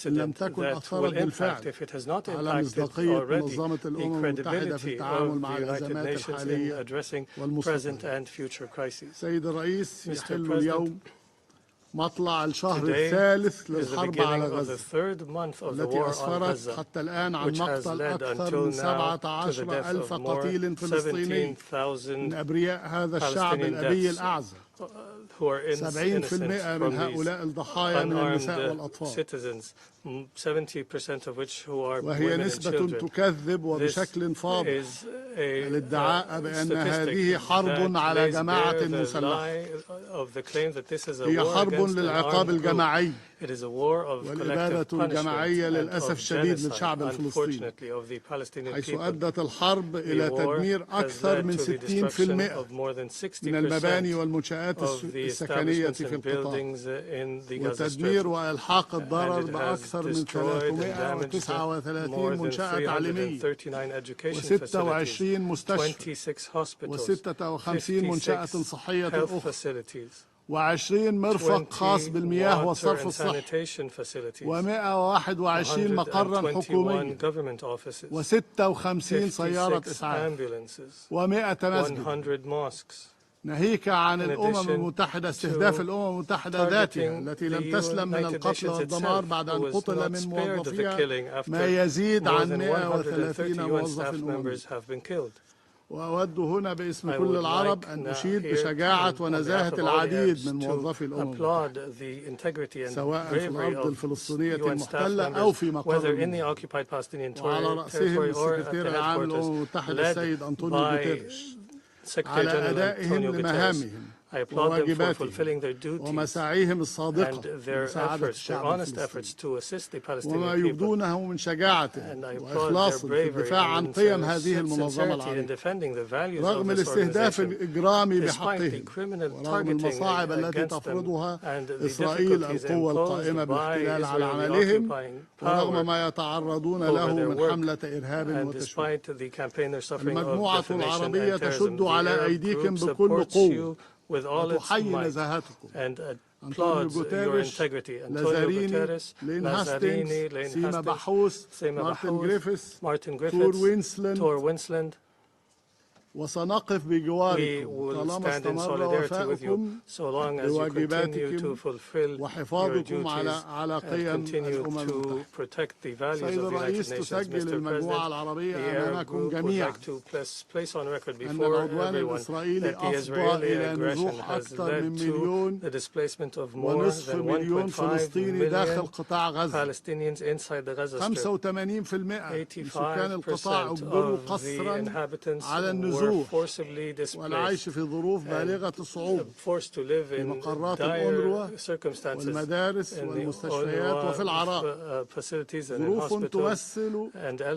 إن لم تكن أثرت بالفعل على مصداقية منظمة الأمم المتحدة في التعامل مع الأزمات الحالية والمستقبلية. سيد الرئيس، يحل اليوم مطلع الشهر الثالث للحرب على غزة التي أسفرت حتى الآن عن مقتل أكثر من 17,000 قتيل فلسطيني من أبرياء هذا الشعب الأبي الأعزل. 70% من هؤلاء الضحايا من النساء والأطفال، وهي نسبة تكذب وبشكل فاضح الادعاء بأن هذه حرب على جماعة مسلحة. هي حرب للعقاب الجماعي It is a war of والإبادة الجماعية للأسف الشديد للشعب الفلسطيني، حيث أدت الحرب إلى تدمير أكثر من 60% من المباني والمنشآت السكنية في القطاع، وتدمير وإلحاق الضرر بأكثر من 339 منشأة تعليمية و26 مستشفى و56 منشأة صحية أخرى و20 مرفق خاص بالمياه والصرف الصحي و121 مقرا حكوميا و56 سيارة إسعاف و100 مسجد، ناهيك عن الأمم المتحدة استهداف الأمم المتحدة ذاتها التي لم تسلم من القتل والدمار بعد أن قتل من موظفيها ما يزيد عن 130 موظف أممي. وأود هنا باسم كل العرب أن أشيد بشجاعة ونزاهة العديد من موظفي الأمم المتحدة سواء في الأرض الفلسطينية المحتلة أو في مقر وعلى رأسهم السكرتير العام للأمم المتحدة السيد أنطونيو غوتيريش على أدائهم لمهامهم وواجباتهم ومساعيهم الصادقة لمساعدة الشعب الفلسطيني وما يبدونه من شجاعة وإخلاص في الدفاع عن قيم هذه المنظمة العريقة رغم الاستهداف الإجرامي بحقهم ورغم المصاعب التي تفرضها إسرائيل القوة القائمة بالاحتلال على عملهم ورغم ما يتعرضون له من حملة إرهاب وتشويه. المجموعة العربية تشد على أيديكم بكل قوة وتحيي نزاهتكم. أنطونيو غوتيريش، لازاريني، لين هاستينغز، سيما بحوث، مارتن جريفيث، تور وينسلاند، وسنقف بجواركم طالما استمر وفاؤكم بواجباتكم وحفاظكم على قيم الأمم المتحدة. سيد الرئيس، تسجل المجموعة العربية أمامكم جميعا أن العدوان الإسرائيلي أفضى إلى نزوح أكثر من 1.5 مليون فلسطيني داخل قطاع غزة. 85% من سكان القطاع أجبروا قسرا على النزوح والعيش في ظروف بالغة الصعوبة في مقرات الأونروا والمدارس والمستشفيات وفي العراق، ظروف تمثل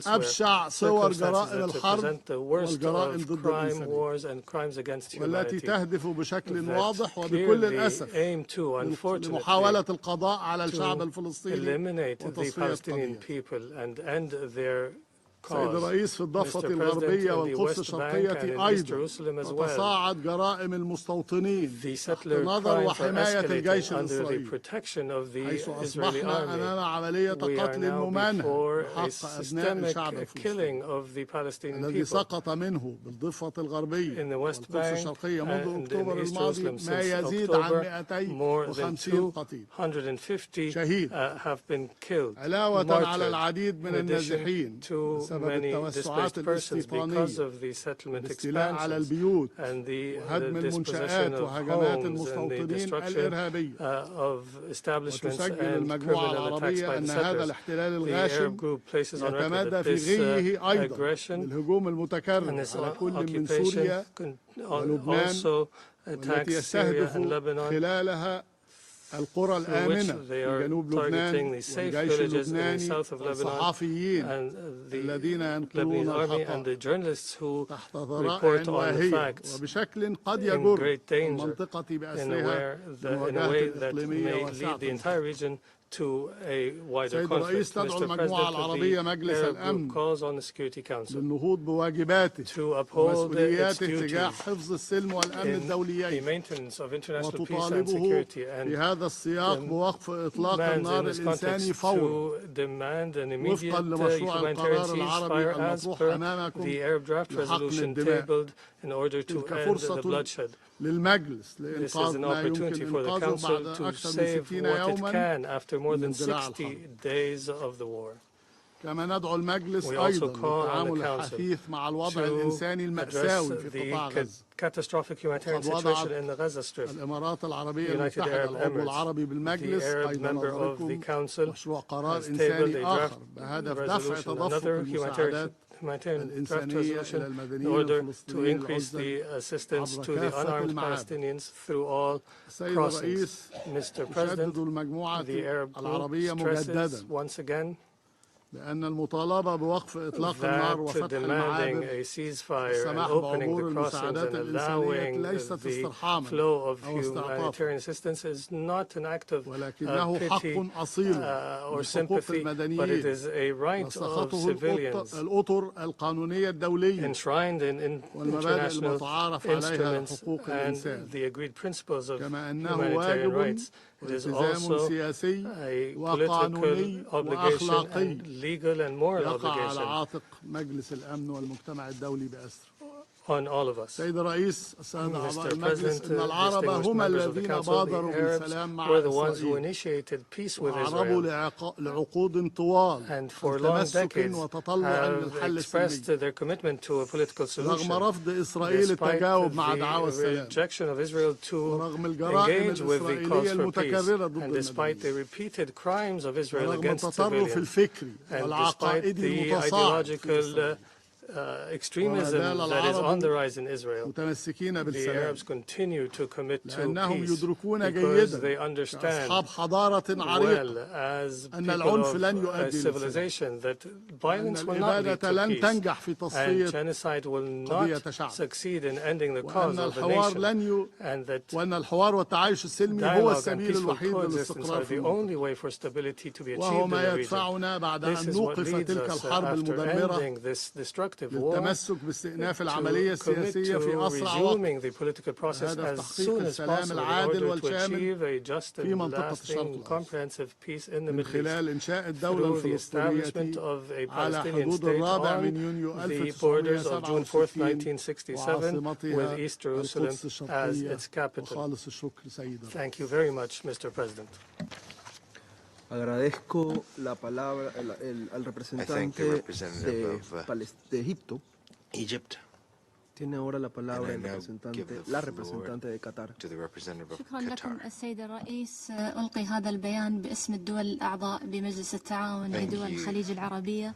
أبشع صور جرائم الحرب والجرائم ضد الإنسانية والتي تهدف بشكل واضح وبكل الأسف لمحاولة القضاء على الشعب الفلسطيني وتصفية قضية. سيد الرئيس، في الضفة الغربية والقدس الشرقية أيضا تتصاعد جرائم المستوطنين تحت نظر وحماية الجيش الإسرائيلي، حيث أصبحنا أمام عملية قتل ممانهة بحق أبناء الشعب الفلسطيني الذي سقط منه بالضفة الغربية والقدس الشرقية منذ أكتوبر الماضي ما يزيد عن 250 قتيل شهيد، علاوة على العديد من النازحين بسبب التوسعات الاستيطانية، الاستيلاء على البيوت وهدم المنشآت وهجمات المستوطنين الإرهابية. وتسجل المجموعة العربية أن هذا الاحتلال الغاشم يتمادى في غيه أيضا بالهجوم المتكرر على كل من سوريا ولبنان والتي يستهدف خلالها القرى الآمنة في جنوب لبنان والجيش اللبناني والصحفيين الذين ينقلون الحقائق تحت ذرائع واهية وبشكل قد يجر المنطقة بأسرها للمواجهة الإقليمية واسعة. سيد الرئيس، تدعو المجموعة العربية مجلس الأمن للنهوض بواجباته ومسؤولياته تجاه حفظ السلم والأمن الدوليين، وتطالبه في هذا السياق بوقف إطلاق النار الإنساني فورا وفقا لمشروع القرار العربي المطروح أمامكم لحقن الدماء. تلك فرصة للمجلس لإنقاذ ما يمكن إنقاذه بعد أكثر من 60 يوما من اندلاع الحرب. كما ندعو المجلس أيضا للتعامل الحثيث مع الوضع الإنساني المأساوي في قطاع غزة. وقد وضعت الإمارات العربية المتحدة العضو العربي بالمجلس أيضا نظركم مشروع قرار إنساني آخر بهدف دفع تدفق المساعدات humanitarian draft resolution in order to increase the assistance to the unarmed Palestinians through all crossings. Mr. President, the Arab group stresses once again that demanding a ceasefire and opening the crossings and allowing the flow of humanitarian assistance is not an act of pity or sympathy, but it is a right of civilians enshrined in international instruments and the agreed principles of humanitarian rights. It is also a political obligation and legal and moral obligation on all of us. Mr. President, distinguished members of the Council, the Arabs were the ones who initiated peace with Israel and for long decades have expressed their commitment to a political solution. Despite the rejection of Israel to engage with the cause for peace, and despite the repeated crimes of Israel against civilians, and despite the ideological extremism that is on the rise in Israel, the Arabs continue to commit to peace because they understand well as people of a civilization that violence will not lead to peace and genocide will not succeed in ending the cause of the nation, and that dialogue and peaceful coexistence are the only way for stability to be achieved in the region. This is what leads us after ending this destructive war to commit to resuming the political process as soon as possible in order to achieve a just and lasting comprehensive peace in the Middle East through the establishment of a Palestinian state on the borders of June 4th, 1967 with East Jerusalem as its capital. Thank you very much, Mr. President. Agradezco la palabra al representante de Egipto. Tiene ahora la palabra la representante de Qatar. شكرا لكم السيد الرئيس. ألقي هذا البيان باسم الدول الأعضاء بمجلس التعاون لدول الخليج العربية،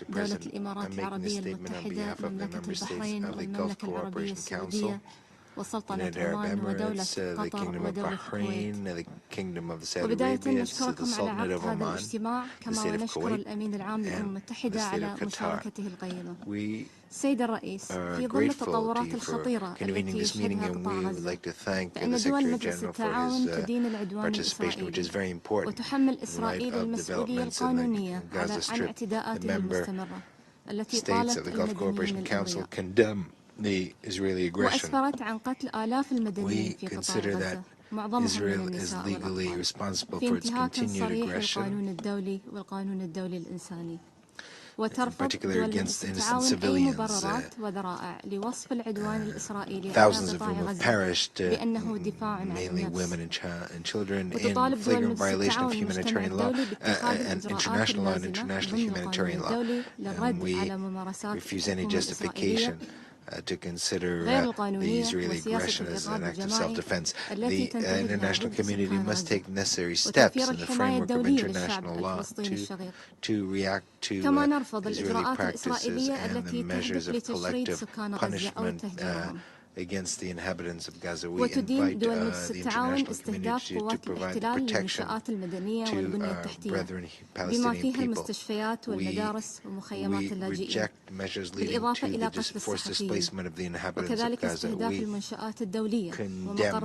دولة الإمارات العربية المتحدة، مملكة البحرين والمملكة العربية السعودية وسلطنة عمان ودولة قطر ودولة الكويت. وبداية نشكركم على عقد هذا الاجتماع، كما ونشكر الأمين العام للأمم المتحدة على مشاركته القيمة. سيد الرئيس، في ظل التطورات الخطيرة التي يشهدها قطاع غزة، فإن دول مجلس التعاون تدين العدوان الإسرائيلي وتحمل إسرائيل المسؤولية القانونية عن اعتداءاتها المستمرة التي طالت المدنيين الأبرياء وأسفرت عن قتل آلاف المدنيين في قطاع غزة، معظمهم من النساء والأطفال، في انتهاك صريح للقانون الدولي والقانون الدولي الإنساني. وترفض دول مجلس التعاون أي مبررات وذرائع لوصف العدوان الإسرائيلي على قطاع غزة بأنه دفاع عن النفس، وتطالب دول مجلس التعاون المجتمع الدولي باتخاذ الإجراءات اللازمة ضمن القانون الدولي للرد على ممارسات الحكومة الإسرائيلية to consider the Israeli aggression as an act of self-defense. The international community must take necessary steps in the framework of international law to react to Israeli practices and the measures of collective punishment against the inhabitants of Gaza. We invite the international community to provide protection to brethren Palestinian people. We reject measures leading to the forced displacement of the inhabitants of Gaza. We condemn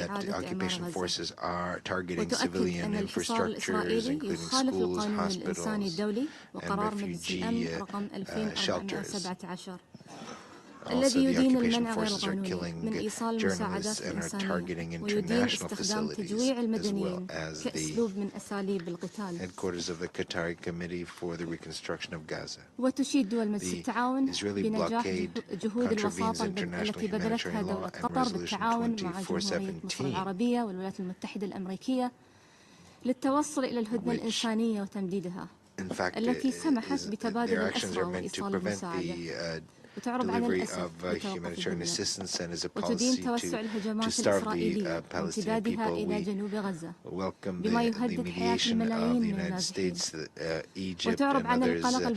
that occupation forces are targeting civilian infrastructures, including schools, hospitals, and refugee shelters. Also, the occupation forces are killing journalists and are targeting international facilities, as well as the headquarters of the Qatari Committee for the Reconstruction of Gaza. The Israeli blockade contravenes international humanitarian law and Resolution 2417, للتوصل إلى الهدنة الإنسانية وتمديدها، التي سمحت بتبادل الأسرى وإيصال المساعدة. delivery of humanitarian assistance and as a policy to starve the Palestinian people. We welcome the mediation of the United States, Egypt, and others in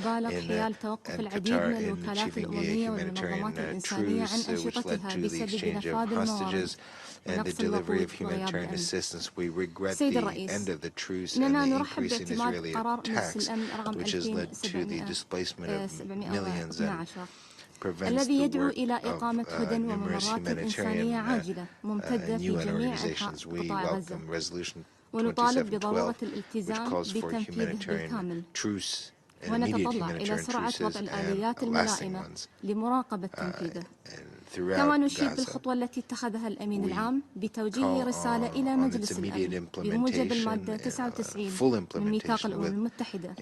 Qatar in achieving a humanitarian truce, which led to the exchange of hostages and the delivery of humanitarian assistance. We regret the end of the truce and the increase in Israeli attacks, which has led to the displacement of millions and prevents the work of numerous humanitarian and UN organizations. We welcome Resolution 2712, which calls for humanitarian truce and immediate humanitarian truces and lasting ones كما نشيد بالخطوة التي اتخذها الأمين العام بتوجيه رسالة إلى مجلس الأمن بموجب المادة 99 من ميثاق الأمم المتحدة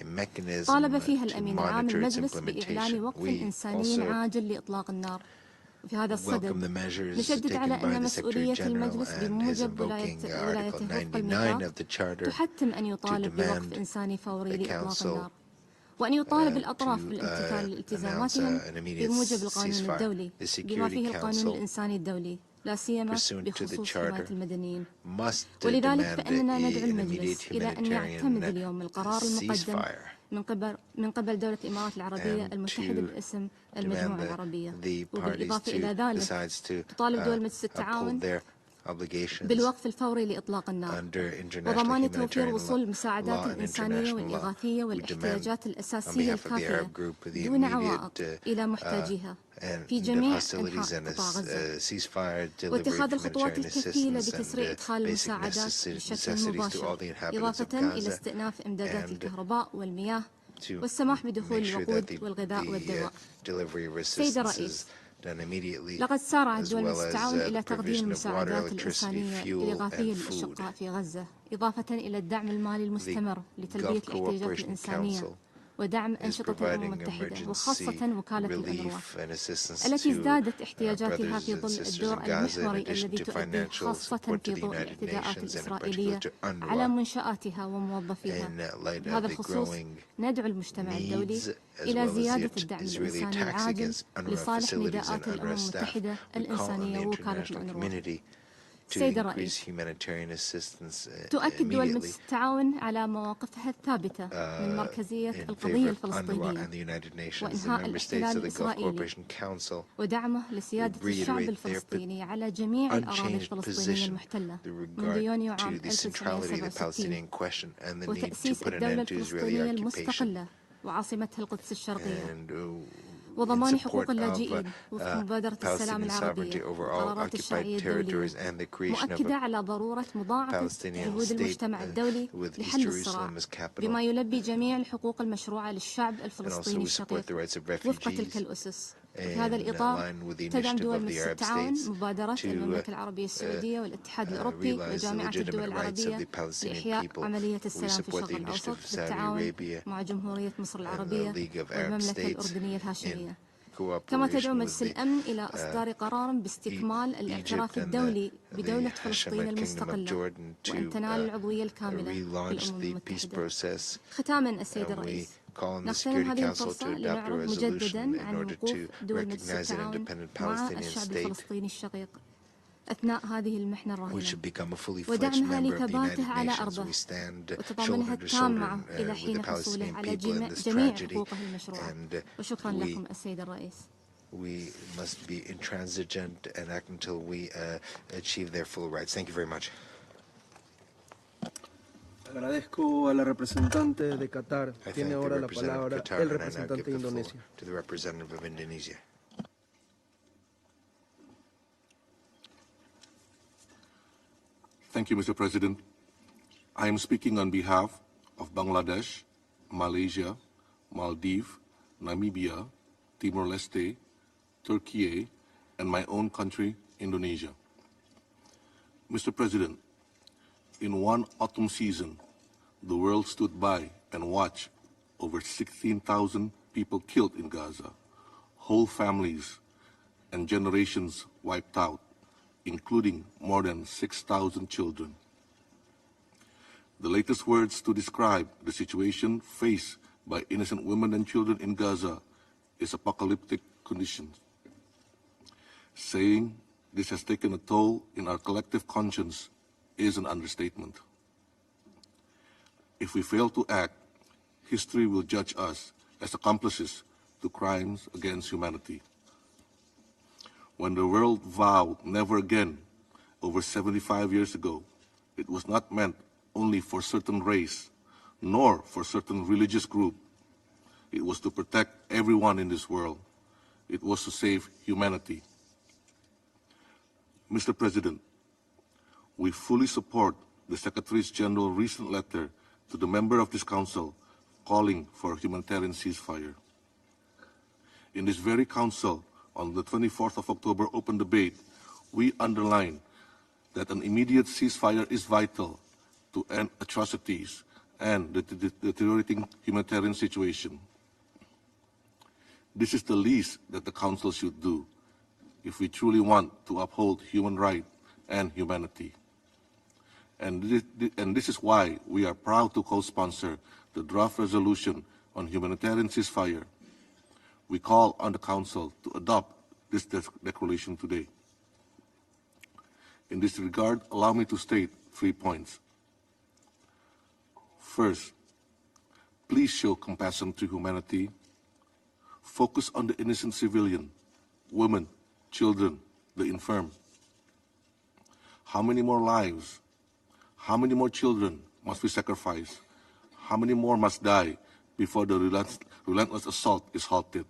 طالب فيها الأمين العام المجلس بإعلان وقف إنساني عاجل لإطلاق النار. وفي هذا الصدد نشدد على أن مسؤولية المجلس بموجب ولايته وفق الميثاق تحتم أن يطالب بوقف إنساني فوري لإطلاق النار، وأن يطالب الأطراف بالامتثال لالتزاماتهم بموجب القانون الدولي بما فيه القانون الإنساني الدولي، لا سيما بخصوص حماية المدنيين. ولذلك فإننا ندعو المجلس إلى أن يعتمد اليوم القرار المقدم من قبل دولة الإمارات العربية المتحدة باسم المجموعة العربية. وبالإضافة إلى ذلك تطالب دول مجلس التعاون بالوقف الفوري لإطلاق النار وضمان توفير وصول المساعدات الإنسانية والإغاثية والاحتياجات الأساسية الكافية دون عوائق إلى محتاجيها في جميع أنحاء قطاع غزة، واتخاذ الخطوات الكفيلة بتسريع إدخال المساعدات بشكل مباشر، إضافة إلى استئناف إمدادات الكهرباء والمياه والسماح بدخول الوقود والغذاء والدواء. سيد الرئيس، لقد سارعت دول التعاون إلى تقديم المساعدات الإنسانية الإغاثية للأشقاء في غزة، إضافة إلى الدعم المالي المستمر لتلبية الاحتياجات الإنسانية ودعم أنشطة الأمم المتحدة وخاصة وكالة الأنروا التي ازدادت احتياجاتها في ظل الدور المحوري الذي تؤديه خاصة في ضوء الاعتداءات الإسرائيلية على منشآتها وموظفيها. بهذا الخصوص ندعو المجتمع الدولي إلى زيادة الدعم الإنساني العاجل لصالح نداءات الأمم المتحدة الإنسانية ووكالة الأنروا. سيد الرئيس، تؤكد دول مجلس التعاون على مواقفها الثابتة من مركزية القضية الفلسطينية وإنهاء الاحتلال الإسرائيلي ودعمه لسيادة الشعب الفلسطيني على جميع الأراضي الفلسطينية المحتلة منذ يونيو عام 1967 وتأسيس الدولة الفلسطينية المستقلة وعاصمتها القدس الشرقية وضمان حقوق اللاجئين وفق مبادرة السلام العربية وقرارات الشرعية الدولية، مؤكدة على ضرورة مضاعفة جهود المجتمع الدولي لحل الصراع بما يلبي جميع الحقوق المشروعة للشعب الفلسطيني الشقيق وفق تلك الأسس. في هذا الإطار تدعم دول مجلس التعاون مبادرة المملكة العربية السعودية والاتحاد الأوروبي وجامعة الدول العربية لإحياء عملية السلام في الشرق الأوسط بالتعاون مع جمهورية مصر العربية والمملكة الأردنية الهاشمية. كما تدعو مجلس الأمن إلى إصدار قرار باستكمال الاعتراف الدولي بدولة فلسطين المستقلة وأن تنال العضوية الكاملة في الأمم المتحدة. ختاما السيد الرئيس، نغتنم هذه الفرصة لنعرض مجددا عن وقوف دول مجلس التعاون مع الشعب الفلسطيني الشقيق أثناء هذه المحنة الراهنة ودعمها لثباته على أرضه وتضامنها التام معه إلى حين حصوله على جميع حقوقه المشروعة. وشكرا لكم السيد الرئيس. We must be intransigent and act until we achieve their full rights. Thank you very much. Agradezco a la representante de Qatar. Tiene ahora la palabra el representante de Indonesia. To the representative of Indonesia. Thank you, Mr. President. I am speaking on behalf of Bangladesh, Malaysia, Maldives, Namibia, Timor-Leste, Turkey, and my own country, Indonesia. Mr. President, in one autumn season, the world stood by and watched over 16,000 people killed in Gaza, whole families and generations wiped out, including more than 6,000 children. The latest words to describe the situation faced by innocent women and children in Gaza is apocalyptic conditions. Saying this has taken a toll in our collective conscience is an understatement. If we fail to act, history will judge us as accomplices to crimes against humanity. When the world vowed never again over 75 years ago, it was not meant only for certain race, nor for certain religious group. It was to protect everyone in this world. It was to save humanity. Mr. President, we fully support the Secretary-General's recent letter to the member of this Council calling for a humanitarian ceasefire. In this very Council, on the 24th of October open debate, we underline that an immediate ceasefire is vital to end atrocities and the deteriorating humanitarian situation. This is the least that the Council should do if we truly want to uphold human rights and humanity. And this is why we are proud to co-sponsor the draft resolution on humanitarian ceasefire. We call on the Council to adopt this declaration today. In this regard, allow me to state 3 points. First, please show compassion to humanity. Focus on the innocent civilian, women, children, the infirm. How many more lives, how many more children must we sacrifice? How many more must die before the relentless assault is halted?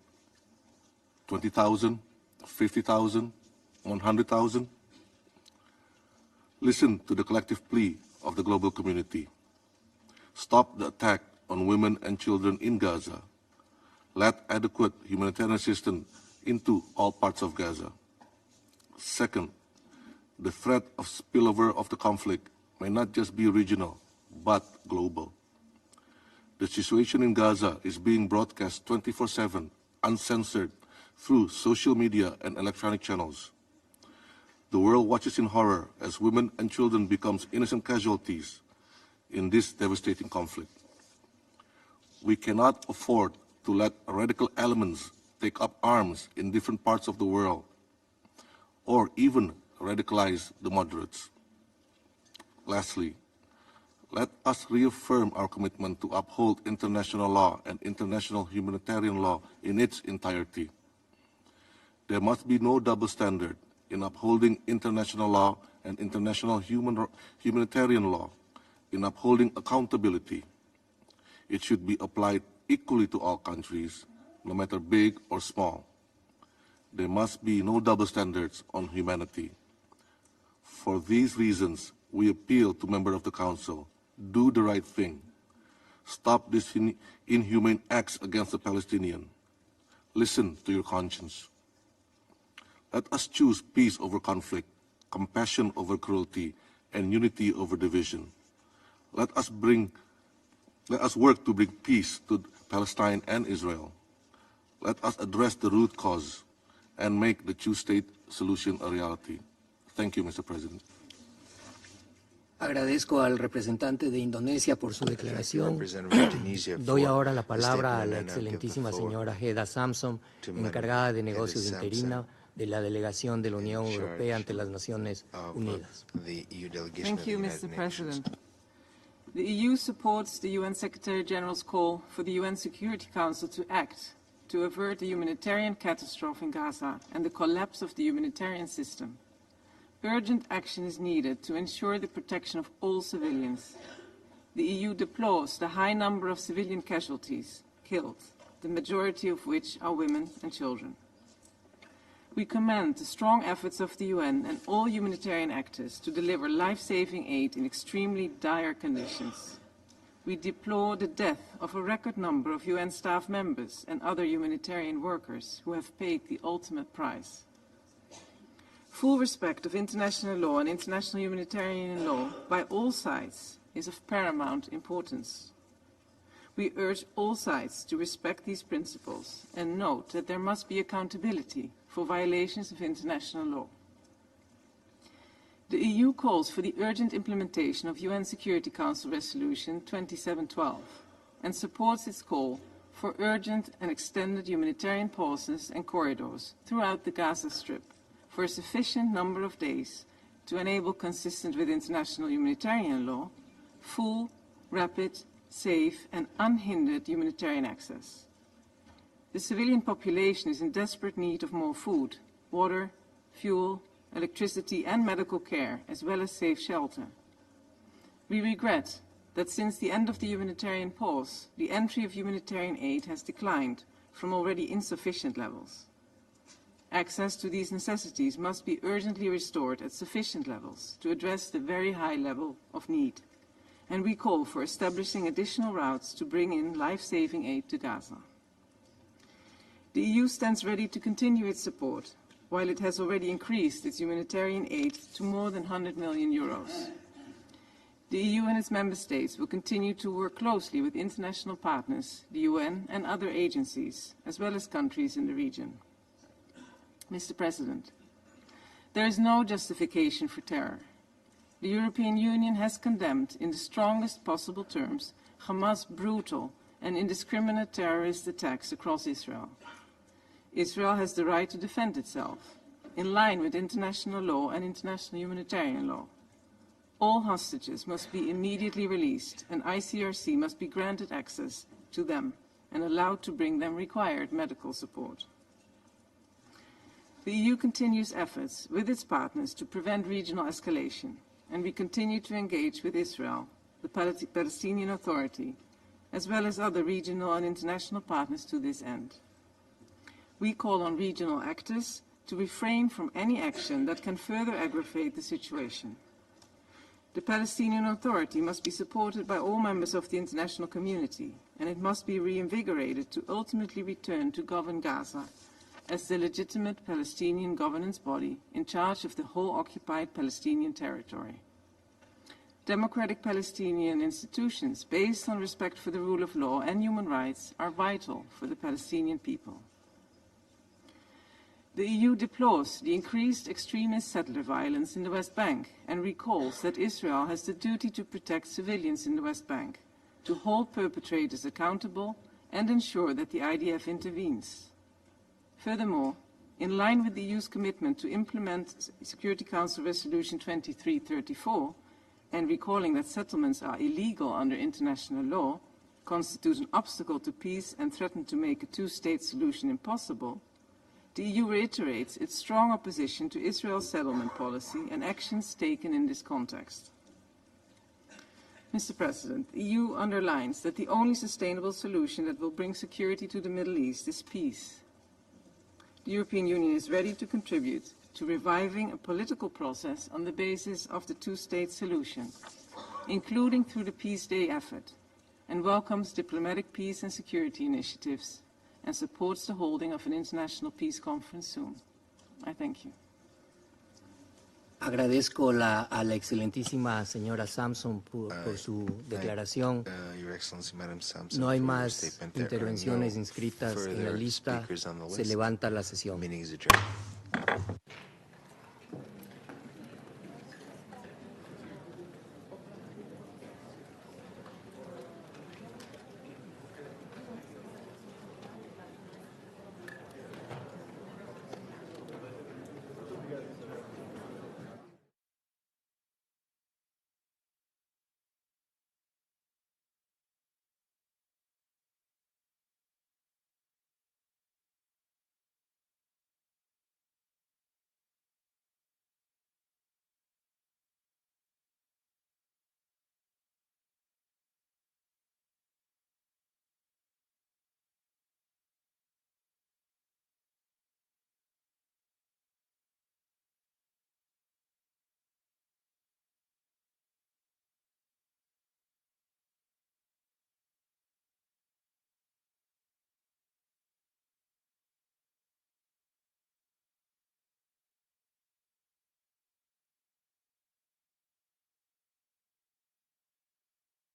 20,000, 50,000, 100,000? Listen to the collective plea of the global community. Stop the attack on women and children in Gaza. Let adequate humanitarian assistance into all parts of Gaza. Second, the threat of spillover of the conflict may not just be regional, but global. The situation in Gaza is being broadcast 24/7, uncensored, through social media and electronic channels. The world watches in horror as women and children become innocent casualties in this devastating conflict. We cannot afford to let radical elements take up arms in different parts of the world, or even radicalize the moderates. Lastly, let us reaffirm our commitment to uphold international law and international humanitarian law in its entirety. There must be no double standard in upholding international law and international humanitarian law, in upholding accountability. It should be applied equally to all countries, no matter big or small. There must be no double standards on humanity. For these reasons, we appeal to members of the Council, do the right thing. Stop these inhumane acts against the Palestinians. Listen to your conscience. Let us choose peace over conflict, compassion over cruelty, and unity over division. Let us work to bring peace to Palestine and Israel. Let us address the root cause and make the two-state solution a reality. Thank you, Mr. President. Agradezco al representante de Indonesia por su declaración. Doy ahora la palabra a la excelentísima señora Heda Samson, encargada de negocios interina de la delegación de la Unión Europea ante las Naciones Unidas. Thank you, Mr. President. The EU supports the UN Secretary-General's call for the UN Security Council to act to avert the humanitarian catastrophe in Gaza and the collapse of the humanitarian system. Urgent action is needed to ensure the protection of all civilians. The EU deplores the high number of civilian casualties killed, the majority of which are women and children. We commend the strong efforts of the UN and all humanitarian actors to deliver life-saving aid in extremely dire conditions. We deplore the death of a record number of UN staff members and other humanitarian workers who have paid the ultimate price. Full respect of international law and international humanitarian law by all sides is of paramount importance. We urge all sides to respect these principles and note that there must be accountability for violations of international law. The EU calls for the urgent implementation of UN Security Council Resolution 2712 and supports its call for urgent and extended humanitarian pauses and corridors throughout the Gaza Strip for a sufficient number of days to enable, consistent with international humanitarian law, full, rapid, safe and unhindered humanitarian access. The civilian population is in desperate need of more food, water, fuel, electricity and medical care, as well as safe shelter. We regret that since the end of the humanitarian pause, the entry of humanitarian aid has declined from already insufficient levels. Access to these necessities must be urgently restored at sufficient levels to address the very high level of need, and we call for establishing additional routes to bring in life-saving aid to Gaza. The EU stands ready to continue its support, while it has already increased its humanitarian aid to more than 100 million euros. The EU and its member states will continue to work closely with international partners, the UN and other agencies, as well as countries in the region. Mr. President, there is no justification for terror. The European Union has condemned in the strongest possible terms Hamas' brutal and indiscriminate terrorist attacks across Israel. Israel has the right to defend itself, in line with international law and international humanitarian law. All hostages must be immediately released, and ICRC must be granted access to them and allowed to bring them required medical support. The EU continues efforts with its partners to prevent regional escalation, and we continue to engage with Israel, the Palestinian Authority, as well as other regional and international partners to this end. We call on regional actors to refrain from any action that can further aggravate the situation. The Palestinian Authority must be supported by all members of the international community, and it must be reinvigorated to ultimately return to govern Gaza as the legitimate Palestinian governance body in charge of the whole occupied Palestinian territory. Democratic Palestinian institutions based on respect for the rule of law and human rights are vital for the Palestinian people. The EU deplores the increased extremist settler violence in the West Bank and recalls that Israel has the duty to protect civilians in the West Bank, to hold perpetrators accountable and ensure that the IDF intervenes. Furthermore, in line with the EU's commitment to implement Security Council Resolution 2334 and recalling that settlements are illegal under international law, constitute an obstacle to peace and threaten to make a two-state solution impossible, the EU reiterates its strong opposition to Israel's settlement policy and actions taken in this context. Mr. President, the EU underlines that the only sustainable solution that will bring security to the Middle East is peace. The European Union is ready to contribute to reviving a political process on the basis of the two-state solution, including through the Peace Day effort, and welcomes diplomatic peace and security initiatives and supports the holding of an international peace conference soon. I thank you. Agradezco a la excelentísima señora Samson por su declaración. No hay más intervenciones inscritas en la lista. Se levanta la sesión.